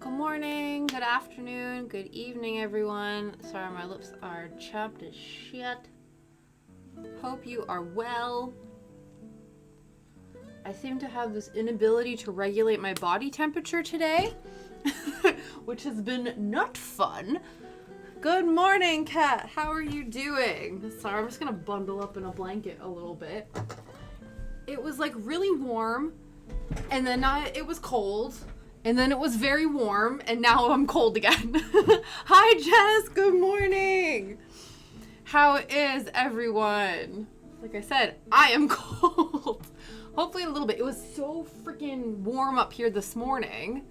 Good morning, good afternoon, good evening, everyone. Sorry, my lips are chapped as shit. Hope you are well. I seem to have this inability to regulate my body temperature today, which has been not fun. Good morning, Kat. How are you doing? Sorry, I'm just gonna bundle up in a blanket a little bit. It was like really warm, and then it was cold, And then it was very warm, and now I'm cold again. Hi, Jess. Good morning. How is everyone? Like I said, I am cold. Hopefully a little bit. It was so freaking warm up here this morning.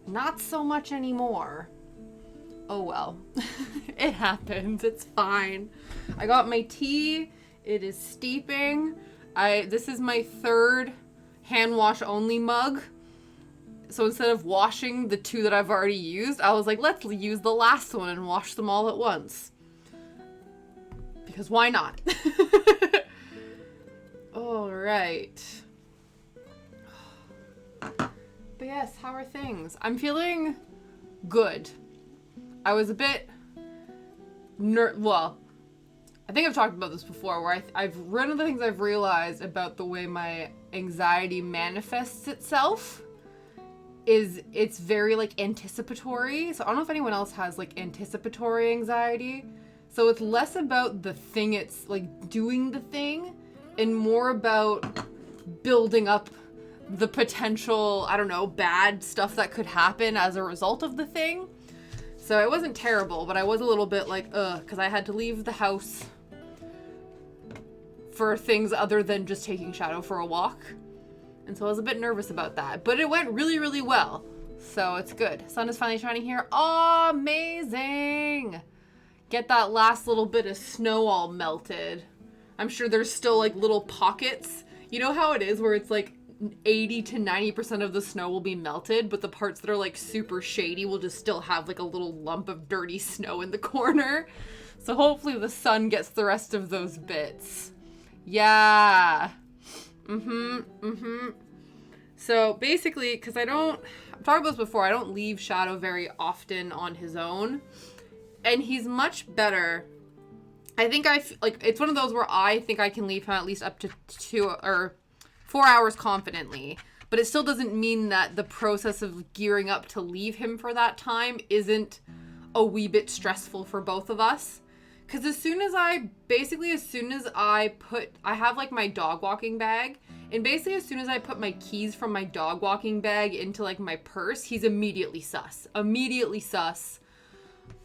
Not so much anymore. Oh well. It happens. It's fine. I got my tea. It is steeping. This is my third hand wash only mug. So instead of washing the two that I've already used, I was like, let's use the last one and wash them all at once. Because why not? All right. But yes, how are things? I'm feeling good. I was a bit well, I think I've talked about this before, where one of the things I've realized about the way my anxiety manifests itself is it's very like anticipatory. So I don't know if anyone else has like anticipatory anxiety. So it's less about the thing, it's like doing the thing, and more about building up the potential, I don't know, bad stuff that could happen as a result of the thing. So it wasn't terrible, but I was a little bit like, because I had to leave the house for things other than just taking Shadow for a walk. And so I was a bit nervous about that, but it went really, really well. So it's good. Sun is finally shining here. Oh, amazing. Get that last little bit of snow all melted. I'm sure there's still like little pockets. You know how it is where it's like 80 to 90% of the snow will be melted, but the parts that are like super shady will just still have like a little lump of dirty snow in the corner. So hopefully the sun gets the rest of those bits. Yeah. So basically, because I've talked about this before, I don't leave Shadow very often on his own. And he's much better. I think it's one of those where I think I can leave him at least up to 2 or 4 hours confidently. But it still doesn't mean that the process of gearing up to leave him for that time isn't a wee bit stressful for both of us. Because as soon as I have like my dog walking bag, and basically as soon as I put my keys from my dog walking bag into like my purse, he's immediately sus.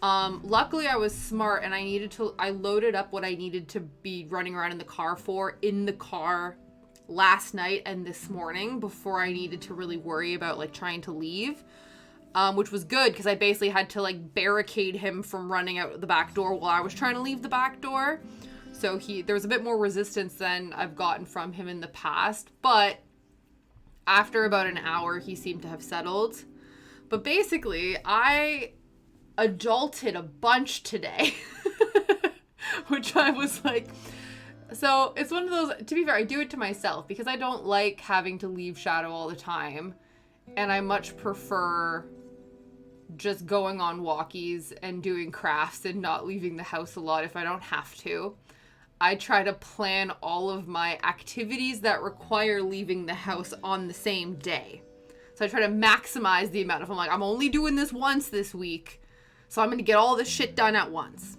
Luckily I was smart and I loaded up what I needed to be running around in the car in the car last night and this morning before I needed to really worry about like trying to leave. Which was good because I basically had to like barricade him from running out the back door while I was trying to leave the back door. So there was a bit more resistance than I've gotten from him in the past, but after about an hour, he seemed to have settled. But basically, I adulted a bunch today, which I was like, so it's one of those, to be fair, I do it to myself because I don't like having to leave Shadow all the time. And I much prefer just going on walkies and doing crafts and not leaving the house a lot if I don't have to. I try to plan all of my activities that require leaving the house on the same day. So I try to maximize the amount of, I'm like, I'm only doing this once this week, so I'm going to get all this shit done at once.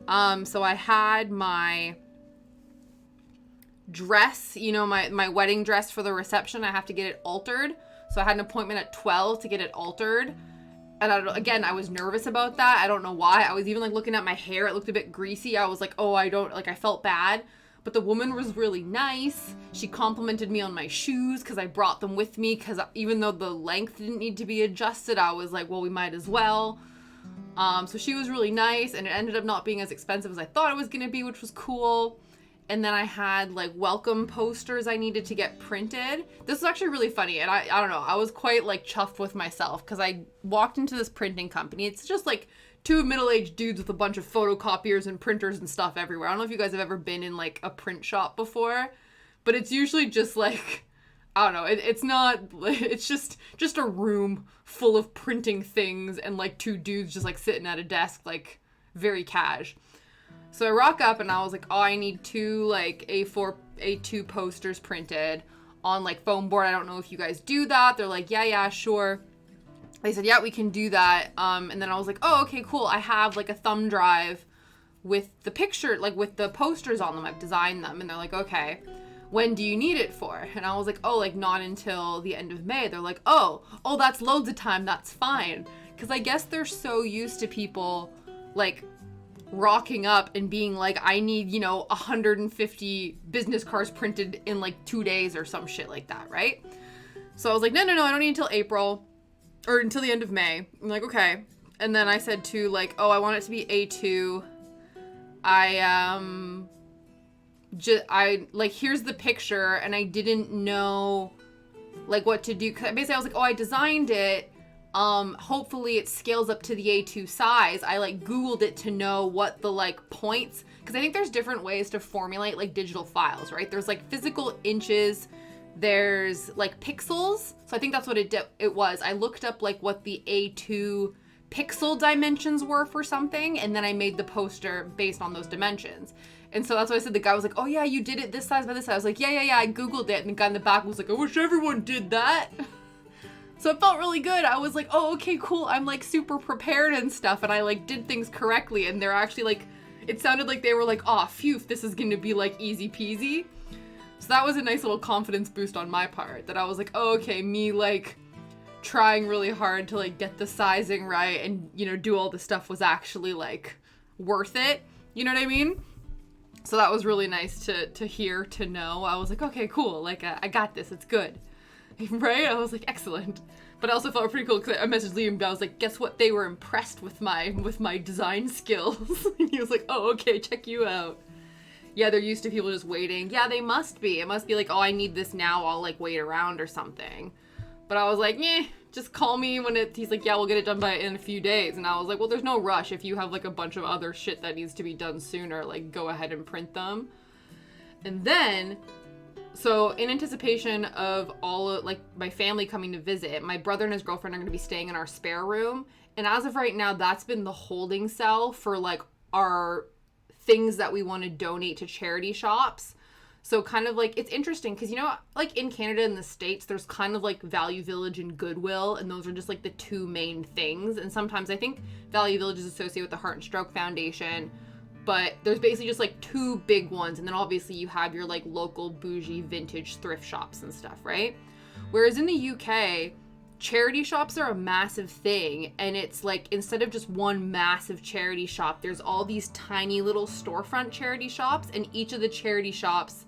So I had my dress, my wedding dress for the reception. I have to get it altered. So I had an appointment at 12 to get it altered. And I was nervous about that. I don't know why. I was even like looking at my hair. It looked a bit greasy. I was like, I felt bad. But the woman was really nice. She complimented me on my shoes because I brought them with me. Because even though the length didn't need to be adjusted, I was like, well, we might as well. So she was really nice. And it ended up not being as expensive as I thought it was going to be, which was cool. And then I had like welcome posters I needed to get printed. This was actually really funny. And I don't know, I was quite like chuffed with myself because I walked into this printing company. It's just like 2 middle-aged dudes with a bunch of photocopiers and printers and stuff everywhere. I don't know if you guys have ever been in like a print shop before, but it's usually just like, I don't know, it's just a room full of printing things and like 2 dudes just like sitting at a desk, like very cash. So I rock up and I was like, I need 2 like A4, A2 posters printed on like foam board. I don't know if you guys do that. They're like, yeah, sure. They said, yeah, we can do that. And then I was like, oh, okay, cool. I have like a thumb drive with the picture, like with the posters on them. I've designed them. And they're like, okay. when do you need it for? And I was like, oh, like not until the end of May. They're like, oh, that's loads of time. That's fine. Because I guess they're so used to people like rocking up and being like, I need, 150 business cards printed in like 2 days or some shit like that, right? So I was like, no, I don't need until April or until the end of May. I'm like, okay. And then I said to like, oh, I want it to be A2. I like, here's the picture, and I didn't know like what to do. Basically I was like, oh, I designed it. Hopefully it scales up to the A2 size. I like Googled it to know what the like points, because I think there's different ways to formulate like digital files, right? There's like physical inches, there's like pixels. So I think that's what it was. I looked up like what the A2 pixel dimensions were for something, and then I made the poster based on those dimensions. And so that's what I said. The guy was like, oh yeah, you did it this size by this size. I was like, yeah, I Googled it. And the guy in the back was like, I wish everyone did that. So it felt really good. I was like, oh, okay, cool. I'm like super prepared and stuff. And I like did things correctly. And they're actually like, it sounded like they were like, oh, phew, this is going to be like easy peasy. So that was a nice little confidence boost on my part, that I was like, oh, okay, me like trying really hard to like get the sizing right and, do all the stuff was actually like worth it. You know what I mean? So that was really nice to hear, to know. I was like, okay, cool. Like, I got this. It's good. Right? I was like, excellent. But I also felt pretty cool because I messaged Liam, but I was like, guess what? They were impressed with my design skills. And he was like, oh, okay, check you out. Yeah, they're used to people just waiting. Yeah, they must be. It must be like, oh, I need this now. I'll like wait around or something. But I was like, just call me when he's like, yeah, we'll get it done in a few days. And I was like, well, there's no rush. If you have like a bunch of other shit that needs to be done sooner, like go ahead and print them. And then, so in anticipation of all of like my family coming to visit, my brother and his girlfriend are going to be staying in our spare room. And as of right now, that's been the holding cell for like our things that we want to donate to charity shops. So kind of like, it's interesting because, like in Canada and the States, there's kind of like Value Village and Goodwill, and those are just like the two main things. And sometimes I think Value Village is associated with the Heart and Stroke Foundation, but there's basically just like two big ones. And then obviously you have your like local bougie vintage thrift shops and stuff, right? Whereas in the UK, charity shops are a massive thing, and it's like, instead of just one massive charity shop, there's all these tiny little storefront charity shops, and each of the charity shops,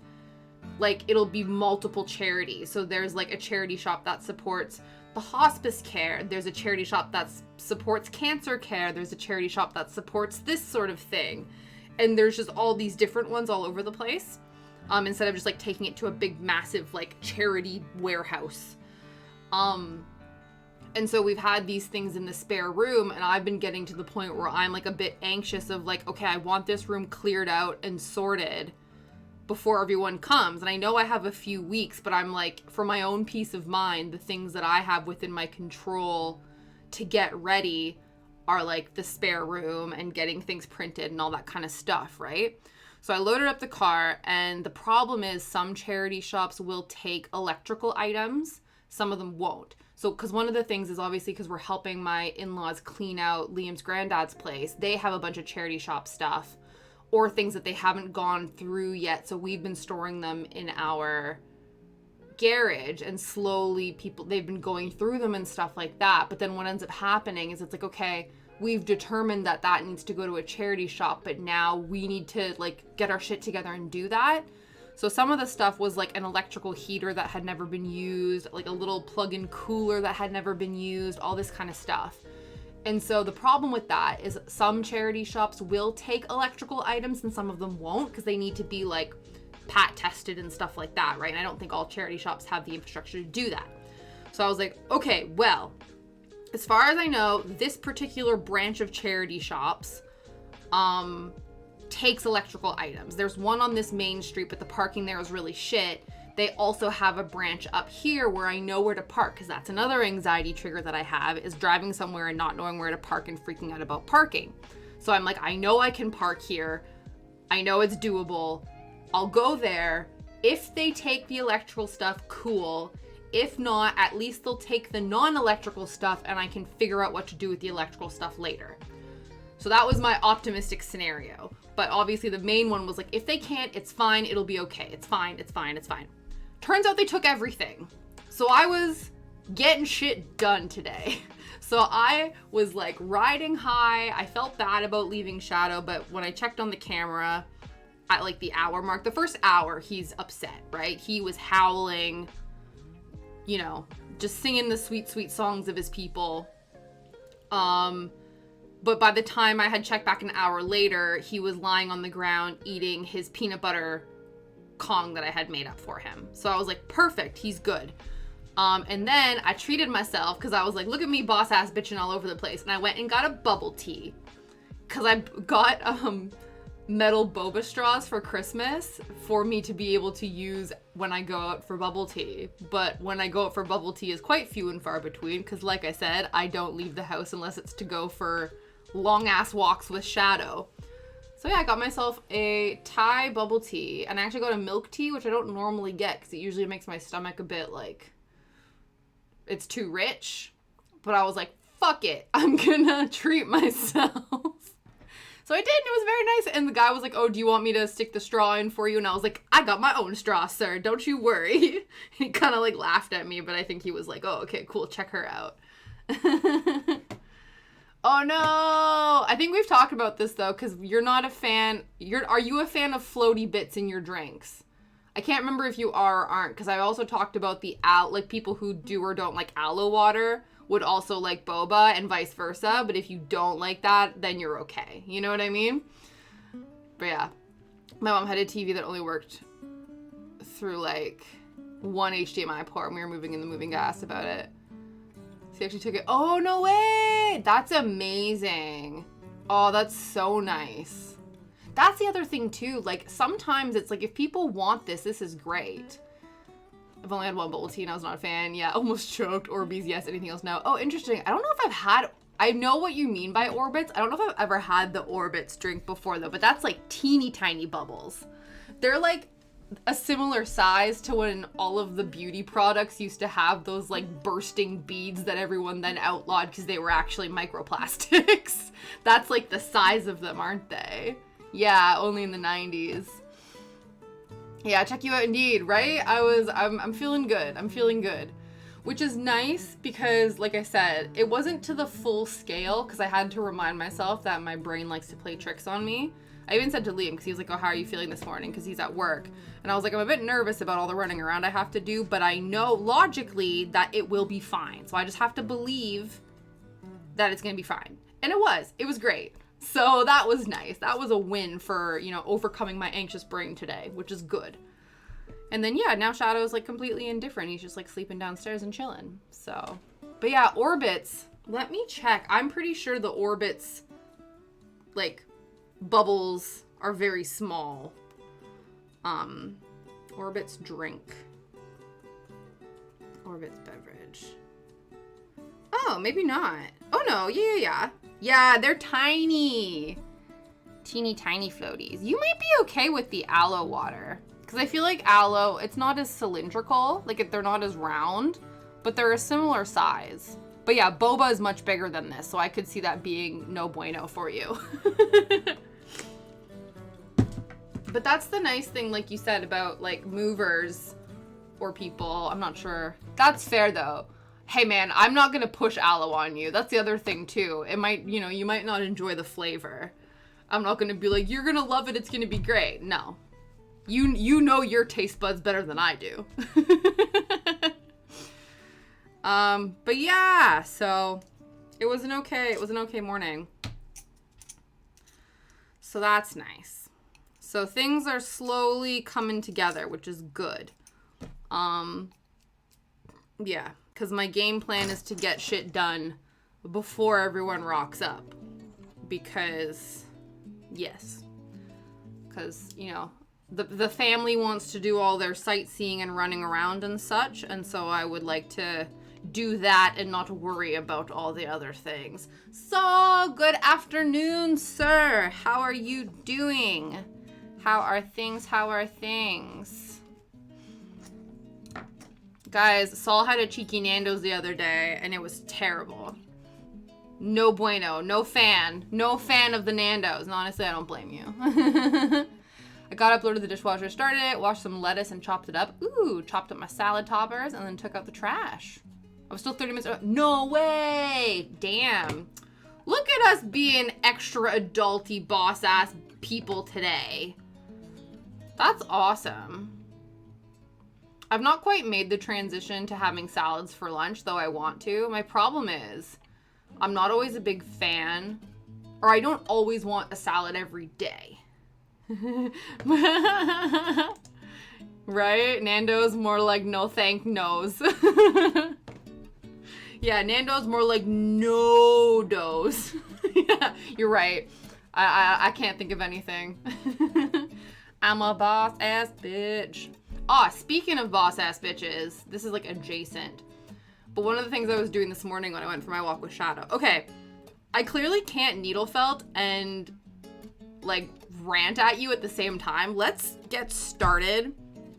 like, it'll be multiple charities. So there's like a charity shop that supports the hospice care, there's a charity shop that supports cancer care, there's a charity shop that supports this sort of thing, and there's just all these different ones all over the place, instead of just like taking it to a big massive like charity warehouse. And so we've had these things in the spare room, and I've been getting to the point where I'm like a bit anxious of like, okay, I want this room cleared out and sorted before everyone comes. And I know I have a few weeks, but I'm like, for my own peace of mind, the things that I have within my control to get ready are like the spare room and getting things printed and all that kind of stuff, right? So I loaded up the car, and the problem is some charity shops will take electrical items, some of them won't. So, because one of the things is obviously because we're helping my in-laws clean out Liam's granddad's place, they have a bunch of charity shop stuff or things that they haven't gone through yet. So we've been storing them in our garage, and slowly they've been going through them and stuff like that. But then what ends up happening is it's like, okay, we've determined that needs to go to a charity shop, but now we need to like get our shit together and do that. So some of the stuff was like an electrical heater that had never been used, like a little plug-in cooler that had never been used, all this kind of stuff. And so the problem with that is some charity shops will take electrical items and some of them won't, because they need to be like PAT tested and stuff like that, right? And I don't think all charity shops have the infrastructure to do that. So I was like, okay, well, as far as I know, this particular branch of charity shops, takes electrical items. There's one on this main street, but the parking there is really shit. They also have a branch up here where I know where to park, because that's another anxiety trigger that I have, is driving somewhere and not knowing where to park and freaking out about parking. So I'm like, I know I can park here. I know it's doable. I'll go there. If they take the electrical stuff, cool. If not, at least they'll take the non-electrical stuff and I can figure out what to do with the electrical stuff later. So that was my optimistic scenario. But obviously the main one was like, if they can't, it's fine. It'll be okay. It's fine. It's fine. It's fine. Turns out they took everything. So I was getting shit done today. So I was like riding high. I felt bad about leaving Shadow, but when I checked on the camera at like the hour mark, the first hour, he's upset, right? He was howling, you know, just singing the sweet, sweet songs of his people. But by the time I had checked back an hour later, he was lying on the ground eating his peanut butter Kong that I had made up for him. So I was like, perfect, he's good. And then I treated myself because I was like, look at me, boss ass bitching all over the place. And I went and got a bubble tea because I got metal boba straws for Christmas for me to be able to use when I go out for bubble tea. But when I go out for bubble tea is quite few and far between because, like I said, I don't leave the house unless it's to go for long ass walks with Shadow. So yeah, I got myself a Thai bubble tea, and I actually got a milk tea, which I don't normally get because it usually makes my stomach a bit like, it's too rich. But I was like, fuck it, I'm gonna treat myself. So I did, and it was very nice. And the guy was like, oh, do you want me to stick the straw in for you? And I was like, I got my own straw, sir. Don't you worry. He kind of like laughed at me, but I think he was like, oh, okay, cool. Check her out. Oh no. I think we've talked about this though, because you're not a fan. Are you a fan of floaty bits in your drinks? I can't remember if you are or aren't, because I also talked about like people who do or don't like aloe water would also like boba and vice versa. But if you don't like that, then you're okay. You know what I mean? But yeah, my mom had a TV that only worked through like one HDMI port when we were moving in the moving. I asked about it. So he actually took it. Oh, no way. That's amazing. Oh, that's so nice. That's the other thing too. Like sometimes it's like, if people want this is great. I've only had one bubble tea and I was not a fan. Yeah, almost choked. Orbeez, yes. Anything else? No. Oh, interesting. I don't know if I know what you mean by Orbits. I don't know if I've ever had the Orbits drink before though, but that's like teeny tiny bubbles. They're like a similar size to when all of the beauty products used to have those like bursting beads that everyone then outlawed because they were actually microplastics. That's like the size of them, aren't they? Yeah, only in the 90s. Yeah, check you out indeed, right? I'm feeling good. I'm feeling good. Which is nice because, like I said, it wasn't to the full scale because I had to remind myself that my brain likes to play tricks on me. I even said to Liam, because he was like, oh, how are you feeling this morning? Because he's at work. And I was like, I'm a bit nervous about all the running around I have to do, but I know logically that it will be fine. So I just have to believe that it's going to be fine. And it was. It was great. So that was nice. That was a win for, you know, overcoming my anxious brain today, which is good. And then, yeah, now Shadow's, like, completely indifferent. He's just, like, sleeping downstairs and chilling. So, but yeah, Orbits. Let me check. I'm pretty sure the Orbits, like, bubbles are very small. Orbits drink. Orbits beverage. Oh, maybe not. Oh, no. Yeah. Yeah, they're tiny. Teeny tiny floaties. You might be okay with the aloe water. Because I feel like aloe, it's not as cylindrical. Like, they're not as round. But they're a similar size. But yeah, boba is much bigger than this. So I could see that being no bueno for you. But that's the nice thing, like you said, about, like, movers or people. I'm not sure. That's fair, though. Hey, man, I'm not going to push aloe on you. That's the other thing, too. It might, you know, you might not enjoy the flavor. I'm not going to be like, you're going to love it. It's going to be great. No. You know your taste buds better than I do. But yeah, so it was an okay morning. So that's nice. So things are slowly coming together, which is good. Yeah, because my game plan is to get shit done before everyone rocks up. Because, yes. Because, you know, the family wants to do all their sightseeing and running around and such. And so I would like to do that and not worry about all the other things. So, good afternoon, sir. How are you doing? How are things? Guys, Saul had a cheeky Nando's the other day, and it was terrible. No bueno. No fan. No fan of the Nando's. And honestly, I don't blame you. I got up, loaded the dishwasher, started it, washed some lettuce and chopped it up. Ooh, chopped up my salad toppers and then took out the trash. I was still 30 minutes. No way. Damn. Look at us being extra adulty boss ass people today. That's awesome. I've not quite made the transition to having salads for lunch, though I want to. My problem is I'm not always a big fan, or I don't always want a salad every day. Right? Nando's more like no thank no's. Yeah, Nando's more like no dose. Yeah, you're right. I can't think of anything. I'm a boss ass bitch. Speaking of boss ass bitches, this is like adjacent. But one of the things I was doing this morning when I went for my walk with Shadow. Okay, I clearly can't needle felt and like rant at you at the same time. Let's get started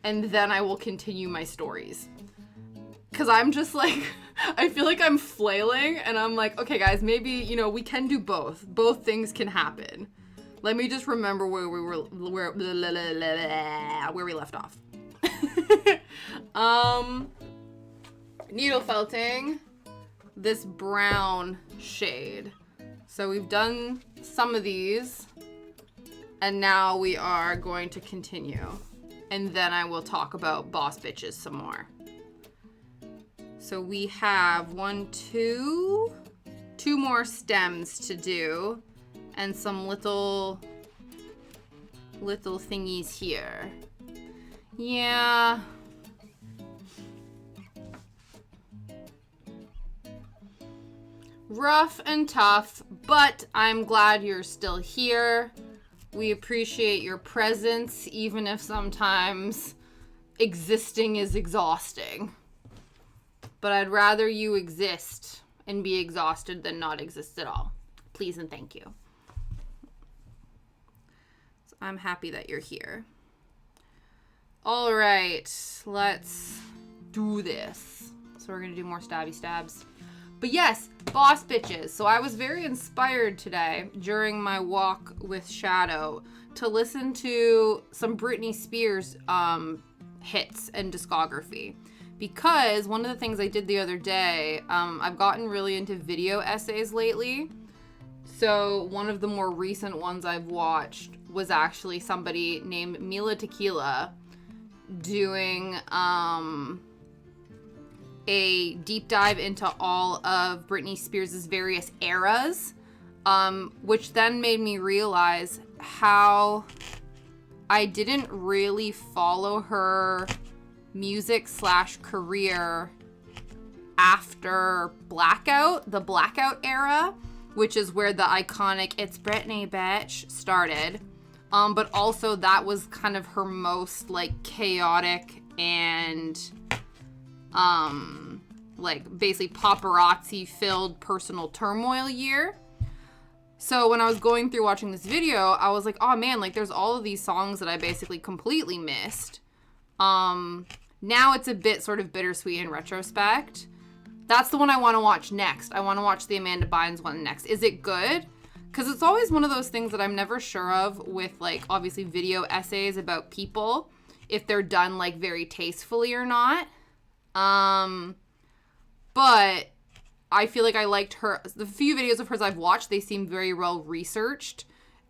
and then I will continue my stories. Cause I'm just like, I feel like I'm flailing and I'm like, okay guys, maybe, you know, we can do both. Both things can happen. Let me just remember where we left off. Needle felting this brown shade. So we've done some of these and now we are going to continue. And then I will talk about boss bitches some more. So we have two more stems to do and some little thingies here. Yeah. Rough and tough, but I'm glad you're still here. We appreciate your presence, even if sometimes existing is exhausting. But I'd rather you exist and be exhausted than not exist at all. Please and thank you. So I'm happy that you're here. All right, let's do this. So we're going to do more stabby stabs. But yes, boss bitches. So I was very inspired today during my walk with Shadow to listen to some Britney Spears hits and discography. Because one of the things I did the other day, I've gotten really into video essays lately. So one of the more recent ones I've watched was actually somebody named Mila Tequila doing a deep dive into all of Britney Spears' various eras, which then made me realize how I didn't really follow her music/career after Blackout, the Blackout era, which is where the iconic It's Britney Bitch started. But also that was kind of her most like chaotic and like basically paparazzi filled personal turmoil year. So when I was going through watching this video, I was like, oh man, like there's all of these songs that I basically completely missed. Now it's a bit sort of bittersweet in retrospect. That's the one I want to watch next. I want to watch the Amanda Bynes one next. Is it good? Because it's always one of those things that I'm never sure of with, like, obviously video essays about people, if they're done, like, very tastefully or not. But I feel like I liked her. The few videos of hers I've watched, they seem very well researched.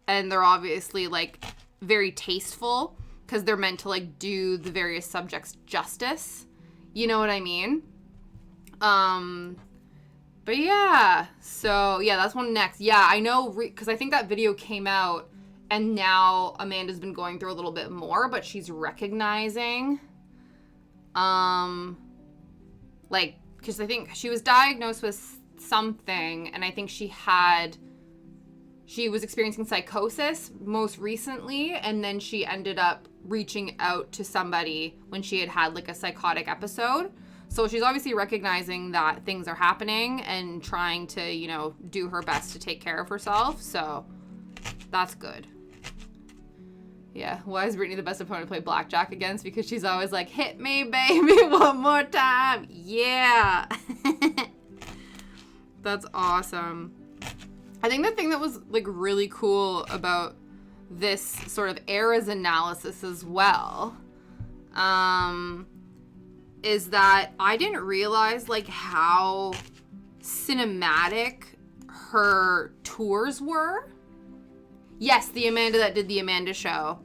And they're obviously, like, very tasteful. Because they're meant to, like, do the various subjects justice. You know what I mean? But yeah. So, yeah, that's one next. Yeah, I know, because I think that video came out, and now Amanda's been going through a little bit more, but she's recognizing, like, because I think she was diagnosed with something, and I think she was experiencing psychosis most recently, and then she ended up reaching out to somebody when she had like a psychotic episode. So she's obviously recognizing that things are happening and trying to, you know, do her best to take care of herself. So that's good. Yeah. Why is Britney the best opponent to play blackjack against? Because she's always like, hit me, baby, one more time. Yeah. That's awesome. I think the thing that was like really cool about this sort of eras analysis as well, is that I didn't realize like how cinematic her tours were. Yes, the Amanda that did the Amanda show.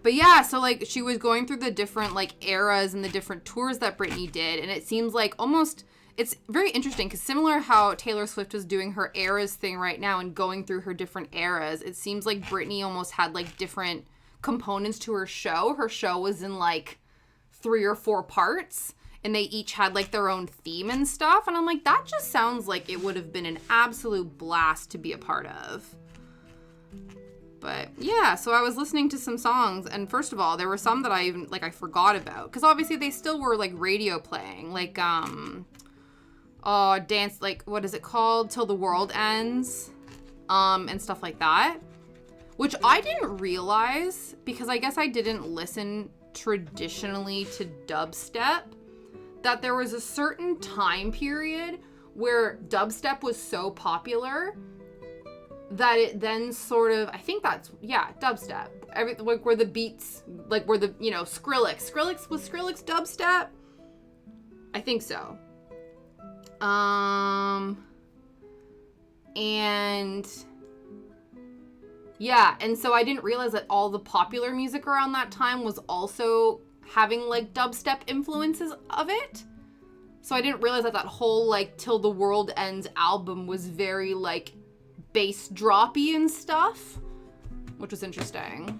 But yeah, so like she was going through the different like eras and the different tours that Britney did, and it seems like almost, it's very interesting because similar how Taylor Swift was doing her eras thing right now and going through her different eras, it seems like Britney almost had like different components to her show. Her show was in like 3 or 4 parts, and they each had like their own theme and stuff, and I'm like, that just sounds like it would have been an absolute blast to be a part of. But yeah, so I was listening to some songs, and first of all, there were some that I forgot about, because obviously they still were like radio playing, like dance, like what is it called, Till the World Ends, and stuff like that, which I didn't realize, because I guess I didn't listen traditionally to dubstep, that there was a certain time period where dubstep was so popular that it then sort of, I think that's, yeah, dubstep. Like where the beats, like where the, you know, Skrillex. Was Skrillex dubstep? I think so. And yeah, and so I didn't realize that all the popular music around that time was also having like dubstep influences of it. So I didn't realize that that whole like Till the World Ends album was very like bass droppy and stuff, which was interesting.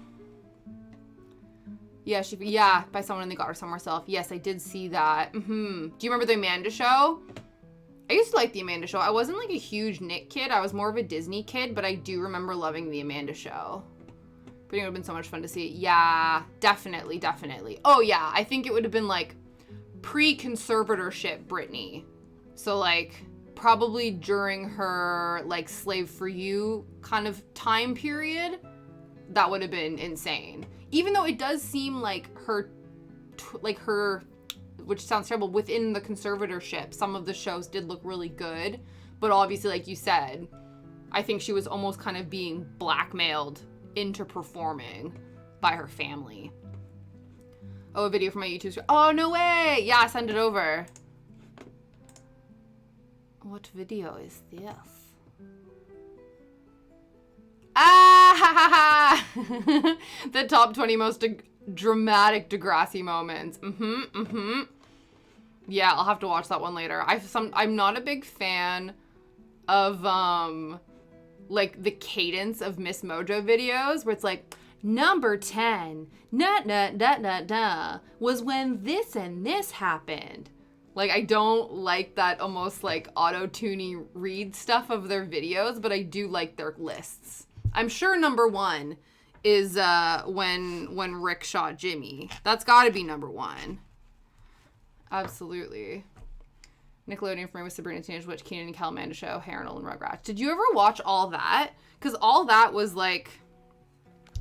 Yeah, by someone and they got her somewhere herself. Yes, I did see that. Do you remember the Amanda show? I used to like the Amanda show. I wasn't like a huge Nick kid. I was more of a Disney kid, but I do remember loving the Amanda show. But it would have been so much fun to see. Yeah, definitely. Oh yeah, I think it would have been like pre-conservatorship Britney. So like probably during her like Slave for You kind of time period, that would have been insane. Even though it does seem like her, which sounds terrible, within the conservatorship, some of the shows did look really good. But obviously, like you said, I think she was almost kind of being blackmailed into performing by her family. Oh, a video from my YouTube stream. Oh, no way! Yeah, send it over. What video is this? Ah! The top 20 most dramatic Degrassi moments. Yeah, I'll have to watch that one later. I'm not a big fan of like the cadence of Miss Mojo videos where it's like number 10 was when this and this happened. Like, I don't like that almost like auto-tuney read stuff of their videos, but I do like their lists. I'm sure number 1 is when Rick shot Jimmy. That's gotta be number 1. Absolutely. Nickelodeon for me was Sabrina Teenage Witch, Keenan and Kel, Amanda Show, Harold and Rugrats. Did you ever watch all that? Because all that was like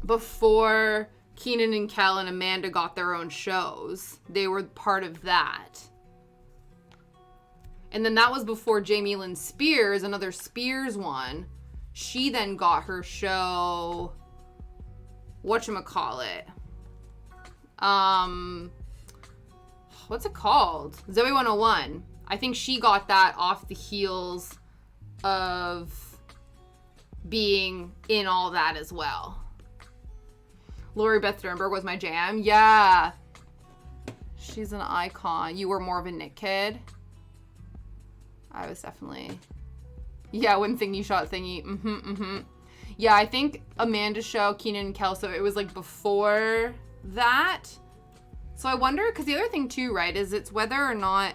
before Keenan and Kel and Amanda got their own shows. They were part of that. And then that was before Jamie Lynn Spears, another Spears one. She then got her show, whatchamacallit? What's it called? Zoe 101. I think she got that off the heels of being in all that as well. Lori Beth Sternberg was my jam. Yeah. She's an icon. You were more of a Nick kid. I was definitely... Yeah, when Thingy shot Thingy. Yeah, I think Amanda's show, Keenan and Kel, so it was like before that. So I wonder, because the other thing too, right, is it's whether or not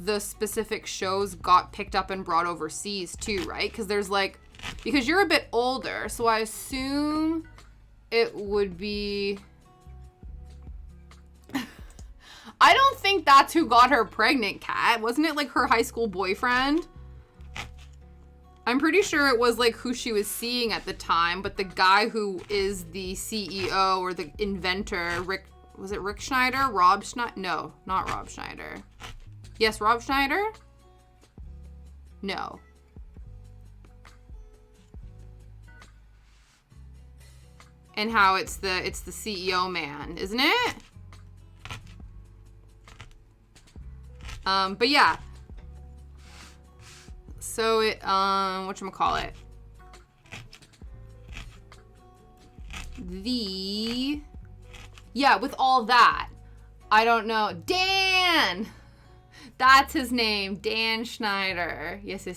the specific shows got picked up and brought overseas too, right? Because there's like, because you're a bit older, so I assume it would be... I don't think that's who got her pregnant, Kat. Wasn't it like her high school boyfriend? I'm pretty sure it was like who she was seeing at the time, but the guy who is the CEO or the inventor, Rick, Was it Rick Schneider? Rob Schneider? No, not Rob Schneider. Yes, Rob Schneider? No. And how it's the CEO man, isn't it? But yeah. So it, whatchamacallit? Yeah, with all that, I don't know. Dan! That's his name. Dan Schneider. Yes.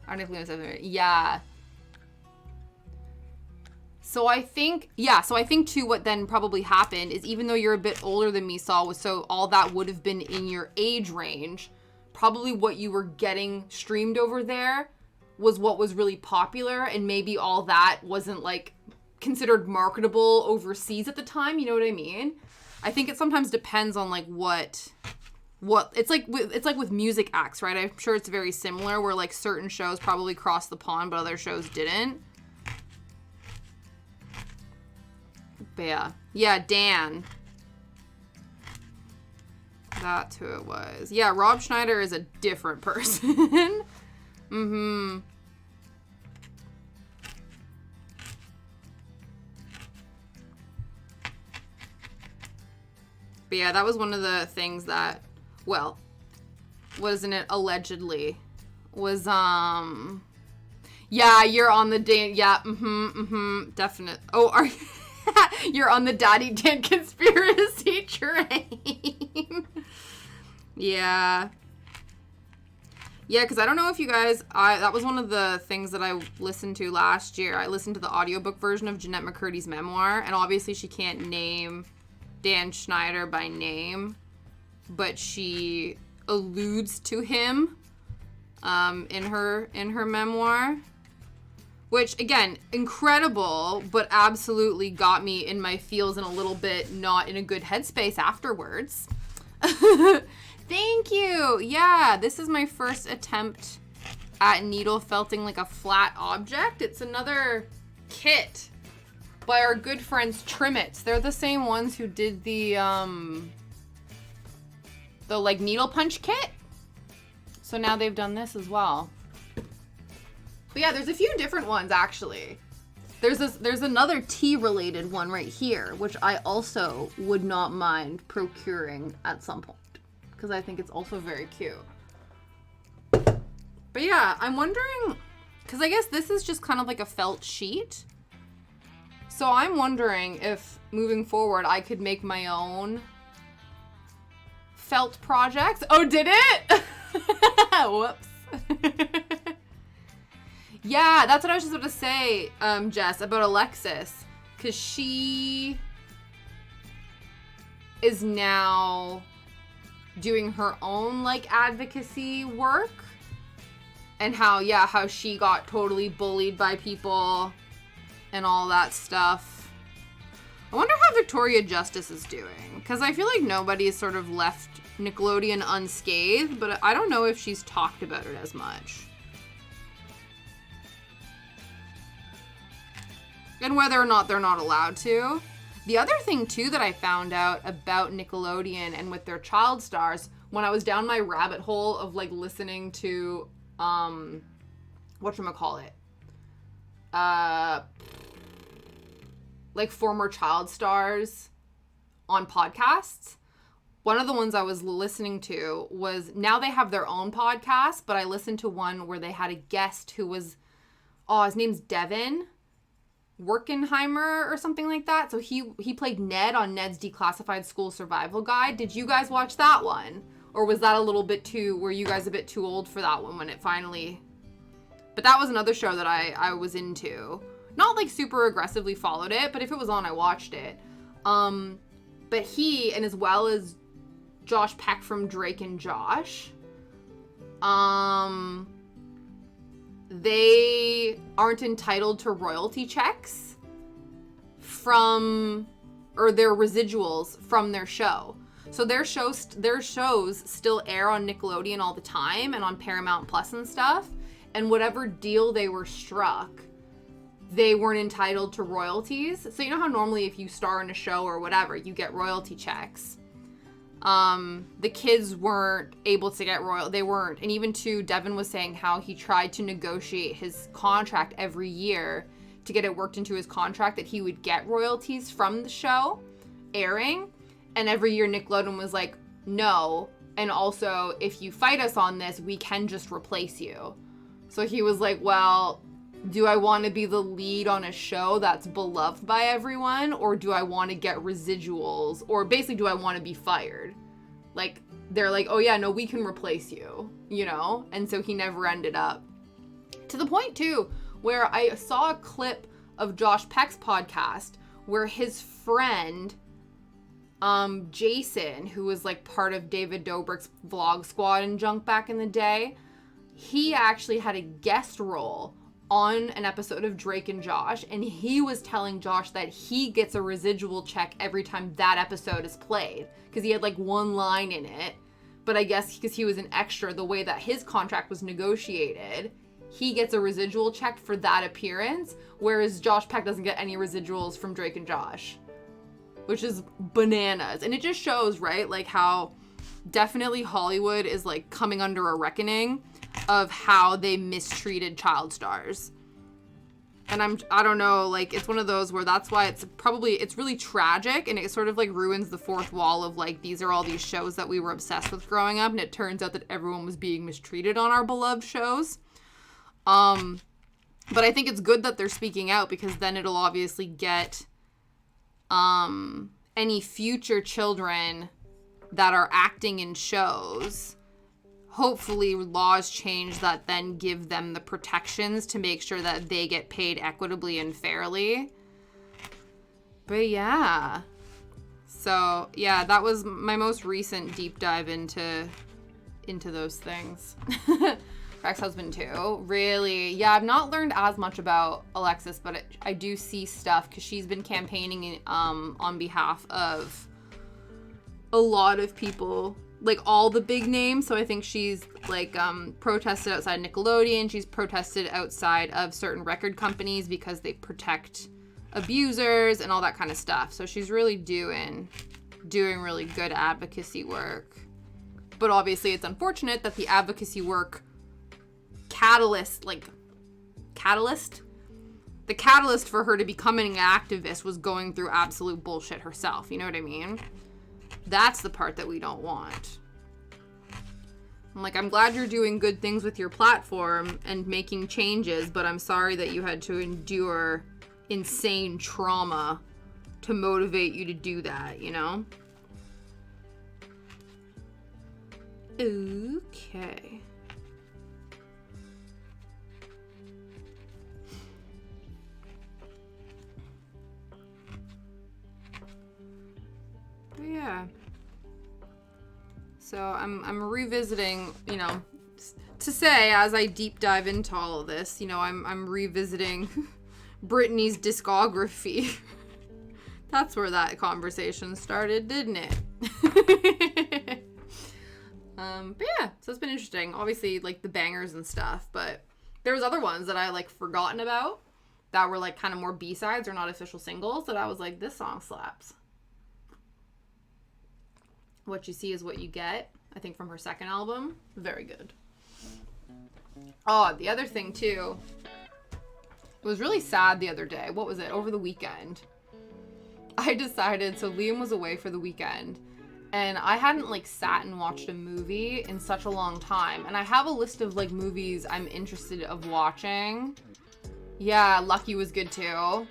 I don't know if it. Yeah. So I think too what then probably happened is, even though you're a bit older than me, Saul, so all that would have been in your age range, probably what you were getting streamed over there was what was really popular, and maybe all that wasn't like considered marketable overseas at the time, you know what I mean? I think it sometimes depends on like what it's like with music acts, right? I'm sure it's very similar where like certain shows probably crossed the pond but other shows didn't. But yeah, Dan. That's who it was. Yeah, Rob Schneider is a different person. Mm-hmm. But yeah, that was one of the things that, well, wasn't it allegedly, was, yeah, you're on the Dan, yeah, definite. Oh, are you, you're on the Daddy Dan conspiracy train. Yeah. Yeah, because I don't know if you guys, that was one of the things that I listened to last year. I listened to the audiobook version of Jeanette McCurdy's memoir, and obviously she can't name Dan Schneider by name, but she alludes to him in her memoir, which again, incredible, but absolutely got me in my feels and a little bit not in a good headspace afterwards. Thank you. Yeah, this is my first attempt at needle felting like a flat object. It's another kit by our good friends Timits. They're the same ones who did the like needle punch kit. So now they've done this as well. But yeah, there's a few different ones actually. There's another tea related one right here, which I also would not mind procuring at some point, because I think it's also very cute. But yeah, I'm wondering, because I guess this is just kind of like a felt sheet. So I'm wondering if, moving forward, I could make my own felt projects. Oh, did it? Whoops. Yeah, that's what I was just about to say, Jess, about Alexis. Because she is now doing her own, like, advocacy work. And how she got totally bullied by people and all that stuff. I wonder how Victoria Justice is doing, because I feel like nobody's sort of left Nickelodeon unscathed, but I don't know if she's talked about it as much. And whether or not they're not allowed to. The other thing, too, that I found out about Nickelodeon and with their child stars, when I was down my rabbit hole of, like, listening to, whatchamacallit? Like former child stars on podcasts. One of the ones I was listening to was, now they have their own podcast, but I listened to one where they had a guest who was, his name's Devin Werkenheimer or something like that. So he played Ned on Ned's Declassified School Survival Guide. Did you guys watch that one? Or was that a little bit were you guys a bit too old for that one when it finally... But that was another show that I was into. Not like super aggressively followed it, but if it was on, I watched it. But he, and as well as Josh Peck from Drake and Josh, they aren't entitled to royalty checks from, or their residuals from their show. So their shows still air on Nickelodeon all the time and on Paramount Plus and stuff. And whatever deal they were struck, they weren't entitled to royalties. So you know how normally if you star in a show or whatever, you get royalty checks. The kids weren't able to get they weren't. And even too, Devin was saying how he tried to negotiate his contract every year to get it worked into his contract that he would get royalties from the show airing. And every year Nickelodeon was like, no. And also, if you fight us on this, we can just replace you. So he was like, well, do I want to be the lead on a show that's beloved by everyone? Or do I want to get residuals? Or basically, do I want to be fired? Like, they're like, oh yeah, no, we can replace you, you know? And so he never ended up. To the point, too, where I saw a clip of Josh Peck's podcast where his friend, Jason, who was like part of David Dobrik's Vlog Squad and junk back in the day, he actually had a guest role on an episode of Drake and Josh, and he was telling Josh that he gets a residual check every time that episode is played, because he had like one line in it. But I guess because he was an extra, the way that his contract was negotiated, he gets a residual check for that appearance, whereas Josh Peck doesn't get any residuals from Drake and Josh, which is bananas. And it just shows, right, like how definitely Hollywood is like coming under a reckoning of how they mistreated child stars. And I don't know, like, it's one of those where that's why it's really tragic, and it sort of like ruins the fourth wall of like, these are all these shows that we were obsessed with growing up, and it turns out that everyone was being mistreated on our beloved shows. But I think it's good that they're speaking out, because then it'll obviously get any future children that are acting in shows, hopefully laws change that then give them the protections to make sure that they get paid equitably and fairly. But yeah. So yeah, that was my most recent deep dive into those things. Her ex-husband too. Really, yeah, I've not learned as much about Alexis, but I do see stuff because she's been campaigning on behalf of a lot of people, like all the big names. So I think she's like protested outside Nickelodeon. She's protested outside of certain record companies because they protect abusers and all that kind of stuff. So she's really doing really good advocacy work. But obviously it's unfortunate that the advocacy work the catalyst for her to becoming an activist was going through absolute bullshit herself. You know what I mean? That's the part that we don't want. I'm like, I'm glad you're doing good things with your platform and making changes, but I'm sorry that you had to endure insane trauma to motivate you to do that, you know? Okay. But yeah. So I'm revisiting, you know, to say as I deep dive into all of this, you know, I'm revisiting Britney's discography. That's where that conversation started, didn't it? But yeah, so it's been interesting. Obviously, like the bangers and stuff, but there was other ones that I like forgotten about that were like kind of more B-sides or not official singles that I was like, this song slaps. What You See Is What You Get, I think from her second album. Very good. Oh, the other thing too, it was really sad the other day. What was it? Over the weekend. I decided, so Liam was away for the weekend, and I hadn't like sat and watched a movie in such a long time. And I have a list of like movies I'm interested of watching. Yeah, Lucky was good too.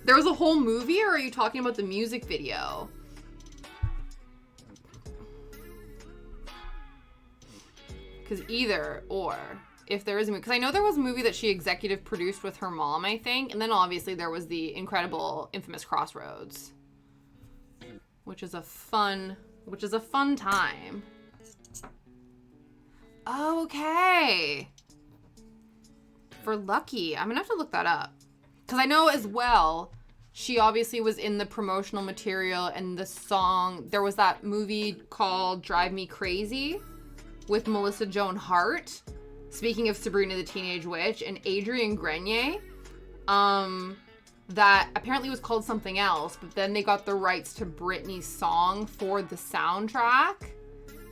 There was a whole movie, or are you talking about the music video? Because either or, if there is a movie. Because I know there was a movie that she executive produced with her mom, I think. And then obviously there was the incredible, infamous Crossroads. Which is a fun time. Okay. For Lucky. I'm going to have to look that up. Because I know as well, she obviously was in the promotional material and the song. There was that movie called Drive Me Crazy with Melissa Joan Hart, speaking of Sabrina the Teenage Witch, and Adrian Grenier that apparently was called something else, but then they got the rights to Britney's song for the soundtrack.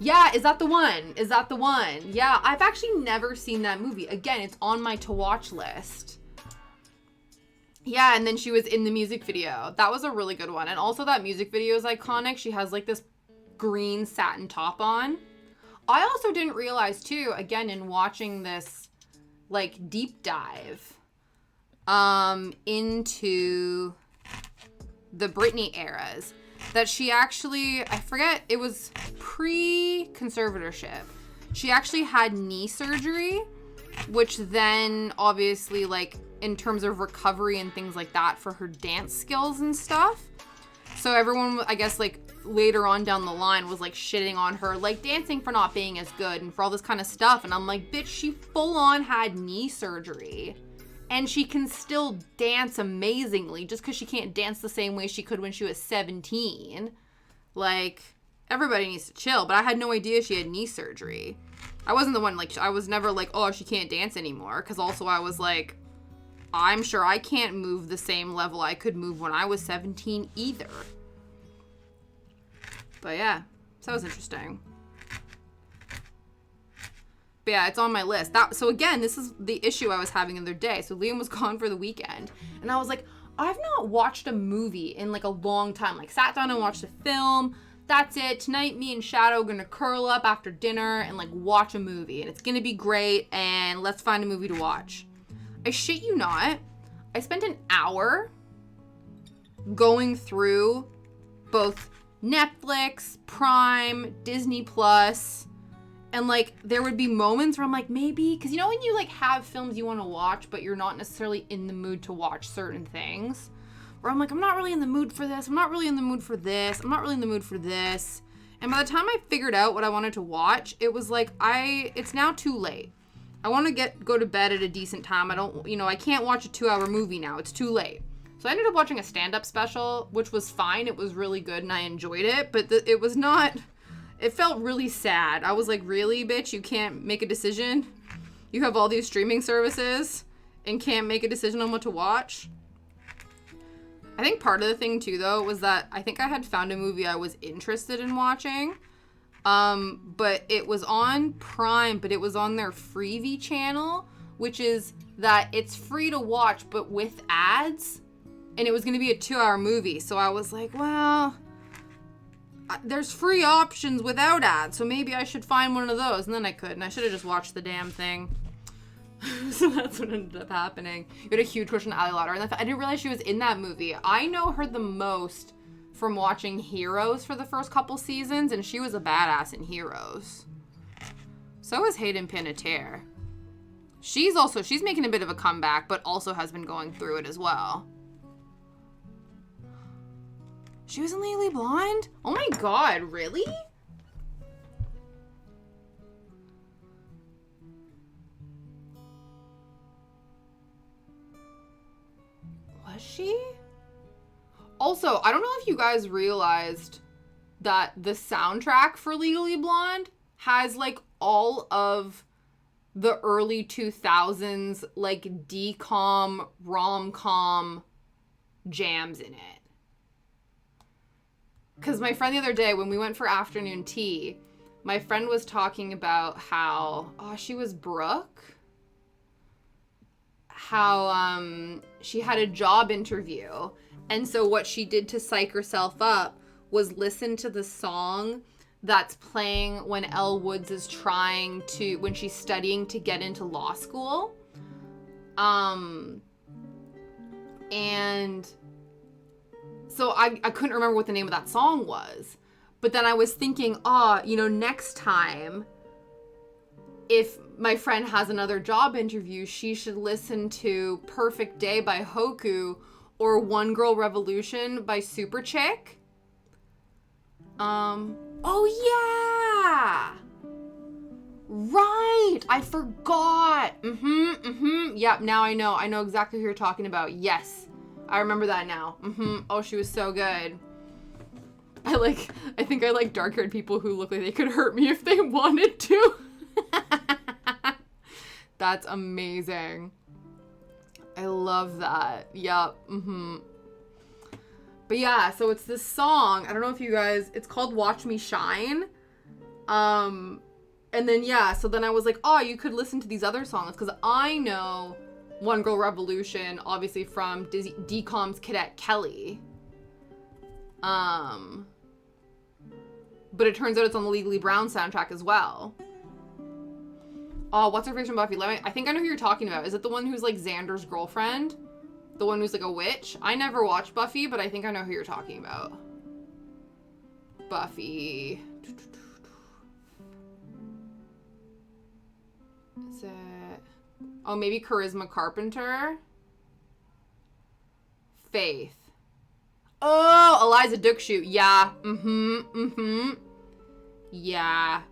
Yeah, is that the one? Is that the one? Yeah, I've actually never seen that movie. Again, it's on my to-watch list. Yeah, and then she was in the music video. That was a really good one. And also that music video is iconic. She has like this green satin top on. I also didn't realize too, again, in watching this like deep dive into the Britney eras, that she actually, I forget, it was pre-conservatorship. She actually had knee surgery, which then obviously like in terms of recovery and things like that for her dance skills and stuff. So everyone, I guess, like later on down the line was like shitting on her, like dancing for not being as good and for all this kind of stuff. And I'm like, bitch, she full on had knee surgery and she can still dance amazingly just because she can't dance the same way she could when she was 17. Like, everybody needs to chill, but I had no idea she had knee surgery. I wasn't the one, like, I was never like, oh, she can't dance anymore. Because also I was like, I'm sure I can't move the same level I could move when I was 17 either. But yeah, so that was interesting. But yeah, it's on my list. So again, this is the issue I was having the other day. So Liam was gone for the weekend. And I was like, I've not watched a movie in like a long time. Like sat down and watched a film. That's it. Tonight, me and Shadow are going to curl up after dinner and like watch a movie. And it's going to be great. And let's find a movie to watch. I shit you not. I spent an hour going through both Netflix, Prime, Disney Plus, and like there would be moments where I'm like, maybe, because you know when you like have films you want to watch but you're not necessarily in the mood to watch certain things, where I'm like, I'm not really in the mood for this, I'm not really in the mood for this, I'm not really in the mood for this. And by the time I figured out what I wanted to watch, it was like, it's now too late. I want to go to bed at a decent time. I can't watch a 2-hour movie now. It's too late. So I ended up watching a stand-up special, which was fine. It was really good and I enjoyed it, but it was not, it felt really sad. I was like, really, bitch? You can't make a decision? You have all these streaming services and can't make a decision on what to watch? I think part of the thing too, though, was that I think I had found a movie I was interested in watching. But it was on Prime, but it was on their Freevee channel, which is that it's free to watch, but with ads. And it was going to be a 2-hour movie. So I was like, well, there's free options without ads, so maybe I should find one of those. And then I couldn't. I should have just watched the damn thing. So that's what ended up happening. You had a huge crush on Ali Lauder. And I didn't realize she was in that movie. I know her the most from watching Heroes for the first couple seasons, and she was a badass in Heroes. So is Hayden Panettiere. She's making a bit of a comeback, but also has been going through it as well. She was in Legally Blonde? Oh my god, really? Was she? Also, I don't know if you guys realized that the soundtrack for Legally Blonde has like all of the early 2000s like decom, rom-com jams in it. Because my friend the other day, when we went for afternoon tea, my friend was talking about how, she was Brooke. How she had a job interview. And so what she did to psych herself up was listen to the song that's playing when Elle Woods is when she's studying to get into law school. And so I couldn't remember what the name of that song was. But then I was thinking, next time, if my friend has another job interview, she should listen to Perfect Day by Hoku or One Girl Revolution by Super Chick. Yeah! Right! I forgot! Yep, now I know. I know exactly who you're talking about. Yes. I remember that now. Oh, she was so good. I think I like dark-haired people who look like they could hurt me if they wanted to. That's amazing. I love that. Yup. But yeah, so it's this song. I don't know if you guys, it's called Watch Me Shine. And then, yeah, so then I was like, oh, you could listen to these other songs. Because I know One Girl Revolution, obviously from DCOM's Cadet Kelly. But it turns out it's on the Legally Brown soundtrack as well. Oh, what's her face from Buffy? I think I know who you're talking about. Is it the one who's like Xander's girlfriend? The one who's like a witch? I never watched Buffy, but I think I know who you're talking about. Buffy. Is it... Oh, maybe Charisma Carpenter? Faith. Oh, Eliza Dushku. Yeah. Yeah.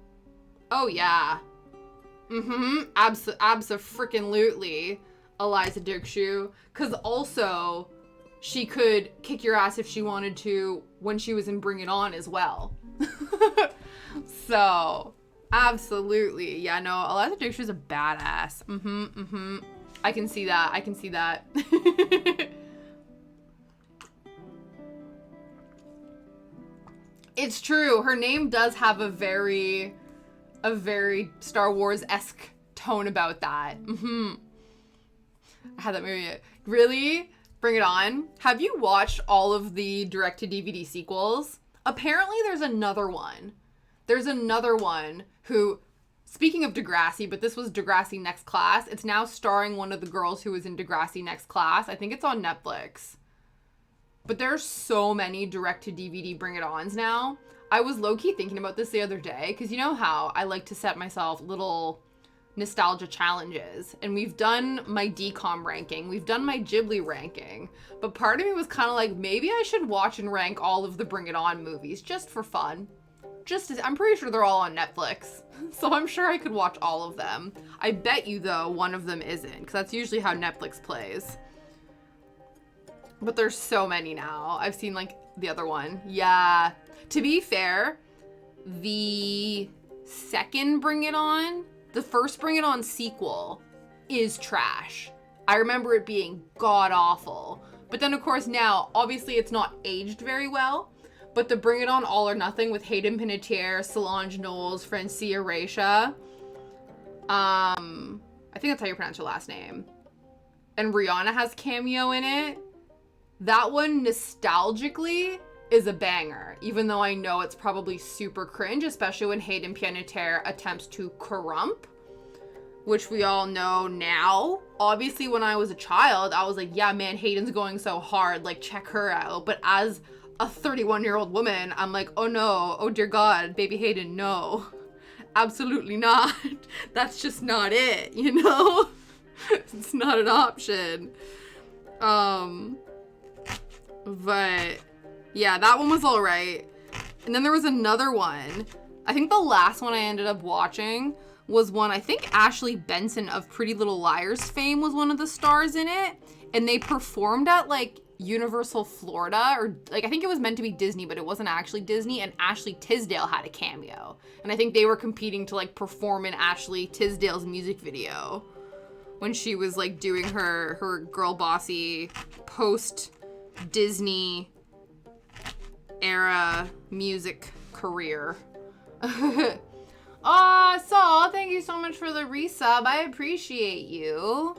Oh, yeah. Abso-freaking-lutely. Eliza Dushku. Because also, she could kick your ass if she wanted to when she was in Bring It On as well. So, absolutely. Yeah, no, Eliza Dushku's a badass. I can see that. It's true. Her name does have a very Star Wars-esque tone about that. I had that movie. Really? Bring It On. Have you watched all of the direct-to-DVD sequels? Apparently there's another one. There's another one who, speaking of Degrassi, but this was Degrassi Next Class. It's now starring one of the girls who was in Degrassi Next Class. I think it's on Netflix. But there's so many direct-to-DVD Bring It Ons now. I was low-key thinking about this the other day, because you know how I like to set myself little nostalgia challenges. And we've done my DCOM ranking. We've done my Ghibli ranking. But part of me was kind of like, maybe I should watch and rank all of the Bring It On movies, just for fun. I'm pretty sure they're all on Netflix. So I'm sure I could watch all of them. I bet you, though, one of them isn't, because that's usually how Netflix plays. But there's so many now. I've seen, like, the other one. Yeah. To be fair, the second Bring It On, the first Bring It On sequel is trash. I remember it being god-awful. But then, of course, now, obviously it's not aged very well. But the Bring It On All or Nothing with Hayden Panettiere, Solange Knowles, Francia Raisha. I think that's how you pronounce her last name. And Rihanna has cameo in it. That one, nostalgically, is a banger, even though I know it's probably super cringe, especially when Hayden Panettiere attempts to Karump, which we all know now. Obviously, when I was a child, I was like, yeah, man, Hayden's going so hard, like, check her out. But as a 31-year-old woman, I'm like, oh no, oh dear God, baby Hayden, no. Absolutely not. That's just not it, you know? It's not an option. But yeah, that one was all right. And then there was another one. I think the last one I ended up watching was one, I think Ashley Benson of Pretty Little Liars fame was one of the stars in it. And they performed at like Universal Florida, or like, I think it was meant to be Disney, but it wasn't actually Disney. And Ashley Tisdale had a cameo. And I think they were competing to like perform in Ashley Tisdale's music video when she was like doing her girl bossy post Disney era music career. Oh, Saul, thank you so much for the resub. I appreciate you.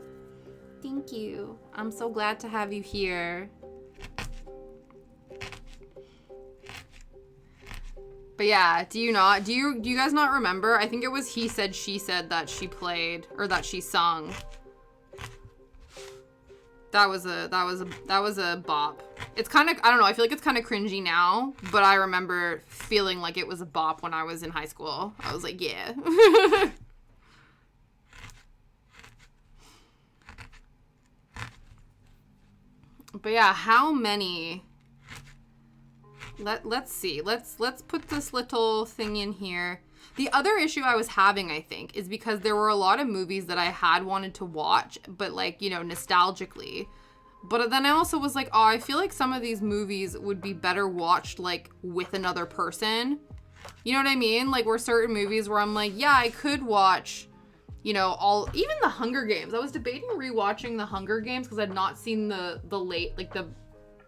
Thank you. I'm so glad to have you here. But yeah, do you guys not remember? I think it was He Said, She Said that she played, or that she sung. That was a bop. It's kind of, I don't know, I feel like it's kind of cringy now, but I remember feeling like it was a bop when I was in high school. I was like, yeah. But yeah, how many? Let's see. Let's put this little thing in here. The other issue I was having, I think, is because there were a lot of movies that I had wanted to watch, but like, you know, nostalgically. But then I also was like, oh, I feel like some of these movies would be better watched like with another person. You know what I mean? Like, were certain movies where I'm like, yeah, I could watch, you know, even the Hunger Games. I was debating rewatching the Hunger Games because I'd not seen the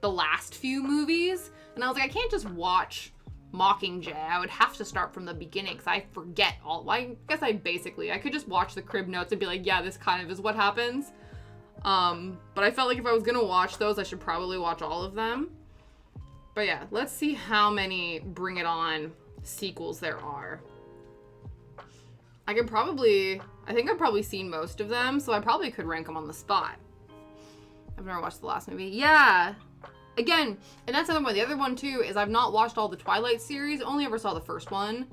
last few movies. And I was like, I can't just watch Mockingjay. I would have to start from the beginning because I forget I guess I could just watch the crib notes and be like, yeah, this kind of is what happens. But I felt like if I was gonna watch those, I should probably watch all of them. But yeah, let's see how many Bring It On sequels there are. I think I've probably seen most of them, so I probably could rank them on the spot. I've never watched the last movie. Yeah. Again, and that's another one. The other one, too, is I've not watched all the Twilight series. Only ever saw the first one.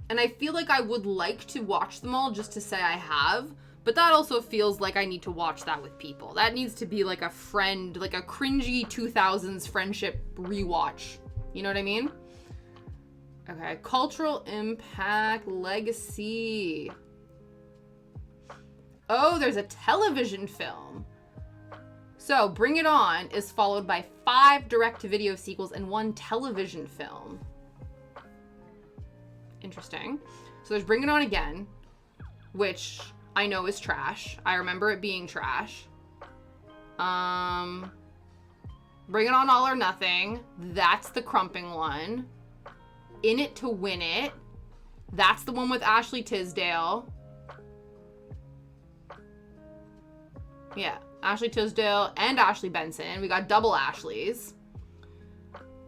And I feel like I would like to watch them all just to say I have. But that also feels like I need to watch that with people. That needs to be like a friend, like a cringy 2000s friendship rewatch. You know what I mean? Okay, cultural impact, legacy. Oh, there's a television film. So, Bring It On is followed by 5 direct-to-video sequels and 1 television film. Interesting. So there's Bring It On Again, which I know is trash. I remember it being trash. Bring It On All or Nothing. That's the crumping one. In It to Win It. That's the one with Ashley Tisdale. Yeah, Ashley Tisdale and Ashley Benson. We got double Ashleys.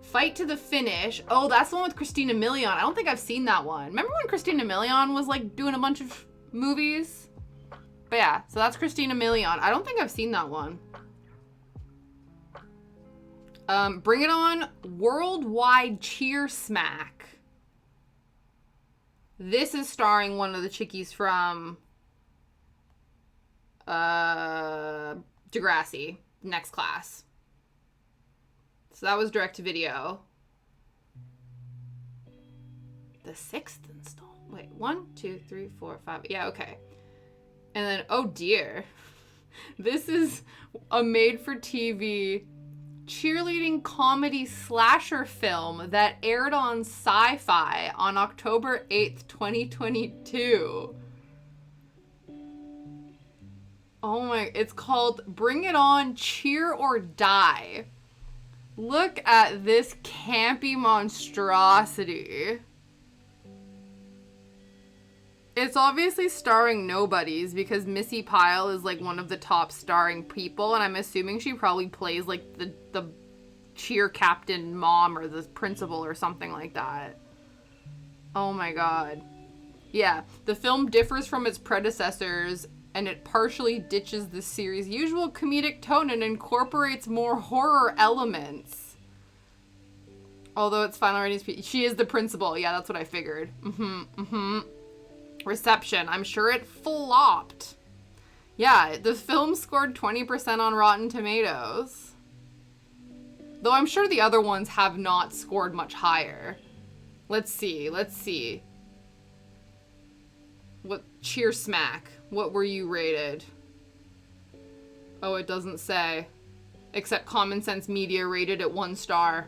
Fight to the Finish. Oh, that's the one with Christina Milian. I don't think I've seen that one. Remember when Christina Milian was like doing a bunch of movies? But yeah, so that's Christina Milian. I don't think I've seen that one. Bring It On Worldwide Cheer Smack. This is starring one of the chickies from Degrassi, Next Class. So that was direct to video. The 6th installment. Wait, 1, 2, 3, 4, 5. Yeah, okay. And then, oh dear. This is a made-for-TV cheerleading comedy slasher film that aired on Sci-Fi on October 8th, 2022. Oh my, it's called Bring It On, Cheer or Die. Look at this campy monstrosity. It's obviously starring nobodies because Missy Pyle is like one of the top starring people, and I'm assuming she probably plays like the cheer captain mom or the principal or something like that. Oh my god. Yeah, the film differs from its predecessors, and it partially ditches the series' usual comedic tone and incorporates more horror elements. Although its final rating, she is the principal. Yeah, that's what I figured. Reception. I'm sure it flopped. Yeah, the film scored 20% on Rotten Tomatoes. Though I'm sure the other ones have not scored much higher. Let's see. What Cheer Smack? What were you rated? Oh, it doesn't say. Except Common Sense Media rated it 1 star.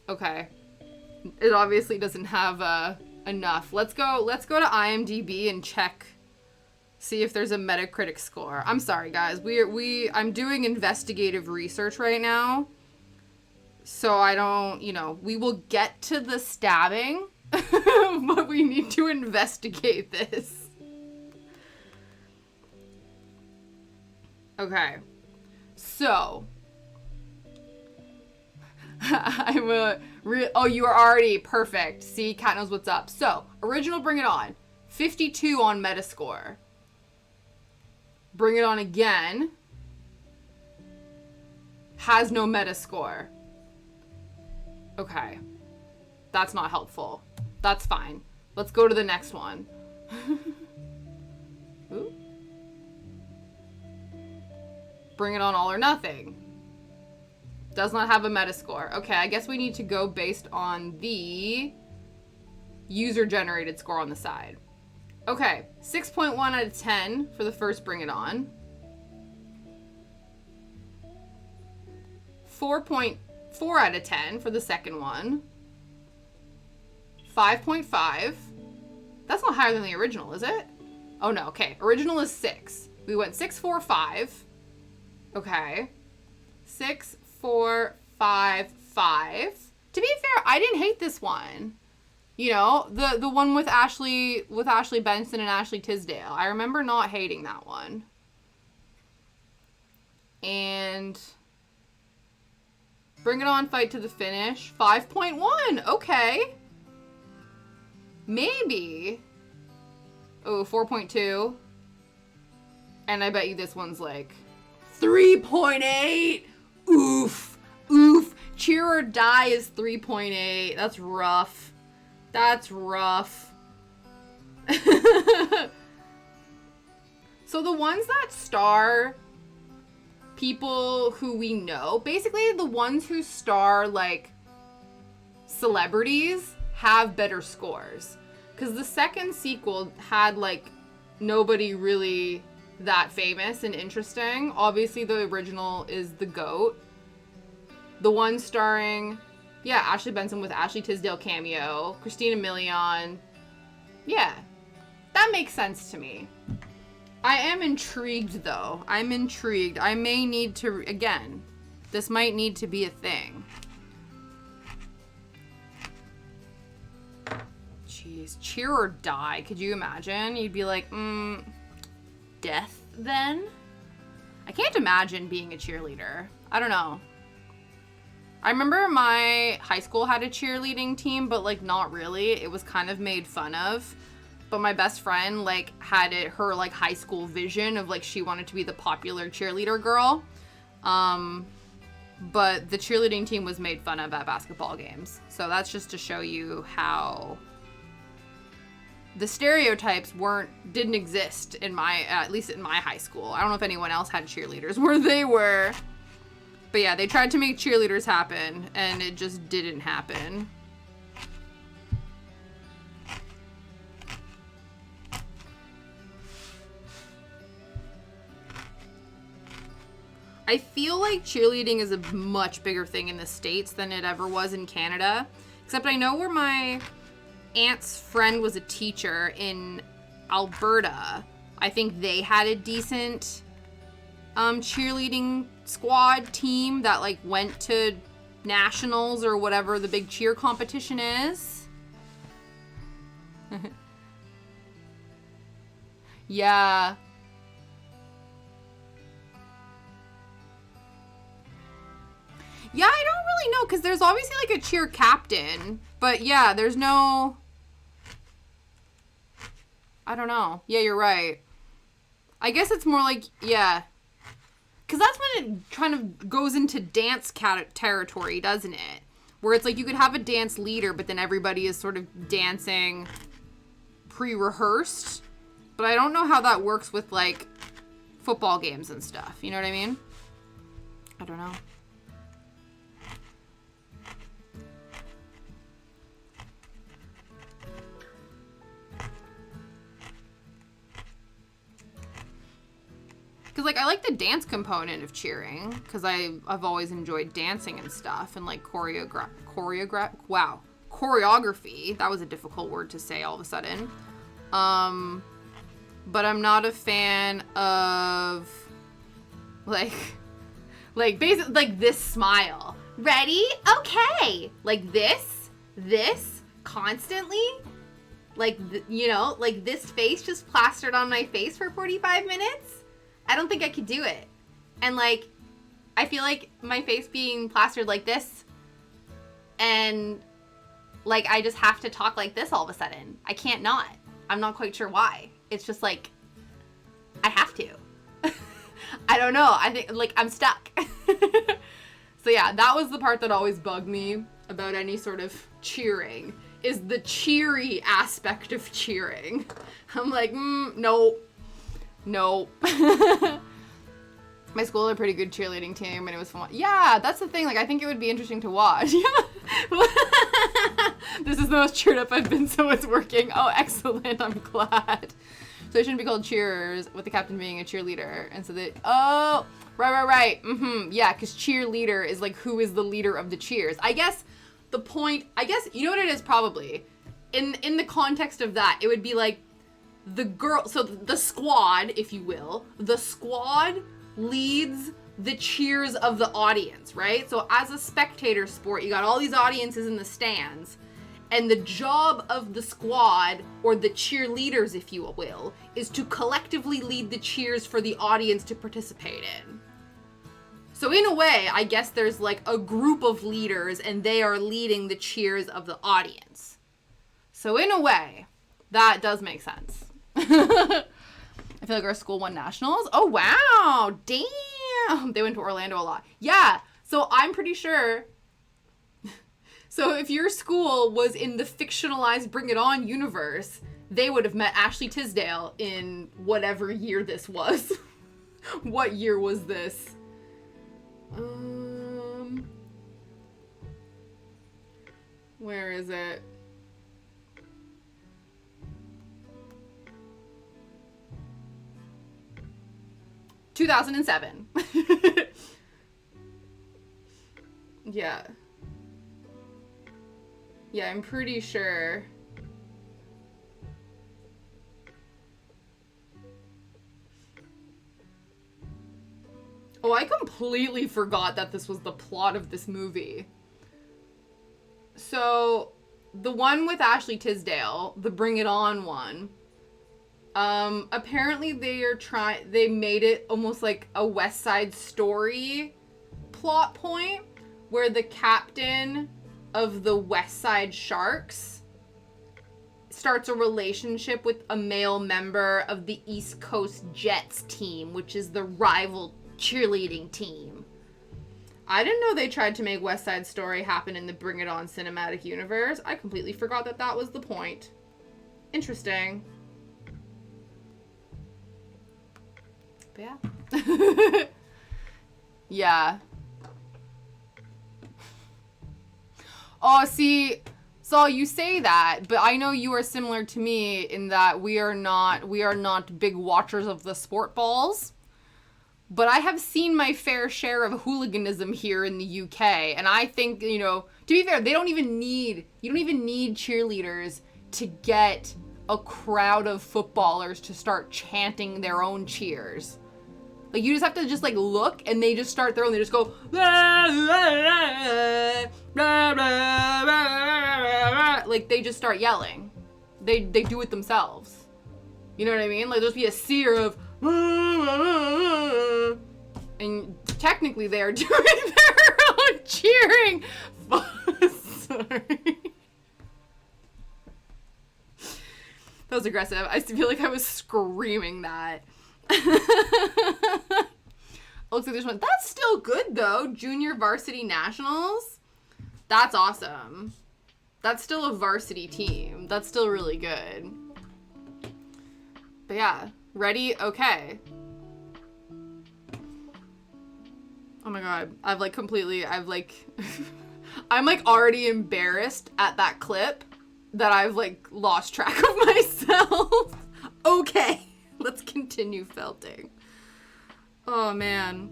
Okay. It obviously doesn't have enough. Let's go to IMDb and check. See if there's a Metacritic score. I'm sorry, guys. I'm doing investigative research right now. So I don't, we will get to the stabbing, but we need to investigate this. Okay. So. Oh, you are already perfect. See, Kat knows what's up. So, original Bring It On. 52 on Metascore. Bring It On Again. Has no Metascore. Okay. That's not helpful. That's fine. Let's go to the next one. Ooh. Bring It On All or Nothing. Does not have a Metascore. Okay, I guess we need to go based on the user-generated score on the side. Okay, 6.1 out of 10 for the first Bring It On. 4.4 out of 10 for the second one. 5.5. That's not higher than the original, is it? Oh no, okay. Original is 6. We went 6, 4, 5. Okay. 6, 4, 5, 5. To be fair, I didn't hate this one. You know, the one with Ashley Benson and Ashley Tisdale. I remember not hating that one. And Bring It On, Fight to the Finish. 5.1. Okay. Maybe. Oh, 4.2. And I bet you this one's like 3.8. Oof. Oof. Cheer or Die is 3.8. That's rough. That's rough. So the ones that star people who we know, basically the ones who star like celebrities have better scores. Because the second sequel had like nobody really that famous and interesting. Obviously the original is the GOAT. The one starring, yeah, Ashley Benson with Ashley Tisdale cameo, Christina Milian. Yeah, that makes sense to me. I am intrigued, though. I'm intrigued. I may need to, again, this might need to be a thing. Jeez, Cheer or Die. Could you imagine? You'd be like, death then? I can't imagine being a cheerleader. I don't know. I remember my high school had a cheerleading team, but like not really. It was kind of made fun of. But my best friend like had her like high school vision of like she wanted to be the popular cheerleader girl. But the cheerleading team was made fun of at basketball games. So that's just to show you how the stereotypes didn't exist in at least in my high school. I don't know if anyone else had cheerleaders where they were. But yeah, they tried to make cheerleaders happen, and it just didn't happen. I feel like cheerleading is a much bigger thing in the States than it ever was in Canada. Except I know where my aunt's friend was a teacher in Alberta. I think they had a decent cheerleading squad team that like went to nationals or whatever the big cheer competition is. Yeah. Yeah, I don't really know because there's obviously like a cheer captain, but yeah, there's no, I don't know. Yeah, you're right. I guess it's more like, yeah. Because that's when it kind of goes into dance territory, doesn't it? Where it's like you could have a dance leader, but then everybody is sort of dancing pre-rehearsed. But I don't know how that works with, like, football games and stuff. You know what I mean? I don't know. Because, like, I like the dance component of cheering. Because I've always enjoyed dancing and stuff. And, like, choreography. That was a difficult word to say all of a sudden. But I'm not a fan of, like basically, like, this smile. Ready? Okay. Like, this, constantly. Like, you know, like, this face just plastered on my face for 45 minutes. I don't think I could do it. And, like, I feel like my face being plastered like this and, like, I just have to talk like this all of a sudden. I can't not. I'm not quite sure why. It's just, like, I have to. I don't know. I think, like, I'm stuck. So, yeah, that was the part that always bugged me about any sort of cheering, is the cheery aspect of cheering. I'm like, no. My school had a pretty good cheerleading team, and it was fun. Yeah, that's the thing. Like, I think it would be interesting to watch. This is the most cheered up I've been, so it's working. Oh, excellent. I'm glad. So they shouldn't be called cheerers, with the captain being a cheerleader. And so they, oh, right. Yeah, because cheerleader is like, who is the leader of the cheers? I guess the point, you know what it is probably? In the context of that, it would be like, so the squad, if you will, the squad leads the cheers of the audience, right? So as a spectator sport, you got all these audiences in the stands, and the job of the squad, or the cheerleaders, if you will, is to collectively lead the cheers for the audience to participate in. So in a way, I guess there's like a group of leaders, and they are leading the cheers of the audience. So in a way, that does make sense. I feel like our school won nationals. Oh, wow. Damn. They went to Orlando a lot. Yeah. So I'm pretty sure. So if your school was in the fictionalized Bring It On universe, they would have met Ashley Tisdale in whatever year this was. What year was this? Where is it? – 2007. Yeah. Yeah, I'm pretty sure. Oh, I completely forgot that this was the plot of this movie. So, the one with Ashley Tisdale, the Bring It On one, apparently they made it almost like a West Side Story plot point, where the captain of the West Side Sharks starts a relationship with a male member of the East Coast Jets team, which is the rival cheerleading team. I didn't know they tried to make West Side Story happen in the Bring It On cinematic universe. I completely forgot that that was the point. Interesting. But yeah. Yeah. Oh, see, so you say that, but I know you are similar to me in that we are not big watchers of the sport balls. But I have seen my fair share of hooliganism here in the UK, and I think, you know, to be fair, you don't even need cheerleaders to get a crowd of footballers to start chanting their own cheers. Like, you just have to just, like, look, and they just start throwing, they just go, blah, blah, blah, blah, blah, like, they just start yelling. They do it themselves. You know what I mean? Like, there'll be a seer of, and technically they are doing their own cheering. Sorry. That was aggressive. I feel like I was screaming that. Looks like there's one. That's still good though. Junior varsity nationals. That's awesome. That's still a varsity team. That's still really good. But yeah, ready? Okay. Oh my god. I'm like I'm like already embarrassed at that clip that I've like lost track of myself. Okay. Let's continue felting. Oh, man.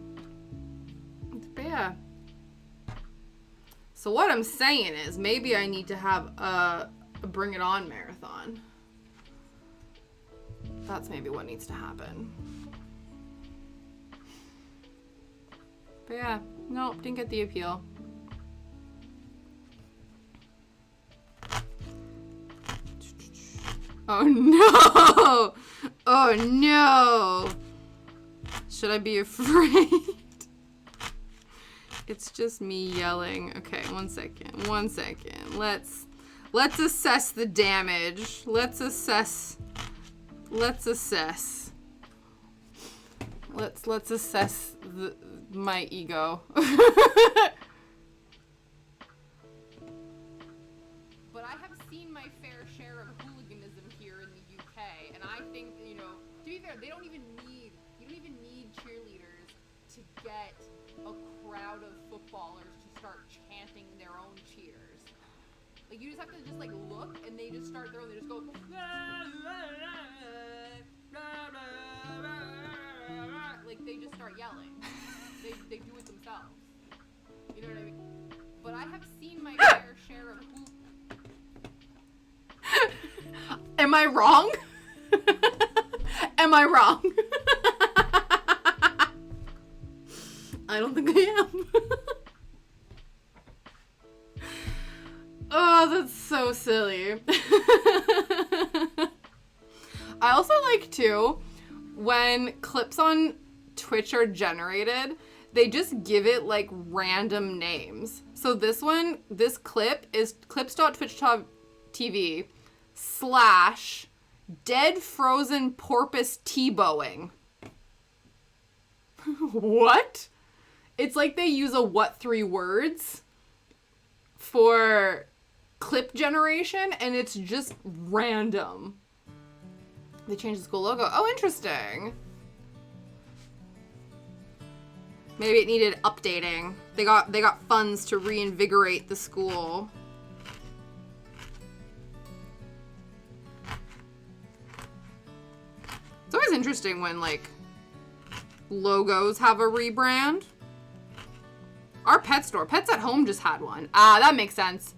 But yeah. So what I'm saying is maybe I need to have a Bring It On marathon. That's maybe what needs to happen. But yeah. Nope, didn't get the appeal. Oh no! Oh no! Should I be afraid? It's just me yelling. Okay, one second. Let's assess the damage. Let's assess my ego. But I have seen my fair share of hooliganism here in the UK, and I think, you know, to be fair, you don't even need cheerleaders to get a crowd of footballers to start chanting their own cheers. Like, you just have to just, like, look, and they just start throwing, they just go, like, they just start yelling. They do it themselves. You know what I mean? But I have seen my fair share of Am I wrong? Am I wrong? I don't think I am. Oh, that's so silly. I also like, too, when clips on Twitch are generated, they just give it, like, random names. So this clip is clips.twitch.tv/dead frozen porpoise T-bowing. What? It's like they use a what 3 words for clip generation, and it's just random. They changed the school logo. Oh, interesting. Maybe it needed updating. They got funds to reinvigorate the school. It's always interesting when, like, logos have a rebrand. Our pet store, Pets at Home, just had one. Ah, that makes sense.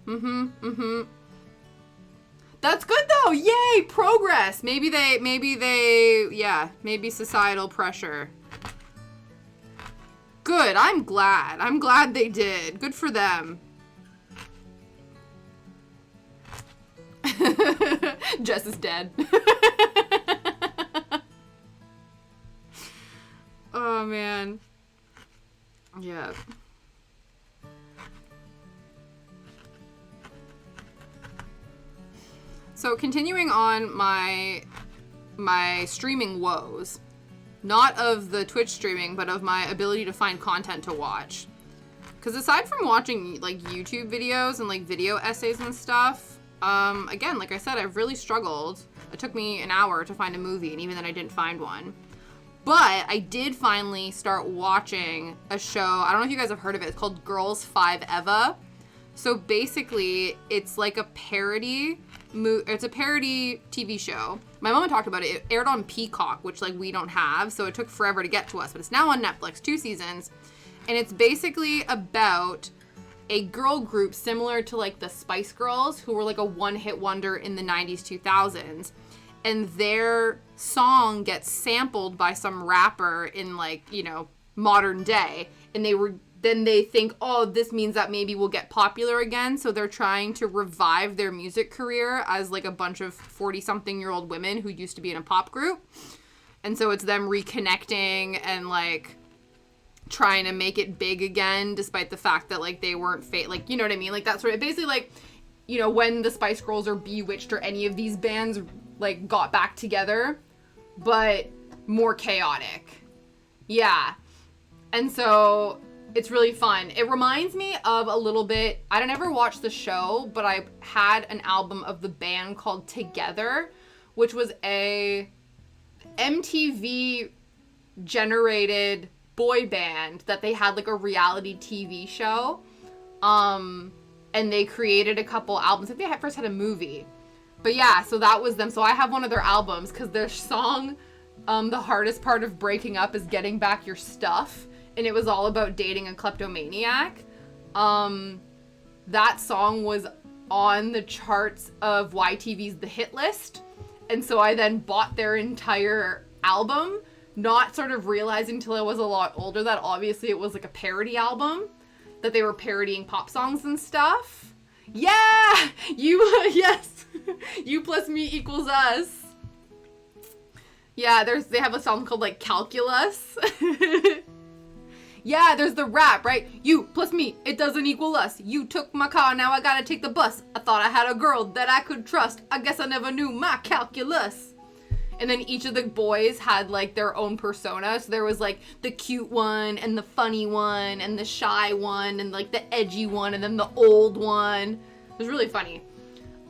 That's good though. Yay, progress. Maybe societal pressure. Good. I'm glad they did. Good for them. Jess is dead. Oh man. Yeah. So continuing on my streaming woes, not of the Twitch streaming, but of my ability to find content to watch. Because aside from watching like YouTube videos and like video essays and stuff, again, like I said, I've really struggled. It took me an hour to find a movie, and even then I didn't find one. But I did finally start watching a show. I don't know if you guys have heard of it. It's called Girls 5 Eva. So basically, it's like a parody. It's a parody TV show. My mom talked about it. It aired on Peacock, which like we don't have, so it took forever to get to us. But it's now on Netflix, 2 seasons, and it's basically about a girl group similar to like the Spice Girls, who were like a one-hit wonder in the 90s, 2000s, and their song gets sampled by some rapper in like, you know, modern day, and then they think, oh, this means that maybe we'll get popular again. So they're trying to revive their music career as like a bunch of 40-something-year-old women who used to be in a pop group. And so it's them reconnecting and like trying to make it big again, despite the fact that like they weren't like, you know what I mean? Like that's sort of basically like, you know, when the Spice Girls or Bewitched or any of these bands like got back together, but more chaotic. Yeah. And so it's really fun. It reminds me of a little bit, I never watched the show, but I had an album of the band called Together, which was a MTV generated boy band that they had like a reality TV show. And they created a couple albums. I think they first had a movie. But yeah, so that was them. So I have one of their albums because their song, The Hardest Part of Breaking Up is Getting Back Your Stuff. And it was all about dating a kleptomaniac. That song was on the charts of YTV's The Hit List. And so I then bought their entire album, not sort of realizing till I was a lot older that obviously it was like a parody album, that they were parodying pop songs and stuff. Yeah! Yes! You plus me equals us. Yeah, they have a song called like Calculus. Yeah, there's the rap, right? You plus me, it doesn't equal us. You took my car, now I gotta take the bus. I thought I had a girl that I could trust. I guess I never knew my calculus. And then each of the boys had like their own persona. So there was like the cute one and the funny one and the shy one and like the edgy one and then the old one. It was really funny.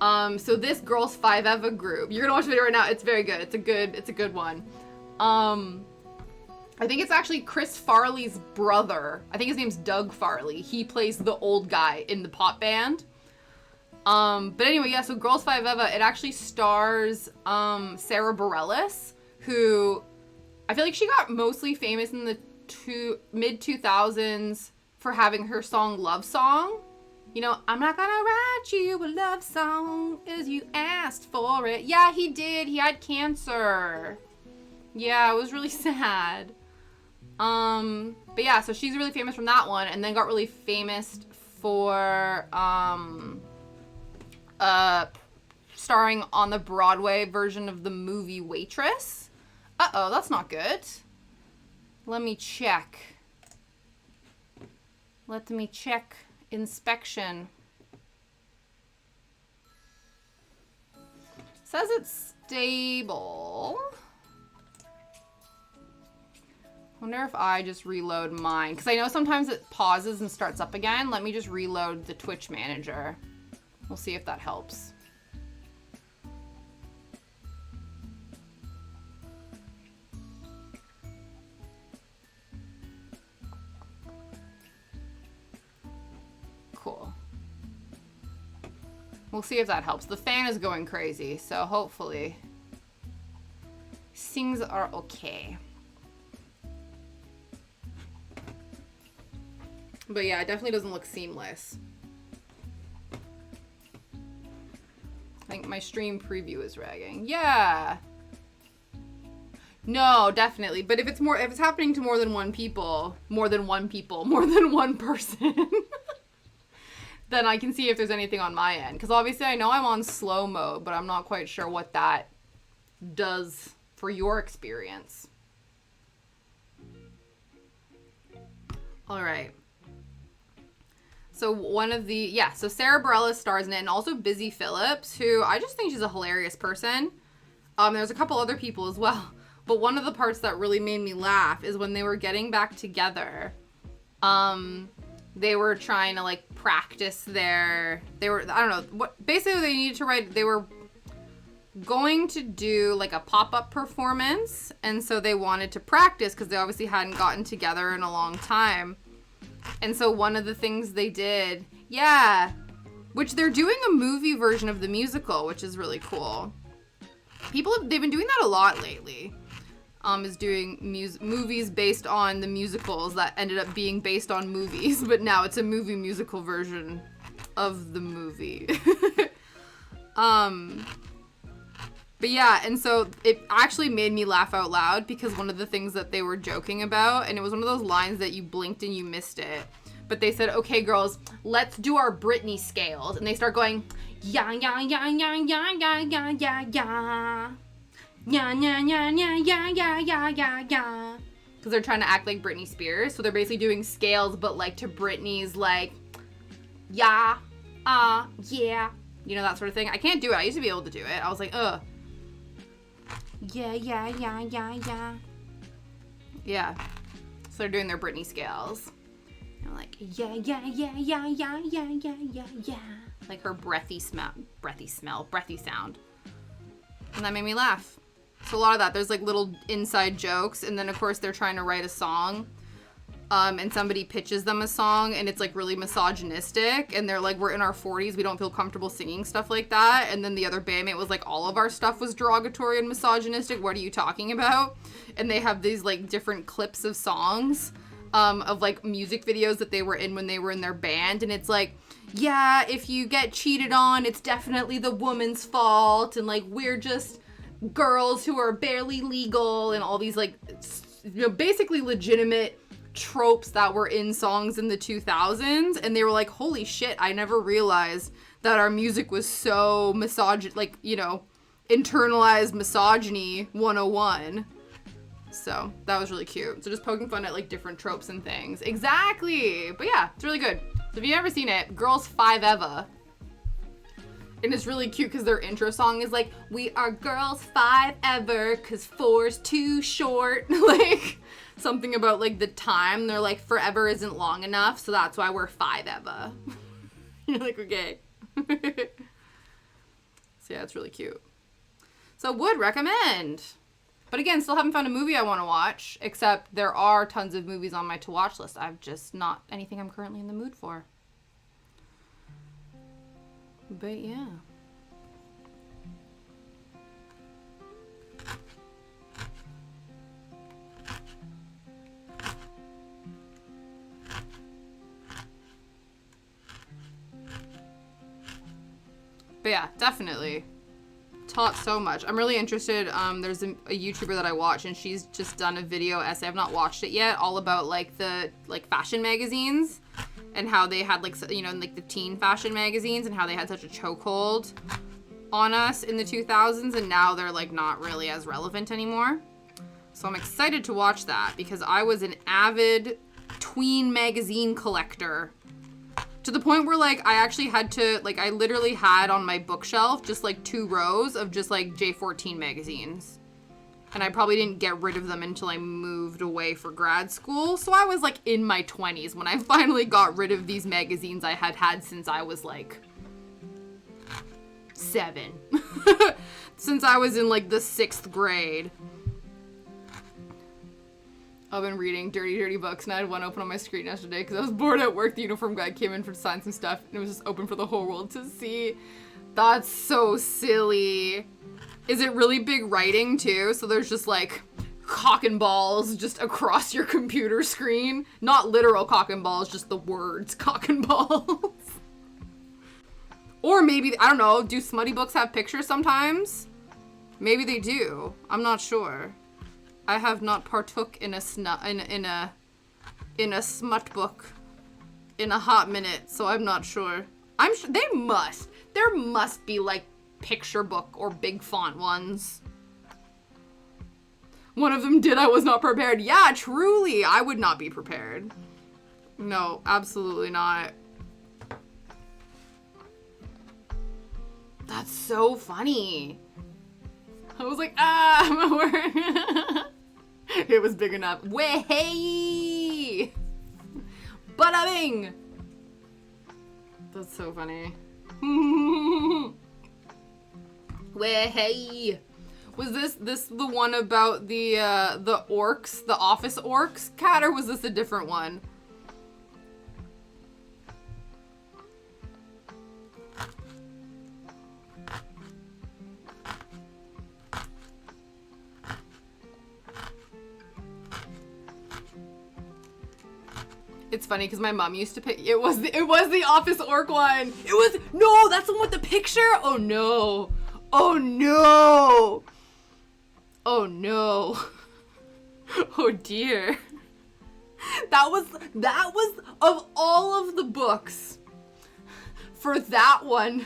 So this Girls 5 Eva group, you're gonna watch the video right now. It's very good. It's a good one. I think it's actually Chris Farley's brother. I think his name's Doug Farley. He plays the old guy in the pop band. But anyway, yeah, so Girls 5 Eva, it actually stars Sarah Bareilles, who I feel like she got mostly famous in the mid-2000s for having her song Love Song. You know, I'm not gonna write you a love song as you asked for it. Yeah, he did. He had cancer. Yeah, it was really sad. But yeah, so she's really famous from that one, and then got really famous for starring on the Broadway version of the movie Waitress. Uh-oh, that's not good. Let me check. Let me check inspection. Says it's stable. Wonder if I just reload mine, because I know sometimes it pauses and starts up again. Let me just reload the Twitch manager. We'll see if that helps. Cool. We'll see if that helps. The fan is going crazy, so hopefully things are okay. But yeah, it definitely doesn't look seamless. I think my stream preview is dragging. Yeah. No, definitely. But if it's happening to more than one person, then I can see if there's anything on my end. Because obviously I know I'm on slow mode, but I'm not quite sure what that does for your experience. All right. So so Sarah Bareilles stars in it, and also Busy Phillips, who I just think she's a hilarious person. There's a couple other people as well. But one of the parts that really made me laugh is when they were getting back together. They were trying to like practice I don't know, what basically they needed to write, they were going to do like a pop-up performance, and so they wanted to practice because they obviously hadn't gotten together in a long time. And so one of the things they did, which they're doing a movie version of the musical, which is really cool. They've been doing that a lot lately. Is doing movies based on the musicals that ended up being based on movies, but now it's a movie musical version of the movie. But yeah, and so it actually made me laugh out loud because one of the things that they were joking about, and it was one of those lines that you blinked and you missed it, but they said, okay, girls, let's do our Britney scales. And they start going, yeah, yeah, yeah, yeah, yeah, yeah, yeah, yeah, yeah. Yeah, yeah, yeah, yeah, yeah, yeah, yeah, yeah, yeah. Because they're trying to act like Britney Spears. So they're basically doing scales, but like to Britney's like, yeah, yeah. You know, that sort of thing. I can't do it. I used to be able to do it. I was like, ugh. Yeah, yeah, yeah, yeah, yeah. Yeah. So they're doing their Britney scales. And like, yeah, yeah, yeah, yeah, yeah, yeah, yeah, yeah, yeah. Like her breathy sound. And that made me laugh. So a lot of that, there's like little inside jokes, and then of course they're trying to write a song, and somebody pitches them a song, and it's like really misogynistic, and they're like, we're in our 40s, we don't feel comfortable singing stuff like that, and then the other bandmate was like, all of our stuff was derogatory and misogynistic, what are you talking about? And they have these like different clips of songs, of like music videos that they were in when they were in their band, and it's like, yeah, if you get cheated on, it's definitely the woman's fault, and like, we're just girls who are barely legal, and all these like, you know, basically legitimate tropes that were in songs in the 2000s, and they were like, holy shit, I never realized that our music was so like, you know, internalized misogyny 101. So that was really cute. So just poking fun at like different tropes and things. Exactly. But yeah, it's really good. So if you've never seen it, Girls 5 Eva. And it's really cute because their intro song is like, we are girls 5 ever because 4's too short. Like something about like the time. They're like, forever isn't long enough, so that's why we're 5 Eva. You're like, okay. So yeah, it's really cute. So would recommend. But again, still haven't found a movie I want to watch, except there are tons of movies on my to watch list. I've just not anything I'm currently in the mood for. But yeah. But yeah, definitely. Taught so much. I'm really interested. There's a YouTuber that I watch, and she's just done a video essay. I've not watched it yet, all about like the fashion magazines and how they had like like the teen fashion magazines and how they had such a chokehold on us in the 2000s, and now they're like not really as relevant anymore. So I'm excited to watch that because I was an avid tween magazine collector. To the point where, like, I actually had to, like, I literally had on my bookshelf just, like, 2 rows of just, like, J14 magazines. And I probably didn't get rid of them until I moved away for grad school. So I was, like, in my 20s when I finally got rid of these magazines I had had since I was, like, 7. Since I was in, like, the 6th grade. I've been reading dirty, dirty books, and I had one open on my screen yesterday because I was bored at work. The uniform guy came in for to sign some stuff, and it was just open for the whole world to see. That's so silly. Is it really big writing, too? So there's just, like, cock and balls just across your computer screen. Not literal cock and balls, just the words cock and balls. Or maybe, I don't know, do smutty books have pictures sometimes? Maybe they do. I'm not sure. I have not partook in a smut book in a hot minute, so I'm not sure. I'm sure there must be like picture book or big font ones. One of them did I was not prepared. Yeah, truly, I would not be prepared. No, absolutely not. That's so funny. I was like, I'm at work. It was big enough. Way! Bada bing! That's so funny. Way! Was this the one about the orcs, the office orcs, Kat, or was this a different one? It's funny because my mom used to pick. It was the office orc one. No, that's the one with the picture. Oh no! Oh no! Oh no! Oh dear! That was of all of the books, for that one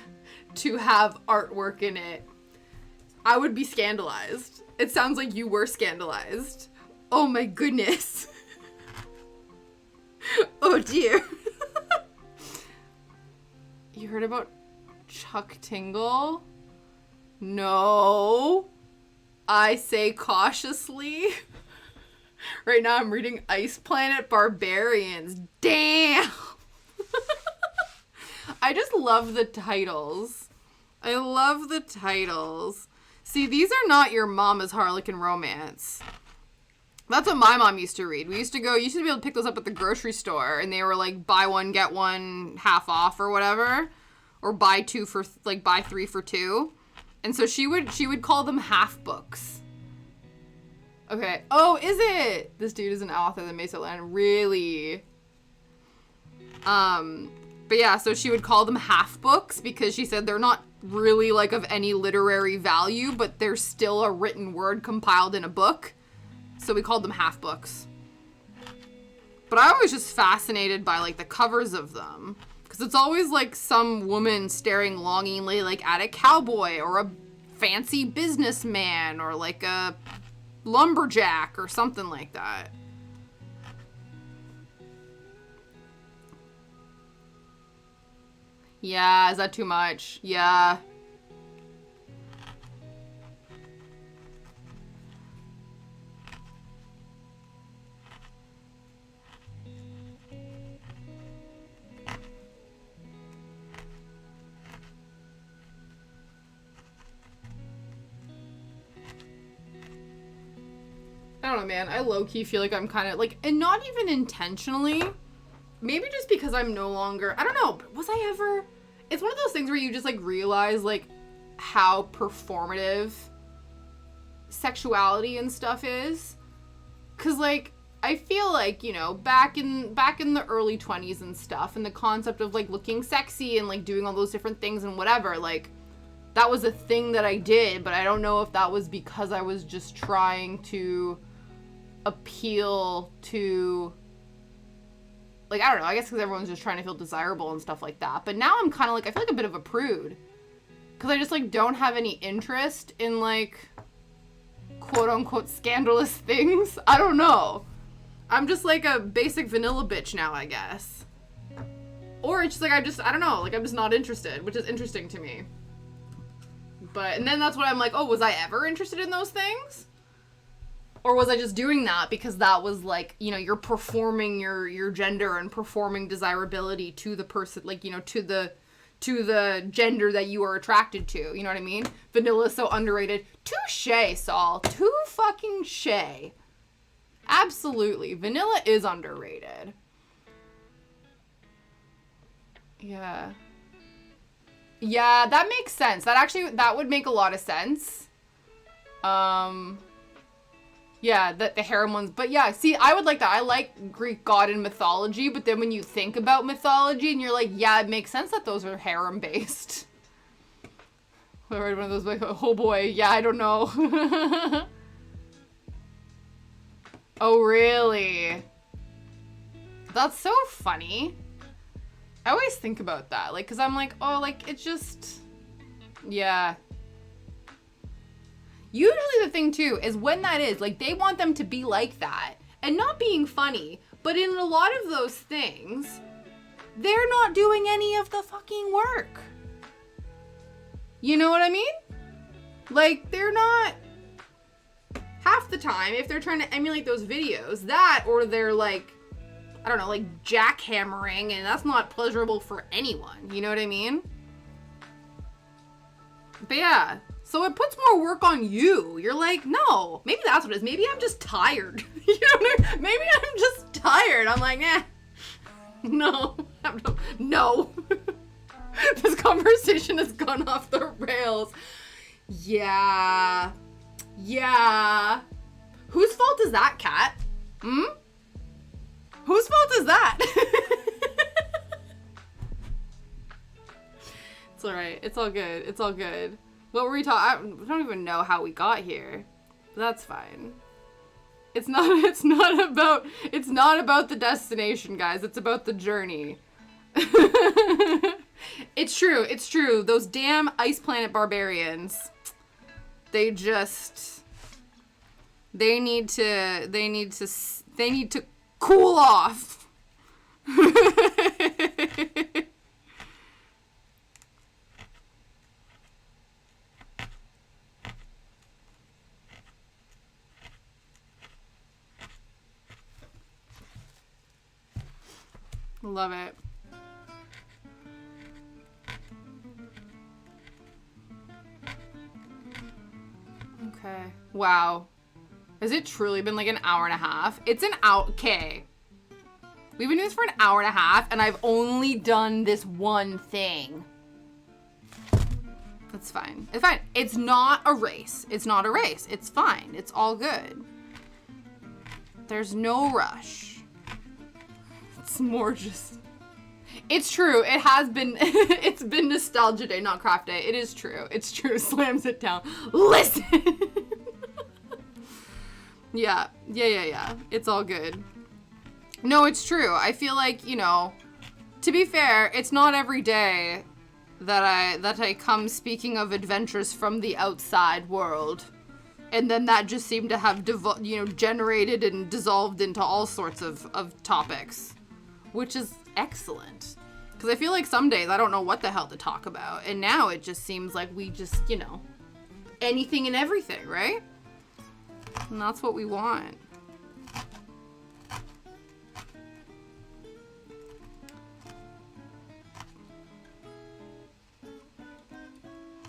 to have artwork in it, I would be scandalized. It sounds like you were scandalized. Oh my goodness. Oh dear. You heard about Chuck Tingle? No. I say cautiously. Right now I'm reading Ice Planet Barbarians. Damn. I just love the titles. I love the titles. See, these are not your mama's Harlequin romance. That's what my mom used to read. You used to be able to pick those up at the grocery store, and they were like buy one, get one half off or whatever. Or buy 3 for 2. And so she would call them half books. Okay. Oh, is it? This dude is an author that makes it land. Really? But yeah, so she would call them half books because she said they're not really like of any literary value, but they're still a written word compiled in a book. So we called them half books. But I was just fascinated by like the covers of them. Because it's always like some woman staring longingly like at a cowboy or a fancy businessman or like a lumberjack or something like that. Yeah, is that too much? Yeah. I don't know, man. I low-key feel like I'm kind of, like, and not even intentionally. Maybe just because I'm no longer, I don't know, was I ever? It's one of those things where you just, like, realize, like, how performative sexuality and stuff is. Because, like, I feel like, you know, back in the early 20s and stuff, and the concept of, like, looking sexy and, like, doing all those different things and whatever, like, that was a thing that I did, but I don't know if that was because I was just trying to appeal to, like, I don't know, I guess because everyone's just trying to feel desirable and stuff like that. But now I'm kind of like, I feel like a bit of a prude. Because I just, like, don't have any interest in, like, quote-unquote scandalous things. I don't know. I'm just, like, a basic vanilla bitch now, I guess. Or it's just, like, I don't know. Like, I'm just not interested, which is interesting to me. But, and then that's when I'm like, oh, was I ever interested in those things? Or was I just doing that because that was, like, you know, you're performing your gender and performing desirability to the person, like, you know, to the gender that you are attracted to. You know what I mean? Vanilla is so underrated. Touche, Saul. Too fucking shay. Absolutely. Vanilla is underrated. Yeah. Yeah, that makes sense. That would make a lot of sense. Yeah, the harem ones. But yeah, see, I would like that. I like Greek god and mythology, but then when you think about mythology and you're like, yeah, it makes sense that those are harem-based. I read one of those, like, oh boy, yeah, I don't know. Oh, really? That's so funny. I always think about that, like, because I'm like, oh, like, it's just, yeah. Usually the thing, too, is when that is, like, they want them to be like that. And not being funny, but in a lot of those things, they're not doing any of the fucking work. You know what I mean? Like, they're not, half the time, if they're trying to emulate those videos, that, or they're, like, I don't know, like, jackhammering, and that's not pleasurable for anyone. You know what I mean? But yeah. So it puts more work on you. You're like, no, maybe that's what it is. Maybe I'm just tired. You know what I mean? Maybe I'm just tired. I'm like, no, no. This conversation has gone off the rails. Yeah. Yeah. Whose fault is that, Kat? Whose fault is that? It's alright. It's all good. It's all good. What were we talking? I don't even know how we got here. But that's fine. It's not about the destination, guys. It's about the journey. It's true. Those damn Ice Planet barbarians. They need to cool off. Love it. Okay. Wow. Has it truly been like an hour and a half? It's an hour. Okay. We've been doing this for an hour and a half, and I've only done this one thing. That's fine. It's fine. It's not a race. It's not a race. It's fine. It's all good. There's no rush. It's more just... It's true. It has been... It's been nostalgia day, not craft day. It is true. It's true. Slams it down. Listen! Yeah. It's all good. No, it's true. I feel like, you know, to be fair, it's not every day that I come speaking of adventures from the outside world. And then that just seemed to have, generated and dissolved into all sorts of topics. Which is excellent. Because I feel like some days I don't know what the hell to talk about. And now it just seems like we just, anything and everything, right? And that's what we want.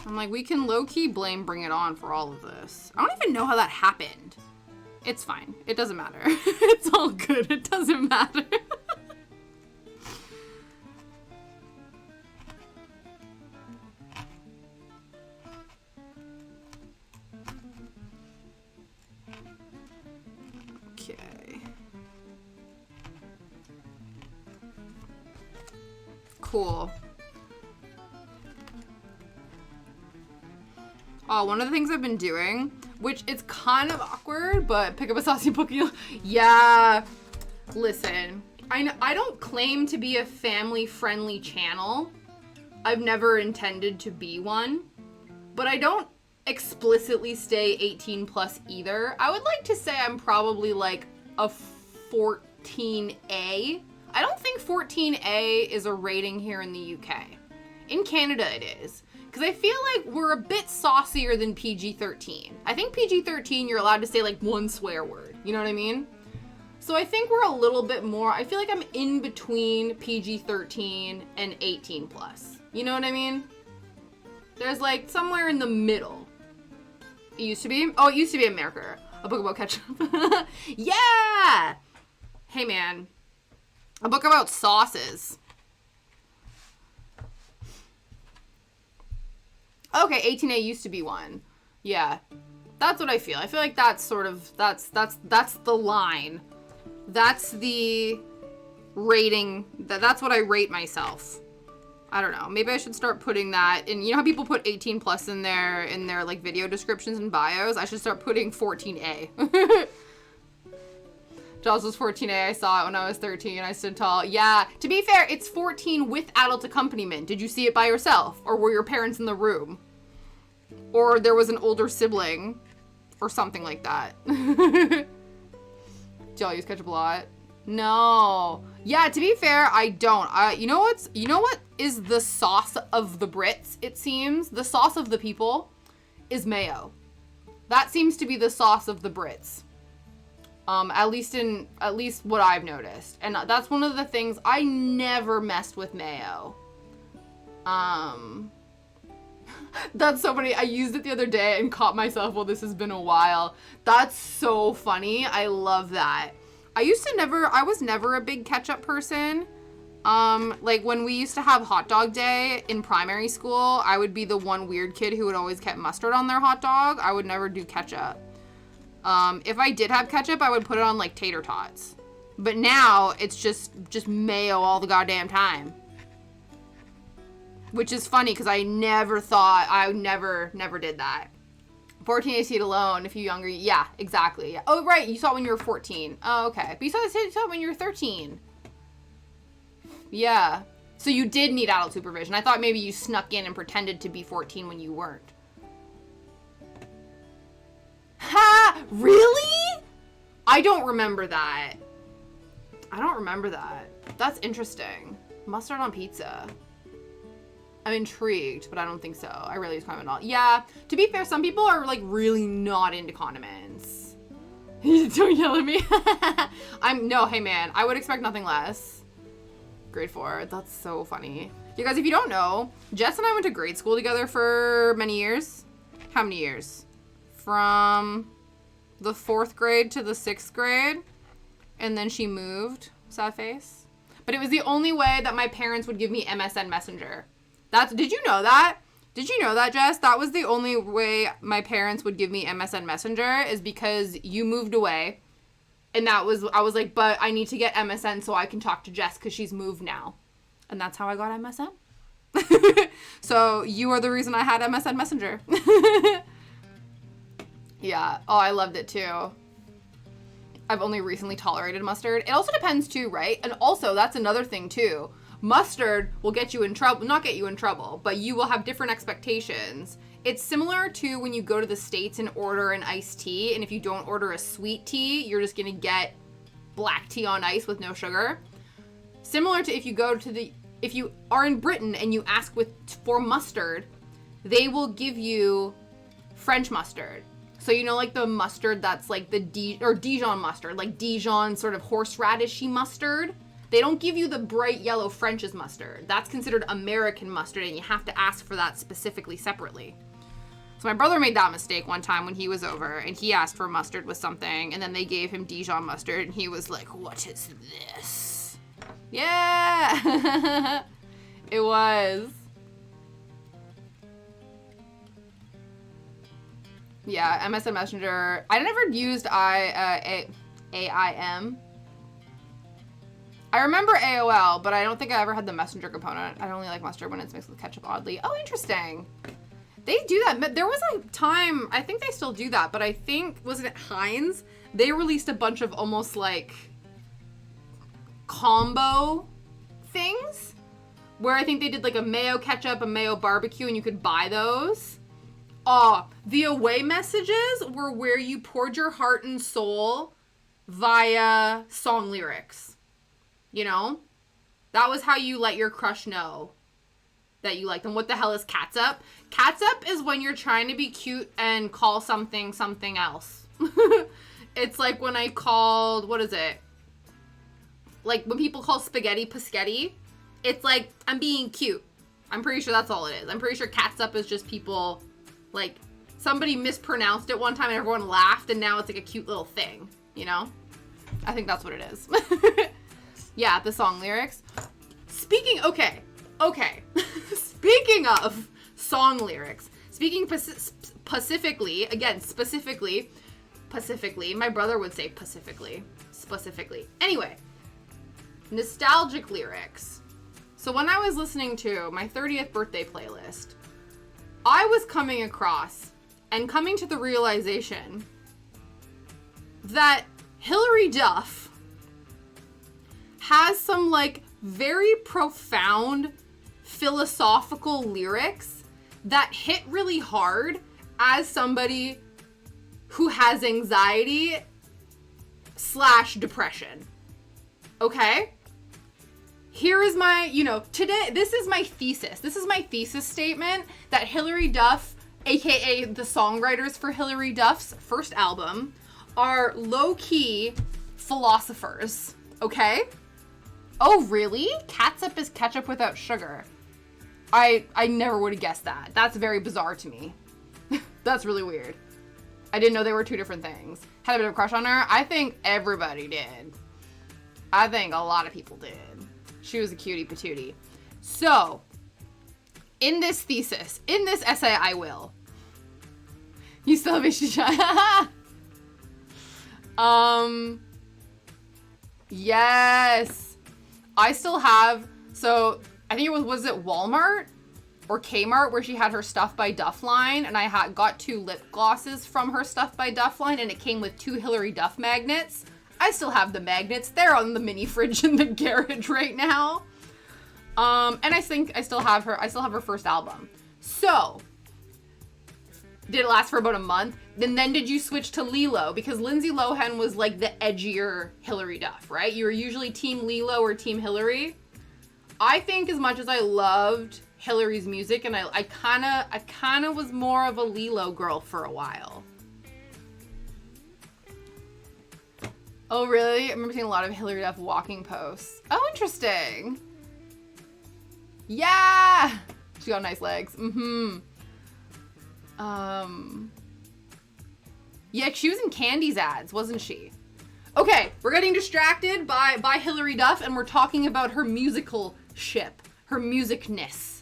I'm like, we can low-key blame Bring It On for all of this. I don't even know how that happened. It's fine. It doesn't matter. It's all good. It doesn't matter. Okay. Cool. one of the things I've been doing, which it's kind of awkward, but pick up a saucy cookie. Yeah. Listen, I don't claim to be a family-friendly channel. I've never intended to be one, but I don't explicitly stay 18 plus either. I would like to say I'm probably like a 14A. I don't think 14A is a rating here in the UK. In Canada it is. Because I feel like we're a bit saucier than PG-13. I think PG-13 you're allowed to say like one swear word. You know what I mean? So I think we're a little bit more, I feel like I'm in between PG-13 and 18 plus. You know what I mean? There's like somewhere in the middle. It used to be? Oh, it used to be America. A book about ketchup. Yeah! Hey man. A book about sauces. Okay, 18A used to be one. Yeah. That's what I feel. I feel like that's sort of, that's the line. That's the rating, that's what I rate myself. I don't know. Maybe I should start putting that in. You know how people put 18 plus in their like video descriptions and bios? I should start putting 14A. Jaws was 14A. I saw it when I was 13. I stood tall. Yeah. To be fair, it's 14 with adult accompaniment. Did you see it by yourself? Or were your parents in the room? Or there was an older sibling? Or something like that. Do y'all use ketchup a lot? No. Yeah, to be fair, I don't. You know what is the sauce of the Brits, it seems? The sauce of the people is mayo. That seems to be the sauce of the Brits. At least what I've noticed. And that's one of the things, I never messed with mayo. That's so funny. I used it the other day and caught myself, well, this has been a while. That's so funny. I love that. I was never a big ketchup person. Like when we used to have hot dog day in primary school, I would be the one weird kid who would always get mustard on their hot dog. I would never do ketchup. If I did have ketchup, I would put it on like tater tots. But now it's just mayo all the goddamn time. Which is funny because I never did that. 14 seat alone, if you're younger. Yeah, exactly. Yeah. Oh, right. You saw it when you were 14. Oh, okay. But you saw it when you were 13. Yeah. So you did need adult supervision. I thought maybe you snuck in and pretended to be 14 when you weren't. Ha! Really? I don't remember that. That's interesting. Mustard on pizza. I'm intrigued, but I don't think so. I really use condiment at all. Yeah, to be fair, some people are like really not into condiments. Don't yell at me. Hey man, I would expect nothing less. Grade 4, that's so funny. You guys, if you don't know, Jess and I went to grade school together for many years. How many years? From the 4th grade to the 6th grade. And then she moved, sad face. But it was the only way that my parents would give me MSN Messenger. Did you know that? Did you know that, Jess? That was the only way my parents would give me MSN Messenger is because you moved away. And I was like, but I need to get MSN so I can talk to Jess because she's moved now. And that's how I got MSN. So you are the reason I had MSN Messenger. Yeah. Oh, I loved it too. I've only recently tolerated mustard. It also depends too, right? And also, that's another thing too. Mustard will get you in trouble, not get you in trouble, but you will have different expectations. It's similar to when you go to the States and order an iced tea, and if you don't order a sweet tea, you're just gonna get black tea on ice with no sugar. Similar to if you are in Britain and you ask for mustard, they will give you French mustard. So you know, like the mustard that's like the Dijon mustard, like Dijon sort of horseradishy mustard. They don't give you the bright yellow French's mustard. That's considered American mustard, and you have to ask for that specifically separately. So my brother made that mistake one time when he was over, and he asked for mustard with something, and then they gave him Dijon mustard, and he was like, "What is this?" Yeah, it was. Yeah, MSN Messenger. I never used AIM. I remember AOL, but I don't think I ever had the messenger component. I only like mustard when it's mixed with ketchup, oddly. Oh, interesting. They do that. There was a time, I think they still do that, but I think, wasn't it Heinz? They released a bunch of almost like combo things where I think they did like a mayo ketchup, a mayo barbecue, and you could buy those. The away messages were where you poured your heart and soul via song lyrics. You know? That was how you let your crush know that you liked them. What the hell is catsup? Catsup is when you're trying to be cute and call something else. It's like when I called, what is it? Like when people call spaghetti paschetti, it's like, I'm being cute. I'm pretty sure that's all it is. I'm pretty sure catsup is just people, like, somebody mispronounced it one time and everyone laughed and now it's like a cute little thing, you know? I think that's what it is. Yeah, the song lyrics. Speaking of song lyrics, speaking specifically, my brother would say specifically. Anyway, nostalgic lyrics. So when I was listening to my 30th birthday playlist, I was coming to the realization that Hilary Duff has some like very profound philosophical lyrics that hit really hard as somebody who has anxiety / depression. Okay? Here is my, today, this is my thesis. This is my thesis statement that Hilary Duff, aka the songwriters for Hilary Duff's first album, are low-key philosophers. Okay? Oh, really? Catsup is ketchup without sugar. I never would have guessed that. That's very bizarre to me. That's really weird. I didn't know they were two different things. Had a bit of a crush on her? I think everybody did. I think a lot of people did. She was a cutie patootie. So, in this thesis, in this essay, I will. You still have issues. Yes. I still have, so I think was it Walmart or Kmart where she had her Stuff by Duff line, and I got 2 lip glosses from her Stuff by Duff line, and it came with 2 Hilary Duff magnets. I still have the magnets. They're on the mini fridge in the garage right now. And I think I still have her first album. So, did it last for about a month? And then did you switch to Lilo? Because Lindsay Lohan was like the edgier Hilary Duff, right? You were usually Team Lilo or Team Hilary. I think as much as I loved Hilary's music, and I kind of was more of a Lilo girl for a while. Oh, really? I remember seeing a lot of Hilary Duff walking posts. Oh, interesting. Yeah! She got nice legs. Yeah, she was in Candy's ads, wasn't she? Okay, we're getting distracted by Hilary Duff, and we're talking about her musical ship, her musicness.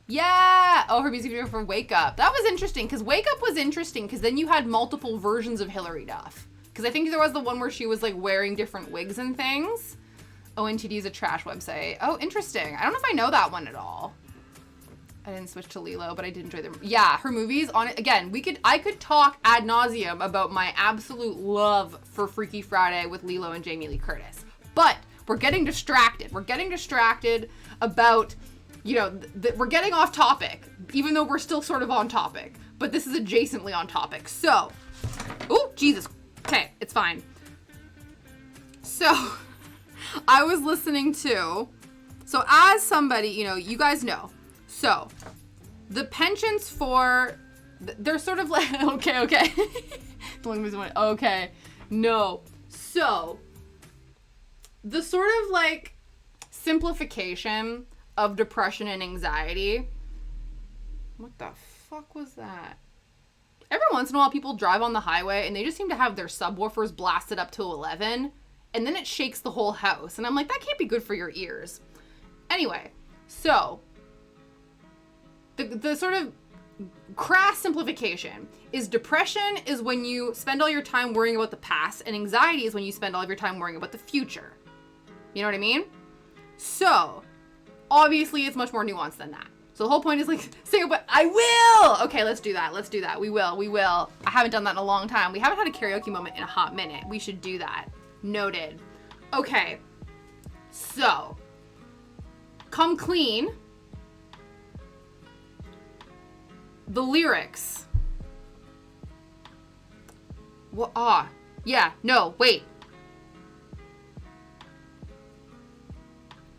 Yeah! Oh, her music video for Wake Up. That was interesting, because Wake Up was interesting, because then you had multiple versions of Hilary Duff. Because I think there was the one where she was, like, wearing different wigs and things. ONTD is a trash website. Oh, interesting. I don't know if I know that one at all. I didn't switch to Lilo, but I did enjoy them. Yeah, her movies, on it. Again, I could talk ad nauseum about my absolute love for Freaky Friday with Lilo and Jamie Lee Curtis. But we're getting distracted. We're getting distracted about, we're getting off topic, even though we're still sort of on topic. But this is adjacently on topic. So, oh, Jesus. Okay, it's fine. So, I was listening to, so as somebody, you guys know, so the penchants for, they're sort of like, okay. Okay, no. So, the sort of like simplification of depression and anxiety, what the fuck was that? Every once in a while, people drive on the highway and they just seem to have their subwoofers blasted up to 11, and then it shakes the whole house. And I'm like, that can't be good for your ears. Anyway, so the sort of crass simplification is depression is when you spend all your time worrying about the past, and anxiety is when you spend all of your time worrying about the future. You know what I mean? So, obviously, it's much more nuanced than that. So So the whole point is like, sing it, but I will. Okay, let's do that. Let's do that. We will. I haven't done that in a long time. We haven't had a karaoke moment in a hot minute. We should do that. Noted. Okay. So, Come Clean. The lyrics. What? Yeah. No, wait.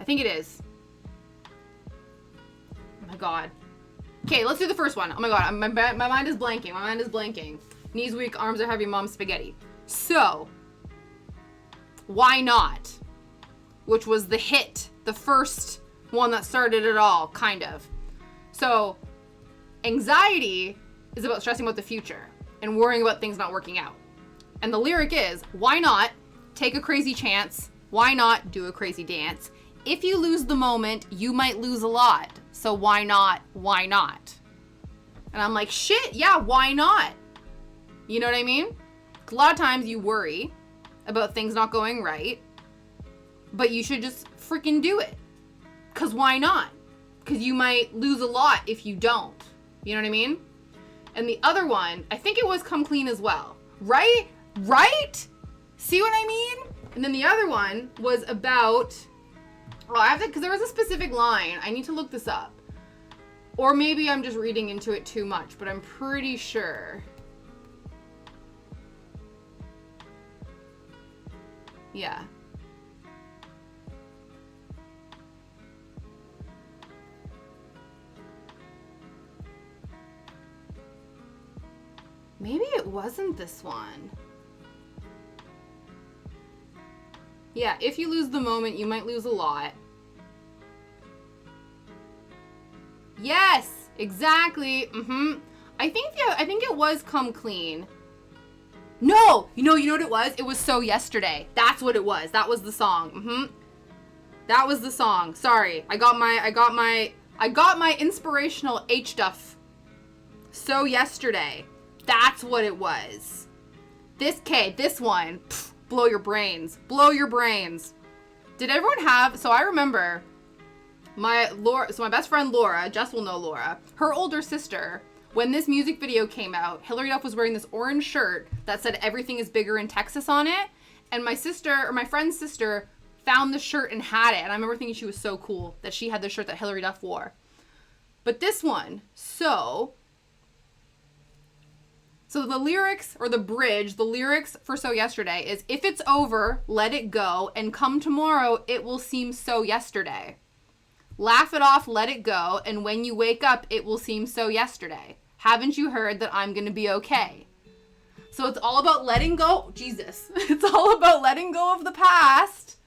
I think it is. Oh my god. Okay, let's do the first one. Oh my god, my mind is blanking. My mind is blanking. Knees weak, arms are heavy, mom's spaghetti. So, Why Not? Which was the hit, the first one that started it all, kind of. So, anxiety is about stressing about the future and worrying about things not working out. And the lyric is, why not take a crazy chance? Why not do a crazy dance? If you lose the moment, you might lose a lot. So why not? Why not? And I'm like, shit, yeah, why not? You know what I mean? A lot of times you worry about things not going right, but you should just freaking do it. Because why not? Because you might lose a lot if you don't. You know what I mean? And the other one, I think it was Come Clean as well. Right? Right? See what I mean? And then the other one was about... Well, I have to, because there was a specific line. I need to look this up. Or maybe I'm just reading into it too much, but I'm pretty sure. Yeah. Maybe it wasn't this one. Yeah, if you lose the moment, you might lose a lot. Yes, exactly. I think it was Come Clean. No, you know what it was? It was So Yesterday. That's what it was. That was the song. That was the song. Sorry, I got my inspirational H stuff. So Yesterday. That's what it was. This one. Pff, blow your brains. Blow your brains. Did everyone have... So I remember my best friend Laura, Jess will know Laura, her older sister, when this music video came out, Hilary Duff was wearing this orange shirt that said Everything is Bigger in Texas on it. And my friend's sister found the shirt and had it. And I remember thinking she was so cool that she had the shirt that Hilary Duff wore. But this one, So the lyrics, or the bridge, the lyrics for So Yesterday is, if it's over, let it go, and come tomorrow, it will seem so yesterday. Laugh it off, let it go, and when you wake up, it will seem so yesterday. Haven't you heard that I'm gonna be okay? So it's all about letting go, Jesus. It's all about letting go of the past,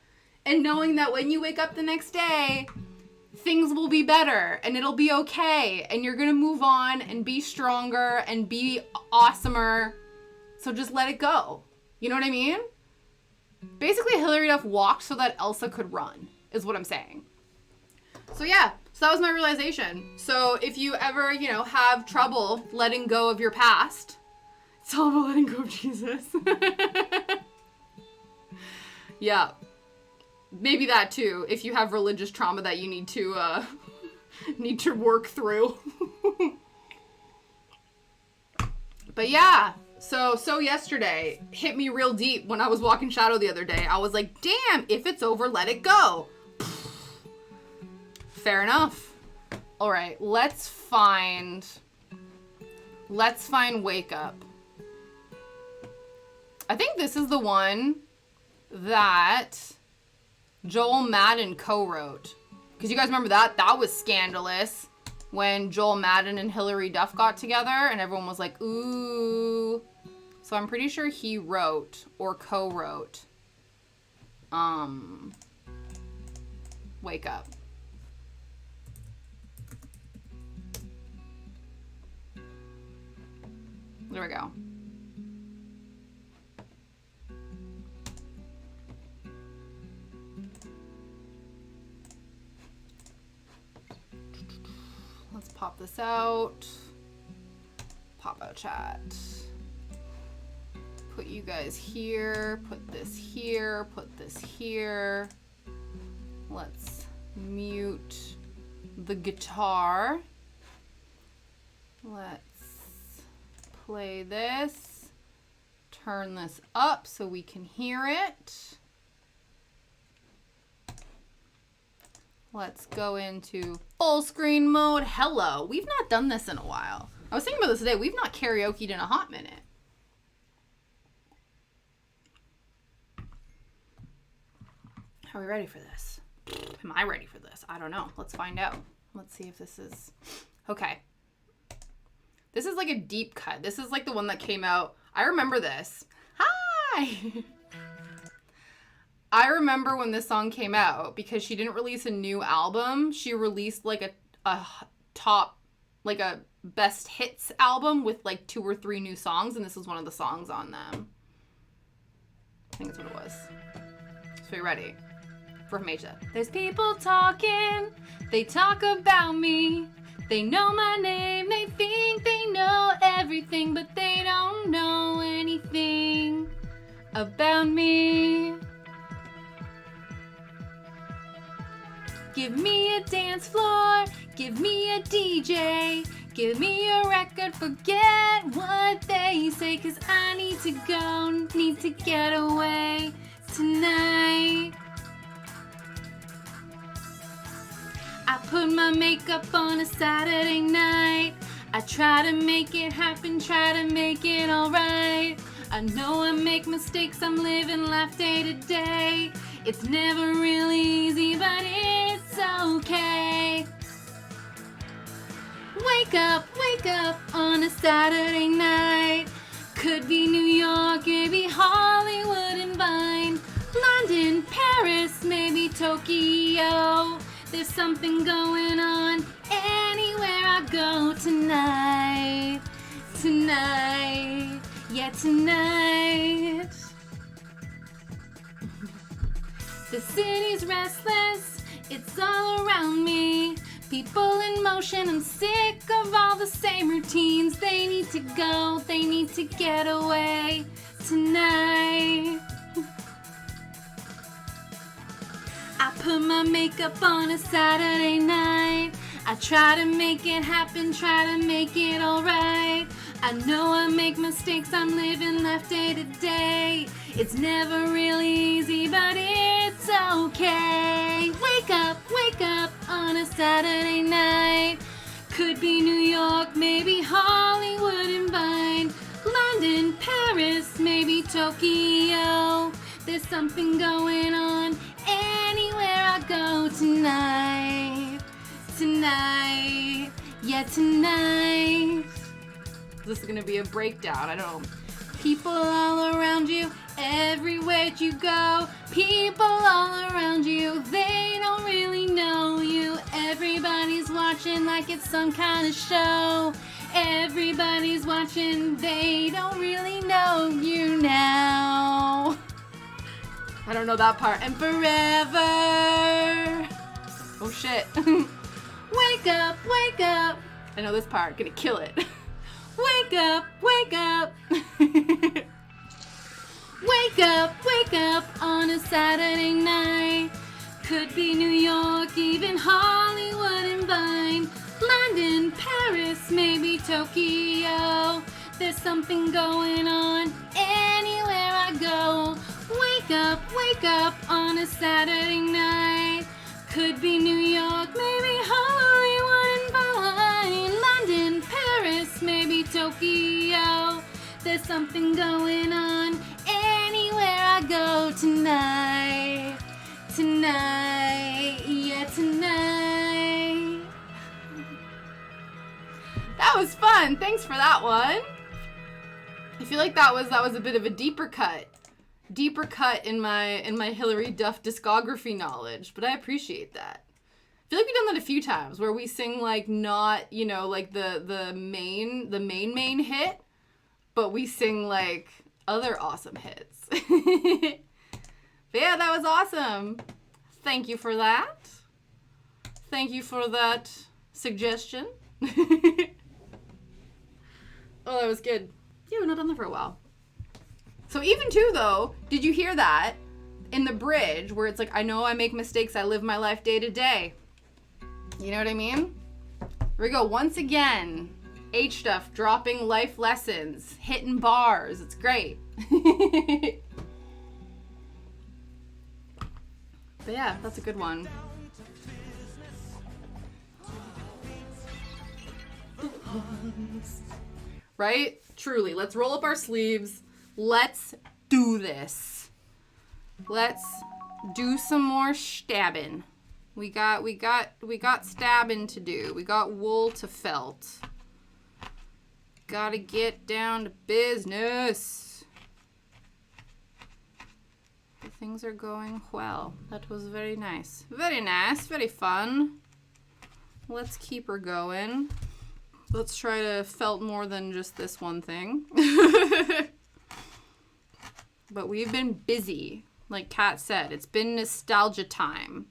and knowing that when you wake up the next day, things will be better and it'll be okay and you're gonna move on and be stronger and be awesomer. So just let it go. You know what I mean? Basically, Hilary Duff walked so that Elsa could run, is what I'm saying. So yeah, so that was my realization. So if you ever, have trouble letting go of your past, it's all about letting go of Jesus. Yeah. Maybe that too, if you have religious trauma that you need to work through. But yeah, so yesterday hit me real deep when I was walking Shadow the other day. I was like, damn, if it's over, let it go. Fair enough. All right, let's find Wake Up. I think this is the one that Joel Madden co-wrote. Because you guys remember that? That was scandalous when Joel Madden and Hilary Duff got together and everyone was like, ooh. So I'm pretty sure he wrote or co-wrote Wake Up. There we go. Let's pop this out. Pop out chat. Put you guys here. Put this here. Put this here. Let's mute the guitar. Let's play this. Turn this up so we can hear it. Let's go into full screen mode. Hello. We've not done this in a while. I was thinking about this today. We've not karaoke'd in a hot minute. Are we ready for this? Am I ready for this? I don't know. Let's find out. Let's see if this is... Okay. This is like a deep cut. This is like the one that came out. I remember this. Hi! I remember when this song came out because she didn't release a new album. She released like a top, like a best hits album with like 2 or 3 new songs, and this was one of the songs on them. I think that's what it was. So you ready? For Hamisha. There's people talking, they talk about me. They know my name, they think they know everything, but they don't know anything about me. Give me a dance floor, give me a DJ, give me a record, forget what they say, 'cause I need to go, need to get away tonight. I put my makeup on a Saturday night. I try to make it happen, try to make it alright. I know I make mistakes, I'm living life day to day. It's never really easy, but it's okay. Wake up on a Saturday night. Could be New York, maybe Hollywood and Vine. London, Paris, maybe Tokyo. There's something going on anywhere I go tonight. Tonight, yeah, tonight. The city's restless, it's all around me. People in motion, I'm sick of all the same routines. They need to go, they need to get away tonight. I put my makeup on a Saturday night. I try to make it happen, try to make it alright. I know I make mistakes, I'm living life day to day. It's never really easy, but it's okay. Wake up on a Saturday night. Could be New York, maybe Hollywood and Vine. London, Paris, maybe Tokyo. There's something going on anywhere I go tonight. Tonight, yeah, tonight. This is gonna be a breakdown, I don't know. People all around you, everywhere you go. People all around you, they don't really know you. Everybody's watching like it's some kind of show. Everybody's watching, they don't really know you now. I don't know that part. And forever. Oh shit. Wake up. I know this part. Gonna kill it. Wake up. Wake up on a Saturday night. Could be New York, even Hollywood and Vine. London, Paris, maybe Tokyo. There's something going on anywhere I go. Wake up on a Saturday night. Could be New York, maybe Hollywood and Vine. London, Paris, maybe Tokyo. There's something going on anywhere I go tonight. Tonight, yeah, tonight. That was fun. Thanks for that one. I feel like that was a bit of a deeper cut in my Hilary Duff discography knowledge, but I appreciate that. I feel like we've done that a few times where we sing like not, you know, like the main hit, but we sing like other awesome hits. But yeah, that was awesome. Thank you for that. Thank you for that suggestion. Oh, that was good. Yeah, we've not done that for a while. So even too, though, did you hear that in the bridge where it's like, I know I make mistakes, I live my life day to day. You know what I mean? Here we go. Once again, H stuff, dropping life lessons, hitting bars. It's great. But yeah, that's a good one. Right? Truly. Let's roll up our sleeves. Let's do this. Let's do some more stabbing. We got stabbing to do. We got wool to felt. Gotta get down to business. Things are going well. That was very nice. Very nice. Very fun. Let's keep her going. Let's try to felt more than just this one thing. But we've been busy. Like Kat said, it's been nostalgia time.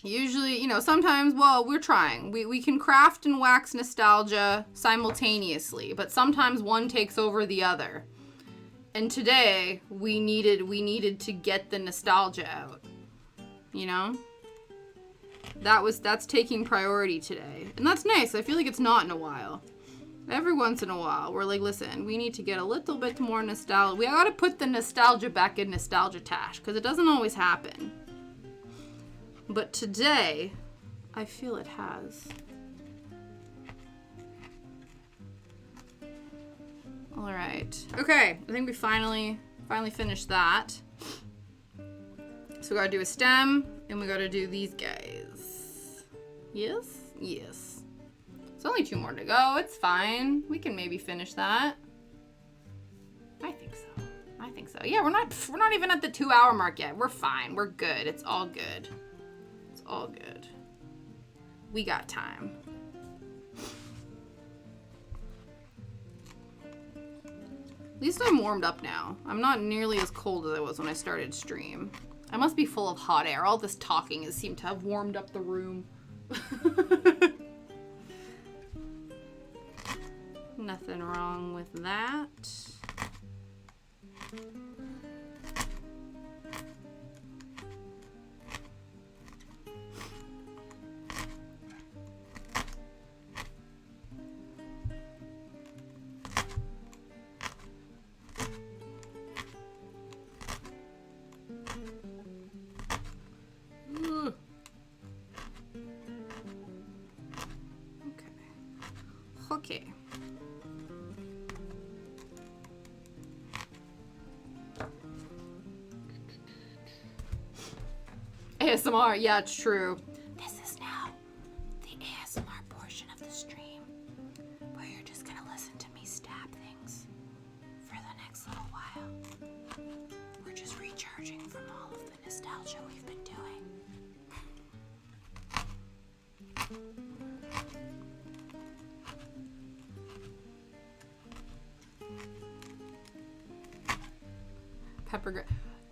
Usually, you know, sometimes, well, we're trying. We can craft and wax nostalgia simultaneously, but sometimes one takes over the other. And today, we needed to get the nostalgia out. You know? That's taking priority today. And that's nice. I feel like it's not in a while. Every once in a while, we're like, listen, we need to get a little bit more nostalgia. We gotta put the nostalgia back in nostalgia tash, because it doesn't always happen. But today, I feel it has. All right. Okay, I think we finally finished that. So we gotta do a stem, and we gotta do these guys. Yes? Yes. It's only 2 more to go. It's fine. We can maybe finish that. I think so. I think so. Yeah, we're not even at the 2-hour mark yet. We're fine. We're good. It's all good. It's all good. We got time. At least I'm warmed up now. I'm not nearly as cold as I was when I started stream. I must be full of hot air. All this talking has seemed to have warmed up the room. Nothing wrong with that. Okay. ASMR, yeah, it's true. This is now the ASMR portion of the stream where you're just gonna listen to me stab things for the next little while. We're just recharging from all of the nostalgia we've been doing. Pepper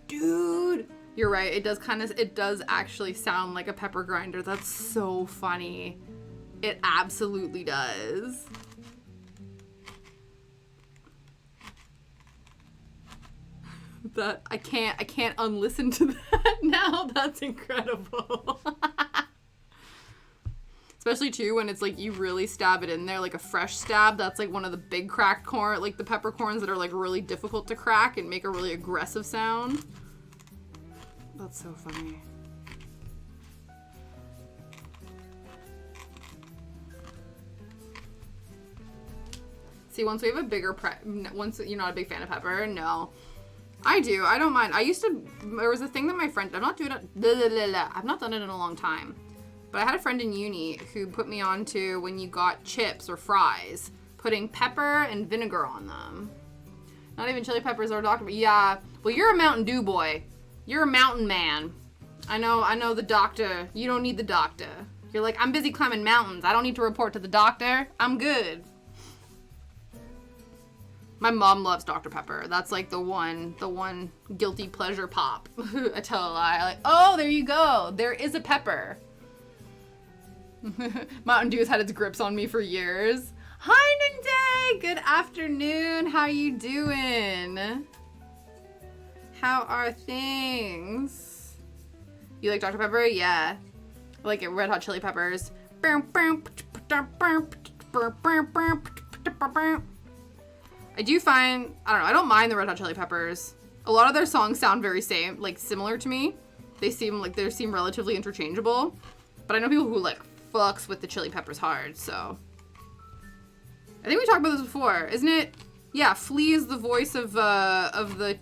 dude, you're right. It does actually sound like a pepper grinder. That's so funny. It absolutely does. That I can't unlisten to that now. That's incredible. Especially too when it's like you really stab it in there, like a fresh stab. That's like one of the big cracked corn, like the peppercorns that are like really difficult to crack and make a really aggressive sound. That's so funny. See, once we have a bigger once you're not a big fan of pepper, no. I do. I don't mind. There was a thing that my friend, I've not done it in a long time. But I had a friend in uni who put me on to when you got chips or fries, putting pepper and vinegar on them. Not even chili peppers or Dr. But yeah, well, you're a Mountain Dew boy. You're a mountain man. I know the doctor. You don't need the doctor. You're like, I'm busy climbing mountains. I don't need to report to the doctor. I'm good. My mom loves Dr. Pepper. That's like the one guilty pleasure pop. I tell a lie. Like, oh, there you go. There is a pepper. Mountain Dew's had its grips on me for years. Hi, Ningday! Good afternoon. How you doing? How are things? You like Dr. Pepper? Yeah. Like it, Red Hot Chili Peppers. I do find, I don't know, I don't mind the Red Hot Chili Peppers. A lot of their songs sound very similar to me. They seem relatively interchangeable. But I know people who like fucks with the Chili Peppers hard, so. I think we talked about this before, isn't it? Yeah, Flea is the voice of the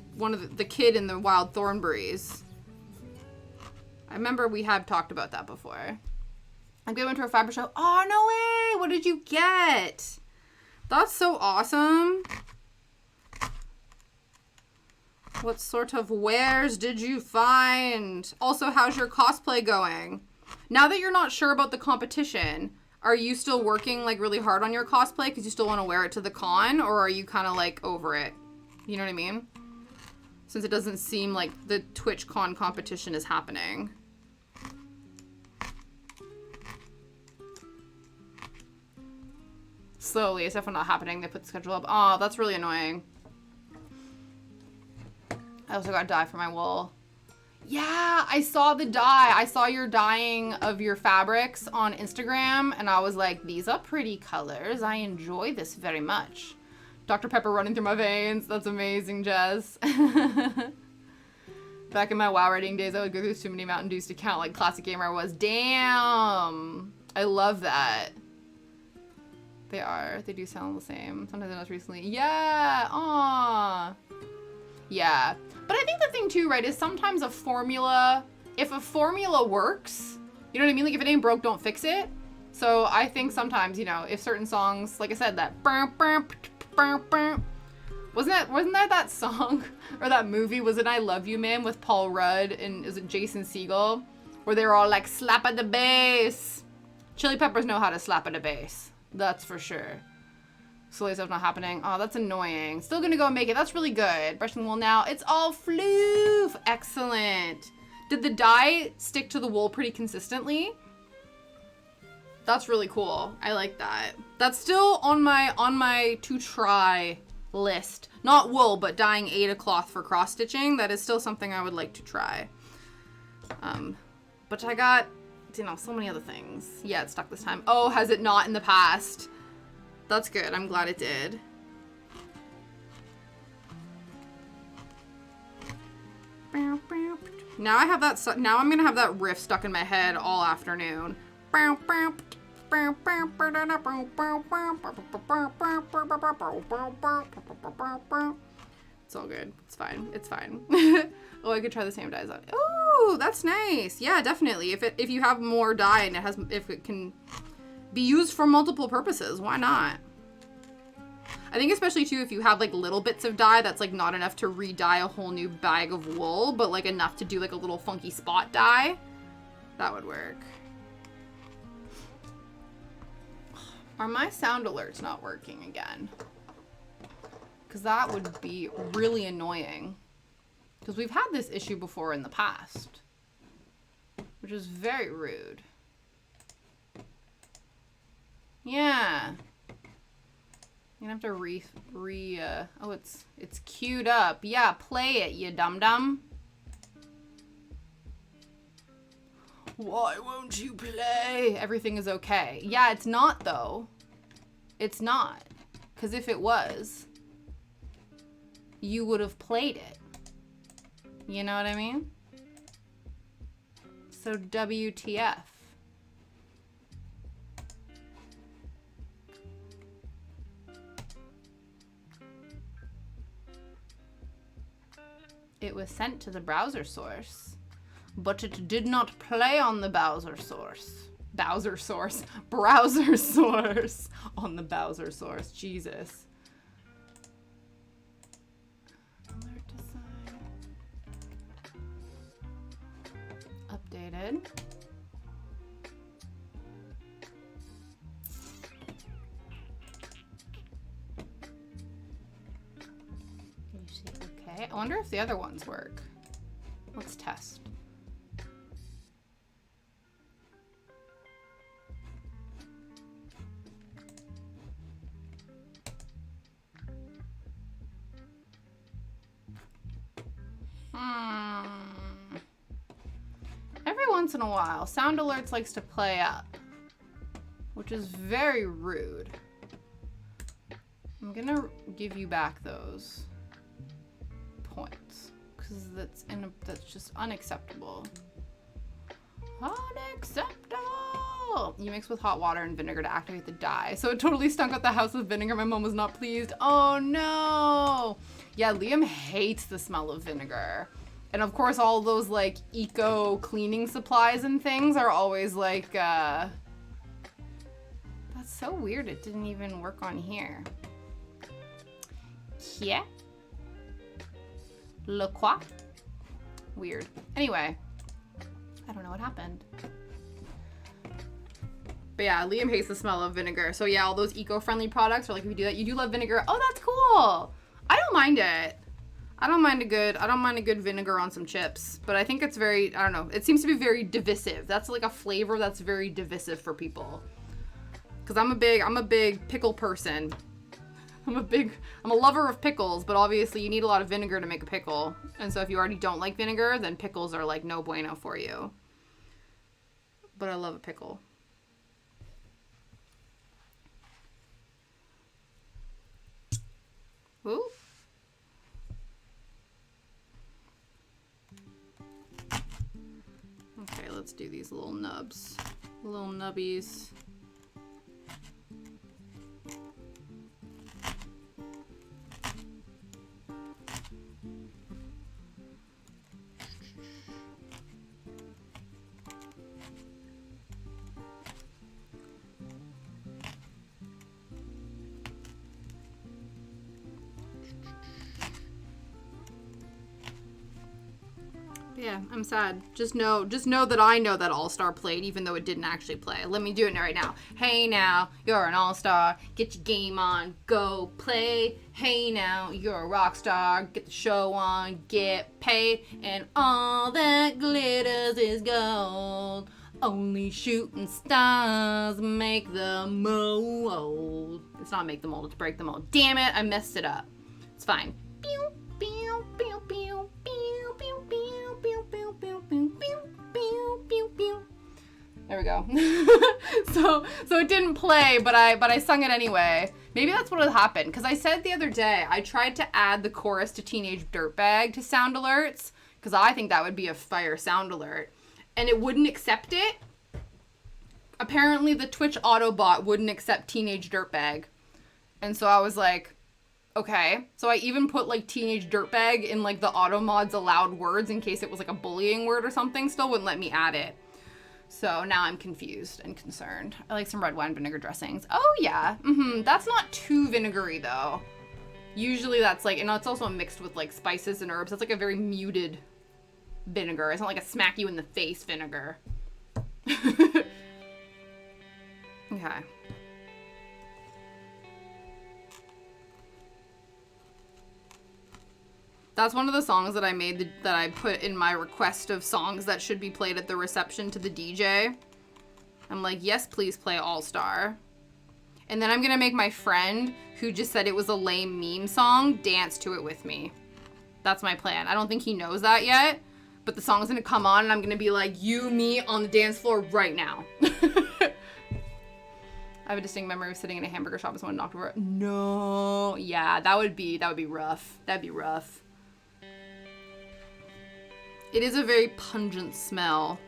kid in the Wild Thornberrys. I remember we have talked about that before. I'm going to a fiber show. Oh, no way! What did you get? That's so awesome. What sort of wares did you find? Also, how's your cosplay going? Now that you're not sure about the competition, are you still working like really hard on your cosplay because you still want to wear it to the con, or are you kind of like over it? You know what I mean? Since it doesn't seem like the TwitchCon competition is happening. Slowly, it's definitely not happening. They put the schedule up. Oh, that's really annoying. I also got dye for my wool. Yeah, I saw the dye. I saw your dyeing of your fabrics on Instagram, and I was like, these are pretty colors. I enjoy this very much. Dr. Pepper running through my veins. That's amazing, Jess. Back in my WoW writing days, I would go through so many Mountain Dews to count like classic gamer I was. Damn. I love that. They are. They do sound the same. Sometimes I noticed recently. Yeah. Aww. Yeah. But I think the thing too, right, is sometimes a formula, if a formula works, you know what I mean? Like if it ain't broke, don't fix it. So I think sometimes, you know, if certain songs, like I said, that wasn't that song or that movie, was it I Love You Man with Paul Rudd and is it Jason Segel, where they were all like slap at the bass. Chili Peppers know how to slap at a bass. That's for sure. Slowly stuff not happening. Oh, that's annoying. Still gonna go and make it. That's really good. Brushing the wool now. It's all floof. Excellent. Did the dye stick to the wool pretty consistently? That's really cool. I like that. That's still on my to try list. Not wool, but dyeing Ada cloth for cross stitching. That is still something I would like to try. But I got, you know, so many other things. Yeah, it stuck this time. Oh, has it not in the past? That's good. I'm glad it did. Now I have that. Now I'm gonna have that riff stuck in my head all afternoon. It's all good. It's fine. It's fine. Oh, I could try the same dyes on. Oh, that's nice. Yeah, definitely. If you have more dye and if it can be used for multiple purposes, why not? I think especially too if you have like little bits of dye that's like not enough to re-dye a whole new bag of wool, but like enough to do like a little funky spot dye, that would work. Are my sound alerts not working again? Because that would be really annoying. Because we've had this issue before in the past, which is very rude. Yeah. You're gonna have to oh, it's queued up. Yeah, play it, you dum-dum. Why won't you play? Everything is okay. Yeah, it's not though. It's not. Because if it was, you would have played it. You know what I mean? So WTF. It was sent to the browser source, but it did not play on the browser source. Browser source on the browser source. Jesus. Alert design. Updated. Okay, I wonder if the other ones work. Let's test. Every once in a while. Sound Alerts likes to play up, which is very rude. I'm gonna give you back those points because that's just unacceptable. Unacceptable! You mix with hot water and vinegar to activate the dye. So it totally stunk out the house with vinegar. My mom was not pleased. Oh no! Yeah, Liam hates the smell of vinegar. And of course all those like eco cleaning supplies and things are always like, that's so weird it didn't even work on here. Yeah. Le quoi? Weird. Anyway. I don't know what happened. But yeah, Liam hates the smell of vinegar. So yeah, all those eco-friendly products are like, if you do that, you do love vinegar. Oh, that's cool. I don't mind it. I don't mind a good vinegar on some chips. But I think it's very, I don't know. It seems to be very divisive. That's like a flavor that's very divisive for people. Because I'm a big pickle person. I'm a lover of pickles, but obviously you need a lot of vinegar to make a pickle. And so if you already don't like vinegar, then pickles are like no bueno for you. But I love a pickle. Ooh. Okay, let's do these little nubs. Little nubbies. Yeah, I'm sad. Just know that I know that All-Star played, even though it didn't actually play. Let me do it right now. Hey now, you're an All-Star. Get your game on, go play. Hey now, you're a rock star. Get the show on, get paid. And all that glitters is gold. Only shooting stars make the mold. It's not make the mold, it's break the mold. Damn it, I messed it up. It's fine. Pew, pew, pew, pew, pew, pew, pew, pew, pew, pew, pew, pew, pew, pew. There we go. So it didn't play, but I sung it anyway. Maybe that's what would happen, because I said the other day I tried to add the chorus to Teenage Dirtbag to Sound Alerts, because I think that would be a fire sound alert, and it wouldn't accept it. Apparently the Twitch Autobot wouldn't accept Teenage Dirtbag, and so I was like, okay. So I even put like Teenage Dirtbag in like the Automod's allowed words in case it was like a bullying word or something. Still wouldn't let me add it. So now I'm confused and concerned. I like some red wine vinegar dressings. Oh yeah. That's not too vinegary though. Usually that's like, and it's also mixed with like spices and herbs. That's like a very muted vinegar. It's not like a smack you in the face vinegar. Okay. That's one of the songs that I made that I put in my request of songs that should be played at the reception to the DJ. I'm like, yes, please play All Star. And then I'm gonna make my friend, who just said it was a lame meme song, dance to it with me. That's my plan. I don't think he knows that yet, but the song's gonna come on and I'm gonna be like, you, me on the dance floor right now. I have a distinct memory of sitting in a hamburger shop and someone knocked over. No. Yeah, that would be rough. That'd be rough. It is a very pungent smell.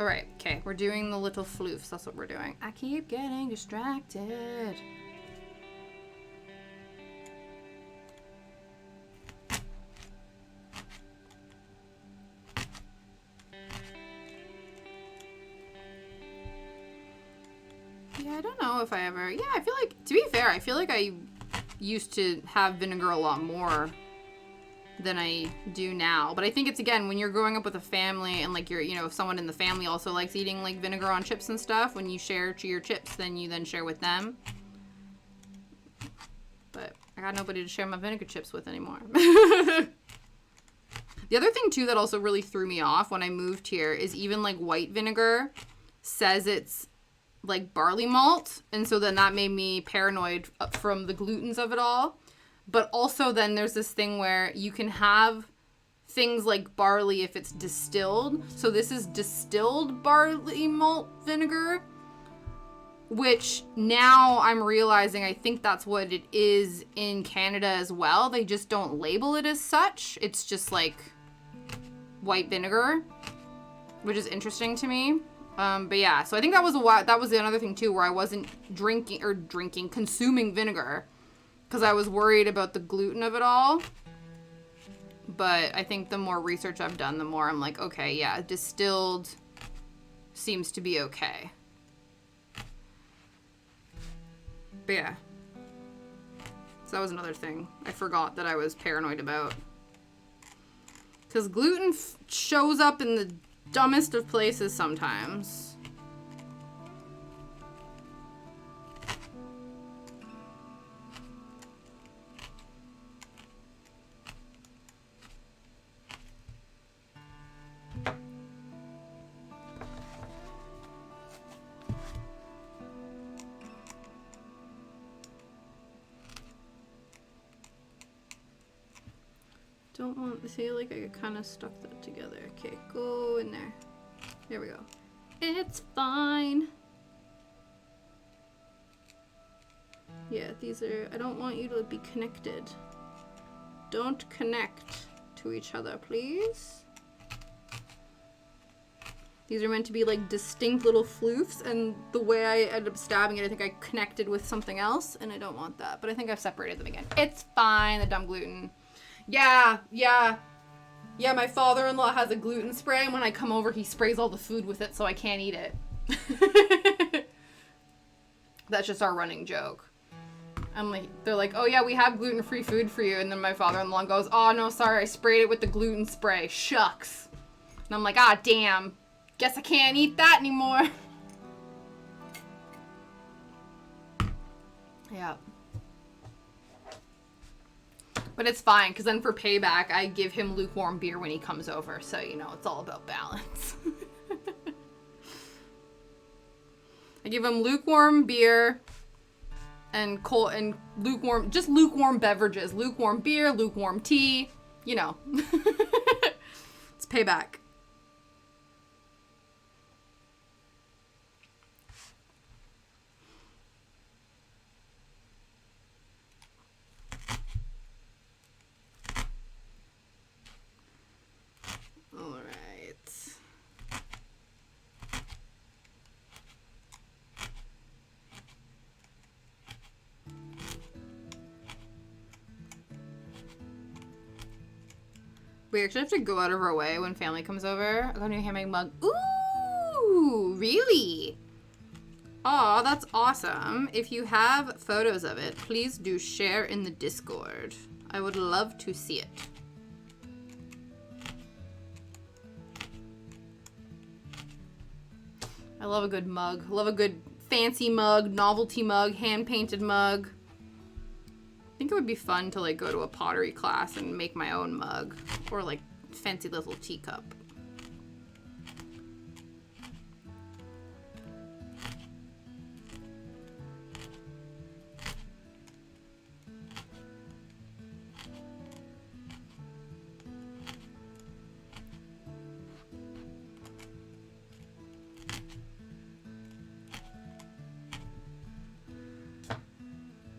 All right, okay, we're doing the little floofs. That's what we're doing. I keep getting distracted. Yeah, I don't know if I ever... Yeah, I feel like, to be fair, I feel like I used to have vinegar a lot more than I do now. But I think it's, again, when you're growing up with a family and, like, you're, you know, if someone in the family also likes eating, like, vinegar on chips and stuff, when you share your chips, then you then share with them. But I got nobody to share my vinegar chips with anymore. The other thing, too, that also really threw me off when I moved here is even, like, white vinegar says it's like barley malt, and so then that made me paranoid from the glutens of it all. But also then there's this thing where you can have things like barley if it's distilled. So this is distilled barley malt vinegar, which now I'm realizing I think that's what it is in Canada as well. They just don't label it as such. It's just like white vinegar, which is interesting to me. But yeah, so I think that was another thing too, where I wasn't consuming vinegar because I was worried about the gluten of it all. But I think the more research I've done, the more I'm like, okay, yeah, distilled seems to be okay. But yeah. So that was another thing I forgot that I was paranoid about. Because gluten shows up in the dumbest of places sometimes. Don't want to see, like, I kind of stuck that together. Okay, go in there. There we go. It's fine. Yeah, these are, I don't want you to be connected. Don't connect to each other, please. These are meant to be like distinct little floofs, and the way I ended up stabbing it, I think I connected with something else, and I don't want that. But I think I've separated them again. It's fine, the dumb gluten. Yeah, my father-in-law has a gluten spray, and when I come over, he sprays all the food with it, so I can't eat it. That's just our running joke. They're like, oh yeah, we have gluten-free food for you, and then my father-in-law goes, oh no, sorry, I sprayed it with the gluten spray. Shucks. And I'm like, ah, damn. Guess I can't eat that anymore. Yeah. But it's fine, because then for payback, I give him lukewarm beer when he comes over. So, you know, it's all about balance. I give him lukewarm beer and cold and lukewarm beverages. Lukewarm beer, lukewarm tea, you know. It's payback. We actually have to go out of our way when family comes over. I got a new handmade mug. Ooh, really? Aw, that's awesome. If you have photos of it, please do share in the Discord. I would love to see it. I love a good mug. I love a good fancy mug, novelty mug, hand-painted mug. I think it would be fun to like go to a pottery class and make my own mug, or like fancy little teacup.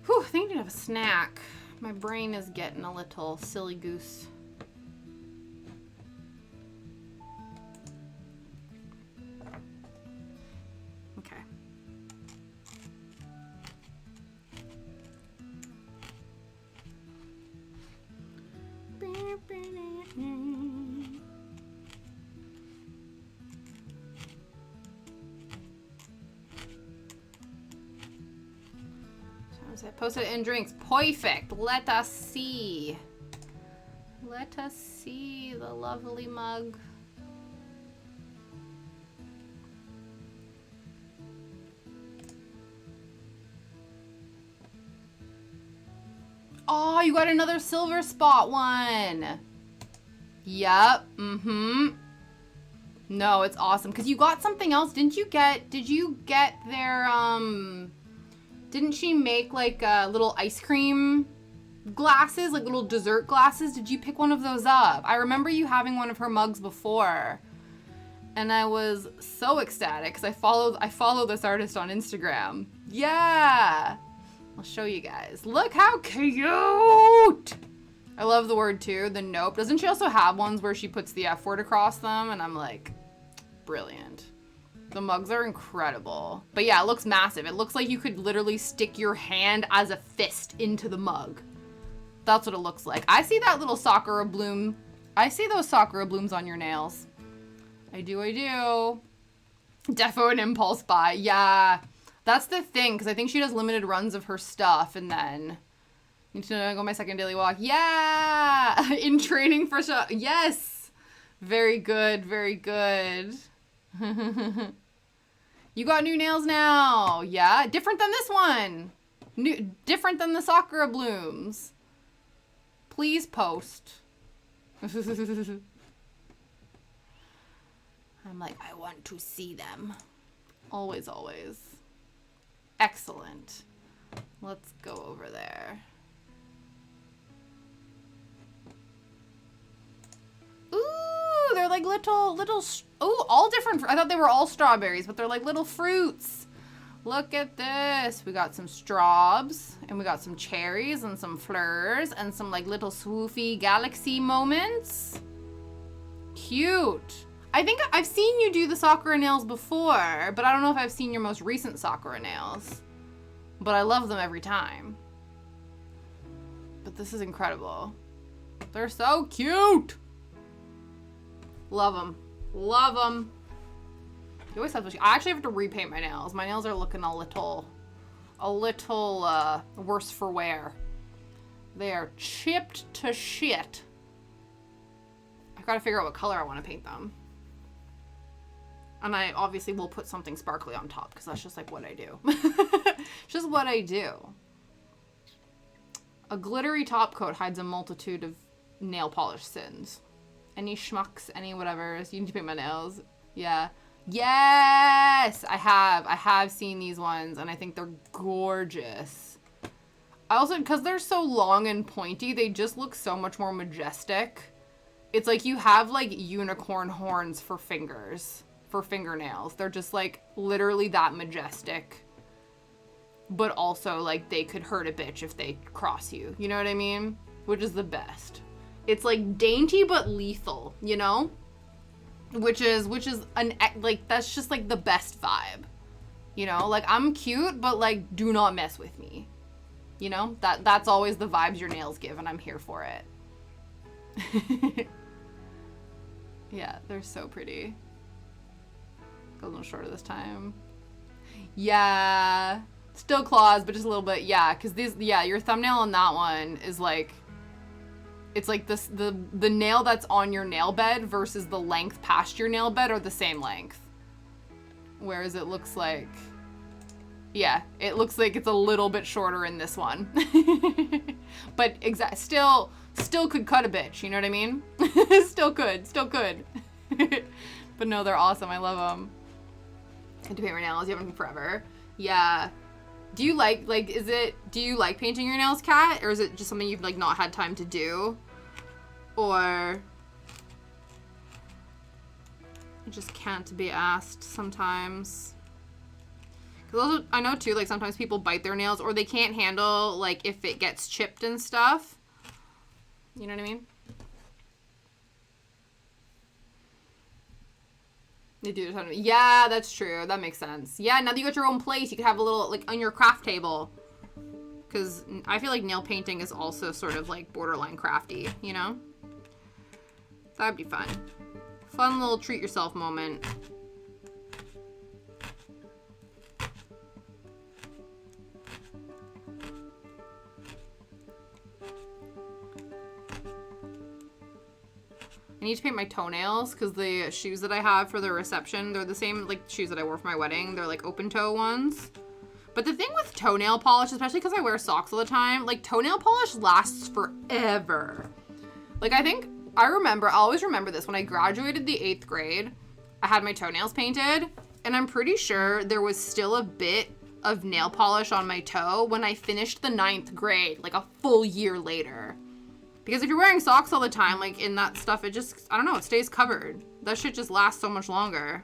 Whew, I think I need to have a snack. My brain is getting a little silly goose. Okay. Posted in drinks. Perfect. Let us see. Let us see the lovely mug. Oh, you got another silver spot one. Yup. Mm-hmm. No, it's awesome. Because you got something else. Did you get their, didn't she make like little ice cream glasses, like little dessert glasses? Did you pick one of those up? I remember you having one of her mugs before. And I was so ecstatic because I follow this artist on Instagram. Yeah. I'll show you guys. Look how cute. I love the word too, the nope. Doesn't she also have ones where she puts the F word across them? And I'm like, brilliant. The mugs are incredible. But yeah, it looks massive. It looks like you could literally stick your hand as a fist into the mug. That's what it looks like. I see that little sakura bloom. I see those sakura blooms on your nails. I do. Defo an impulse buy. Yeah. That's the thing, because I think she does limited runs of her stuff, and then need to go my second daily walk. Yeah! In training for show. Yes! Very good, very good. You got new nails now. Yeah, different than this one. Different than the sakura blooms. Please post. I'm like, I want to see them. Always, always. Excellent. Let's go over there. Ooh, they're like little, ooh, all different. I thought they were all strawberries, but they're like little fruits. Look at this. We got some straws, and we got some cherries, and some fleurs, and some like little swoofy galaxy moments. Cute. I think I've seen you do the sakura nails before, but I don't know if I've seen your most recent sakura nails. But I love them every time. But this is incredible. They're so cute. Love them. Love them. You always have to, I actually have to repaint my nails. My nails are looking a little worse for wear. They are chipped to shit. I've got to figure out what color I want to paint them. And I obviously will put something sparkly on top because that's just like what I do. Just what I do. A glittery top coat hides a multitude of nail polish sins. Any schmucks, any whatevers. You need to paint my nails. Yeah. Yes! I have seen these ones and I think they're gorgeous. I also, because they're so long and pointy, they just look so much more majestic. It's like you have like unicorn horns for fingers. For fingernails. They're just like literally that majestic, but also like they could hurt a bitch if they cross you, you know what I mean? Which is the best. It's like dainty but lethal, you know, which is an like that's just like the best vibe, you know, like I'm cute but like do not mess with me, you know, that's always the vibes your nails give, and I'm here for it. Yeah, they're so pretty. A little shorter this time. Yeah. Still claws, but just a little bit. Yeah, because these, yeah, your thumbnail on that one is like, it's like this, the nail that's on your nail bed versus the length past your nail bed are the same length. Whereas it looks like, yeah, it looks like it's a little bit shorter in this one. But still could cut a bitch, you know what I mean? Still could. But no, they're awesome. I love them. I had to paint my nails. You have them forever. Yeah. Do you like do you like painting your nails, Kat? Or is it just something you've like not had time to do? Or it just can't be asked sometimes? Because also, I know too, like sometimes people bite their nails or they can't handle like if it gets chipped and stuff. You know what I mean? They do. Yeah, that's true. That makes sense. Yeah, now that you got your own place, you could have a little, like, on your craft table. Because I feel like nail painting is also sort of, like, borderline crafty, you know? That'd be fun. Fun little treat yourself moment. I need to paint my toenails because the shoes that I have for the reception, they're the same like shoes that I wore for my wedding. They're like open toe ones. But the thing with toenail polish, especially because I wear socks all the time, like toenail polish lasts forever. Like I always remember this when I graduated the 8th grade. I had my toenails painted, and I'm pretty sure there was still a bit of nail polish on my toe when I finished the 9th grade, like a full year later. Because if you're wearing socks all the time, like in that stuff, it just, I don't know, it stays covered. That shit just lasts so much longer.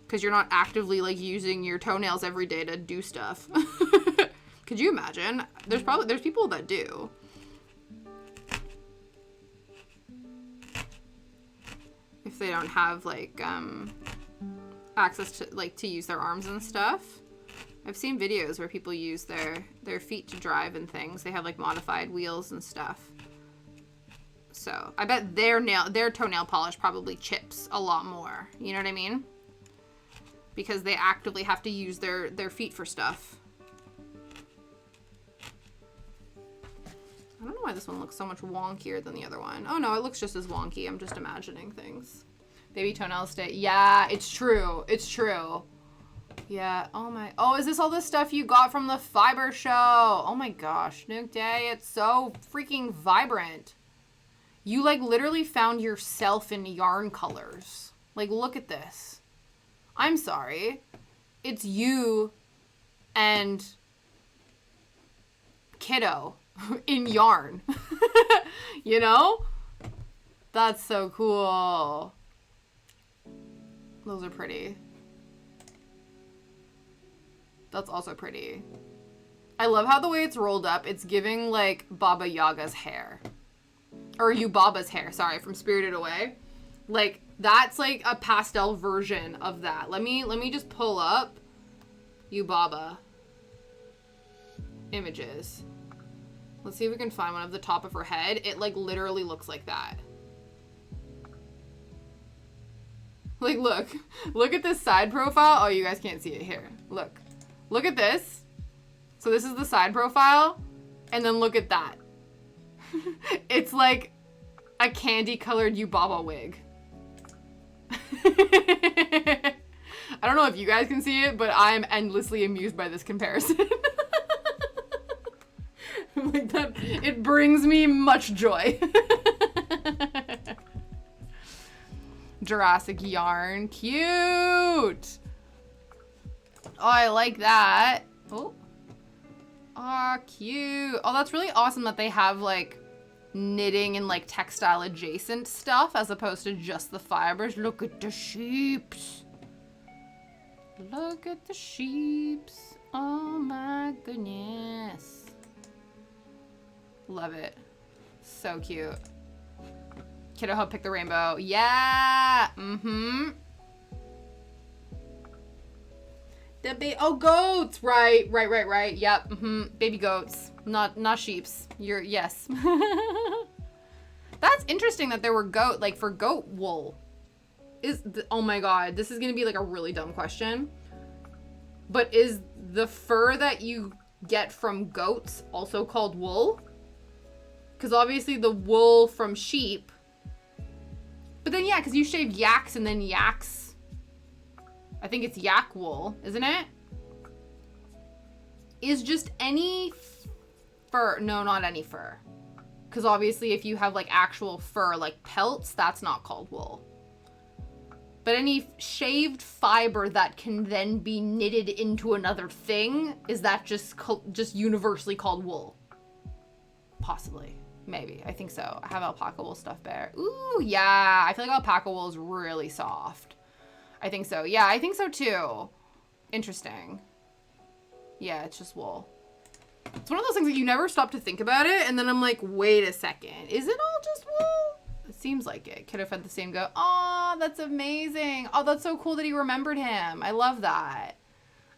Because you're not actively like using your toenails every day to do stuff. Could you imagine? There's people that do. If they don't have like access to like to use their arms and stuff. I've seen videos where people use their feet to drive and things. They have like modified wheels and stuff. So I bet their toenail polish probably chips a lot more. You know what I mean? Because they actively have to use their feet for stuff. I don't know why this one looks so much wonkier than the other one. Oh no, it looks just as wonky. I'm just imagining things. Baby toenails stay. Yeah, it's true. It's true. Yeah. Oh my. Oh, is this all the stuff you got from the fiber show? Oh my gosh, Nuke Day. It's so freaking vibrant. You like literally found yourself in yarn colors. Like, look at this. I'm sorry. It's you and Kiddo in yarn. You know? That's so cool. Those are pretty. That's also pretty. I love how the way it's rolled up, it's giving like Baba Yaga's hair. Or Yubaba's hair, sorry, from Spirited Away. Like, that's like a pastel version of that. Let me just pull up Yubaba images. Let's see if we can find one of the top of her head. It like literally looks like that. Like, look at this side profile. Oh, you guys can't see it here. Look at this. So this is the side profile. And then look at that. It's like a candy colored Yubaba wig. I don't know if you guys can see it, but I'm endlessly amused by this comparison. Like that, it brings me much joy. Jurassic yarn, cute. Oh, I like that. Oh, cute. Oh, that's really awesome that they have like knitting and like textile adjacent stuff as opposed to just the fibers. Look at the sheeps. Look at the sheeps. Oh my goodness. Love it. So cute. Kiddo Hope pick the rainbow. Yeah. Mm-hmm. Oh, goats. Right. Yep. Mm-hmm. Baby goats. Not sheeps. Yes. That's interesting that there were for goat wool. Oh my god, this is gonna be like a really dumb question. But is the fur that you get from goats also called wool? Because obviously the wool from sheep. But then yeah, because you shave yaks and then yaks. I think it's yak wool, isn't it? Is just any fur. No, not any fur. Because obviously if you have like actual fur, like pelts, that's not called wool. But any shaved fiber that can then be knitted into another thing, is that just universally called wool? Possibly. Maybe. I think so. I have alpaca wool stuffed bear. Ooh, yeah. I feel like alpaca wool is really soft. I think so. Yeah, I think so too. Interesting. Yeah, it's just wool. It's one of those things that you never stop to think about it, and then I'm like, wait a second. Is it all just wool? It seems like it. Could have had the same go. Oh, that's amazing. Oh, that's so cool that he remembered him. I love that.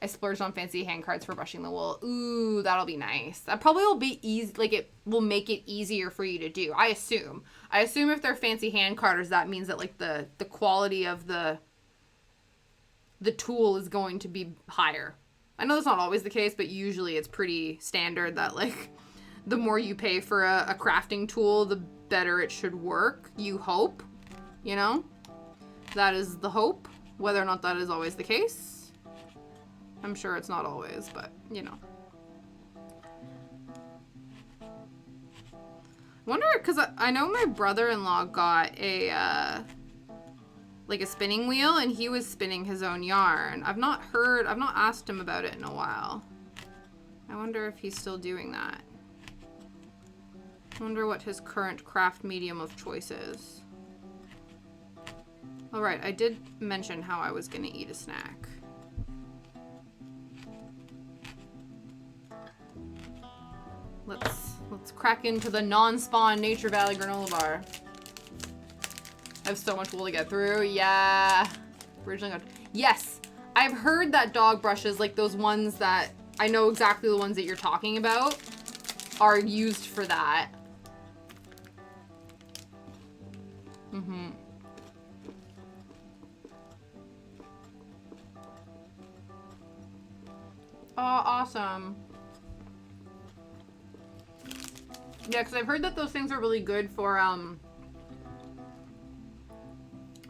I splurged on fancy hand cards for brushing the wool. Ooh, that'll be nice. That probably will be easy. Like, it will make it easier for you to do. I assume if they're fancy hand carders, that means that like the quality of the tool is going to be higher. I know that's not always the case, but usually it's pretty standard that like the more you pay for a crafting tool, the better it should work. You hope, you know? That is the hope. Whether or not that is always the case, I'm sure it's not always, but you know. I wonder, because I know my brother-in-law got a like a spinning wheel, and he was spinning his own yarn. I've not asked him about it in a while. I wonder if he's still doing that. I wonder what his current craft medium of choice is. All right, I did mention how I was gonna eat a snack. Let's crack into the non-spawn Nature Valley granola bar. I have so much wool to get through. Yeah. Yes, I've heard that dog brushes, like those ones that, I know exactly the ones that you're talking about, are used for that. Mm-hmm. Oh, awesome. Yeah, because I've heard that those things are really good for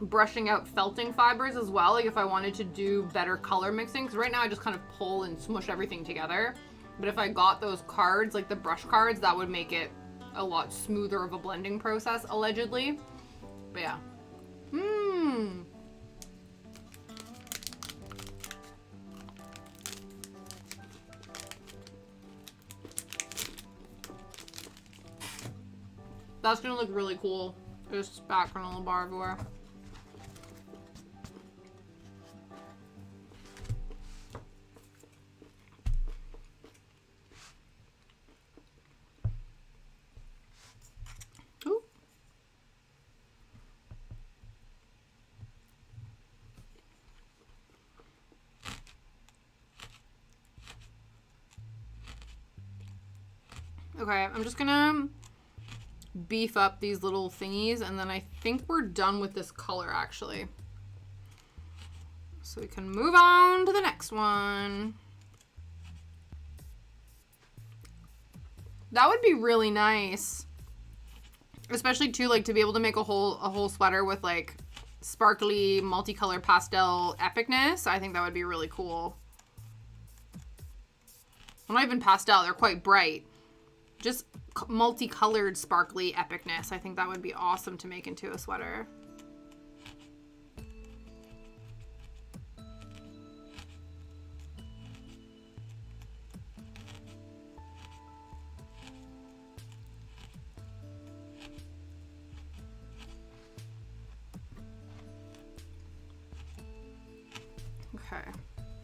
brushing out felting fibers as well. Like if I wanted to do better color mixing, because right now I just kind of pull and smush everything together. But if I got those cards, like the brush cards, that would make it a lot smoother of a blending process, allegedly. But yeah. Mmm. That's gonna look really cool. Just back granola bar everywhere. Ooh. Okay, I'm just gonna beef up these little thingies, and then I think we're done with this color actually. So we can move on to the next one. That would be really nice. Especially too, like to be able to make a whole sweater with like sparkly multicolor pastel epicness. I think that would be really cool. Well, not even pastel, they're quite bright. Just multicolored sparkly epicness. I think that would be awesome to make into a sweater. Okay.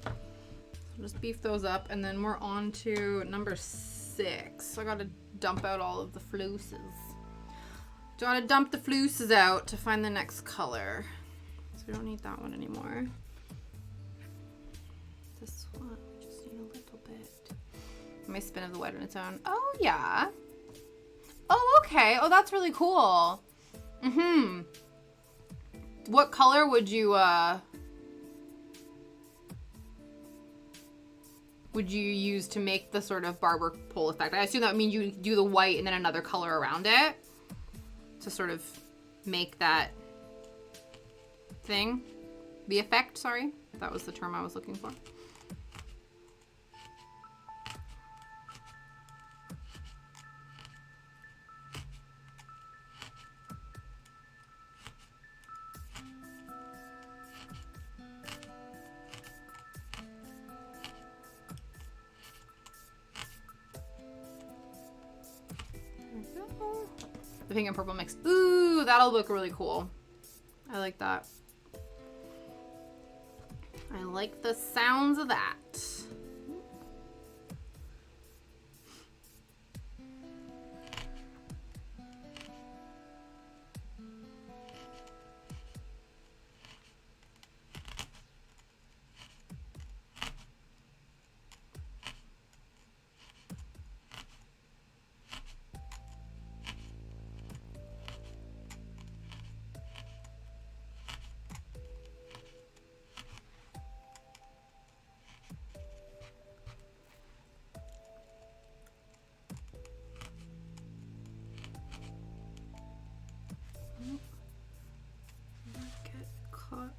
So just beef those up, and then we're on to number 6. So I gotta dump out all of the flooses. Do I gotta dump the flooses out to find the next color? So we don't need that one anymore. This one, we just need a little bit. My spin of the wet on its own. Oh yeah. Oh, okay. Oh, that's really cool. Mm-hmm. What color would you use to make the sort of barber pole effect? I assume that would mean you do the white and then another color around it to sort of make that thing. The effect, sorry. That was the term I was looking for. The pink and purple mix. Ooh, that'll look really cool. I like that. I like the sounds of that.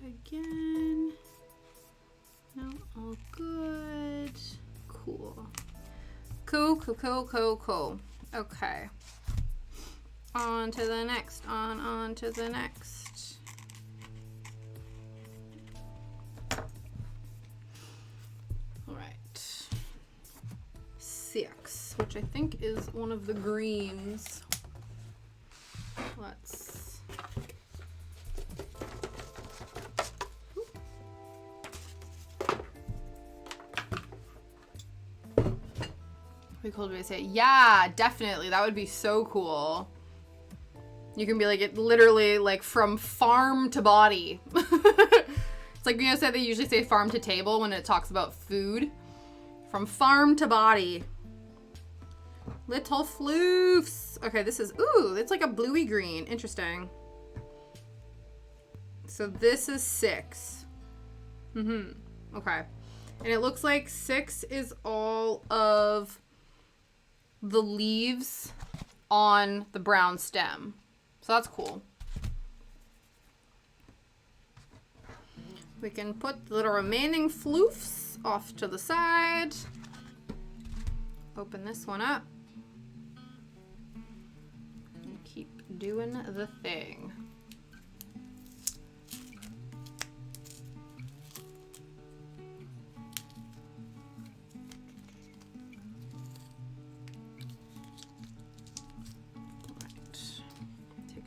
Again. No, all good. Cool. Cool. Okay. On to the next. On to the next. which I think is one of the greens. Let's... We cultivate it. Yeah, definitely. That would be so cool. You can be like, it literally like from farm to body. It's like, you know, they usually say farm to table when it talks about food. From farm to body. Little floofs. Okay, this is, ooh, it's like a bluey green. Interesting. So this is 6. Okay. And it looks like 6 is all of the leaves on the brown stem. So that's cool. We can put the remaining floofs off to the side. Open this one up. And keep doing the thing.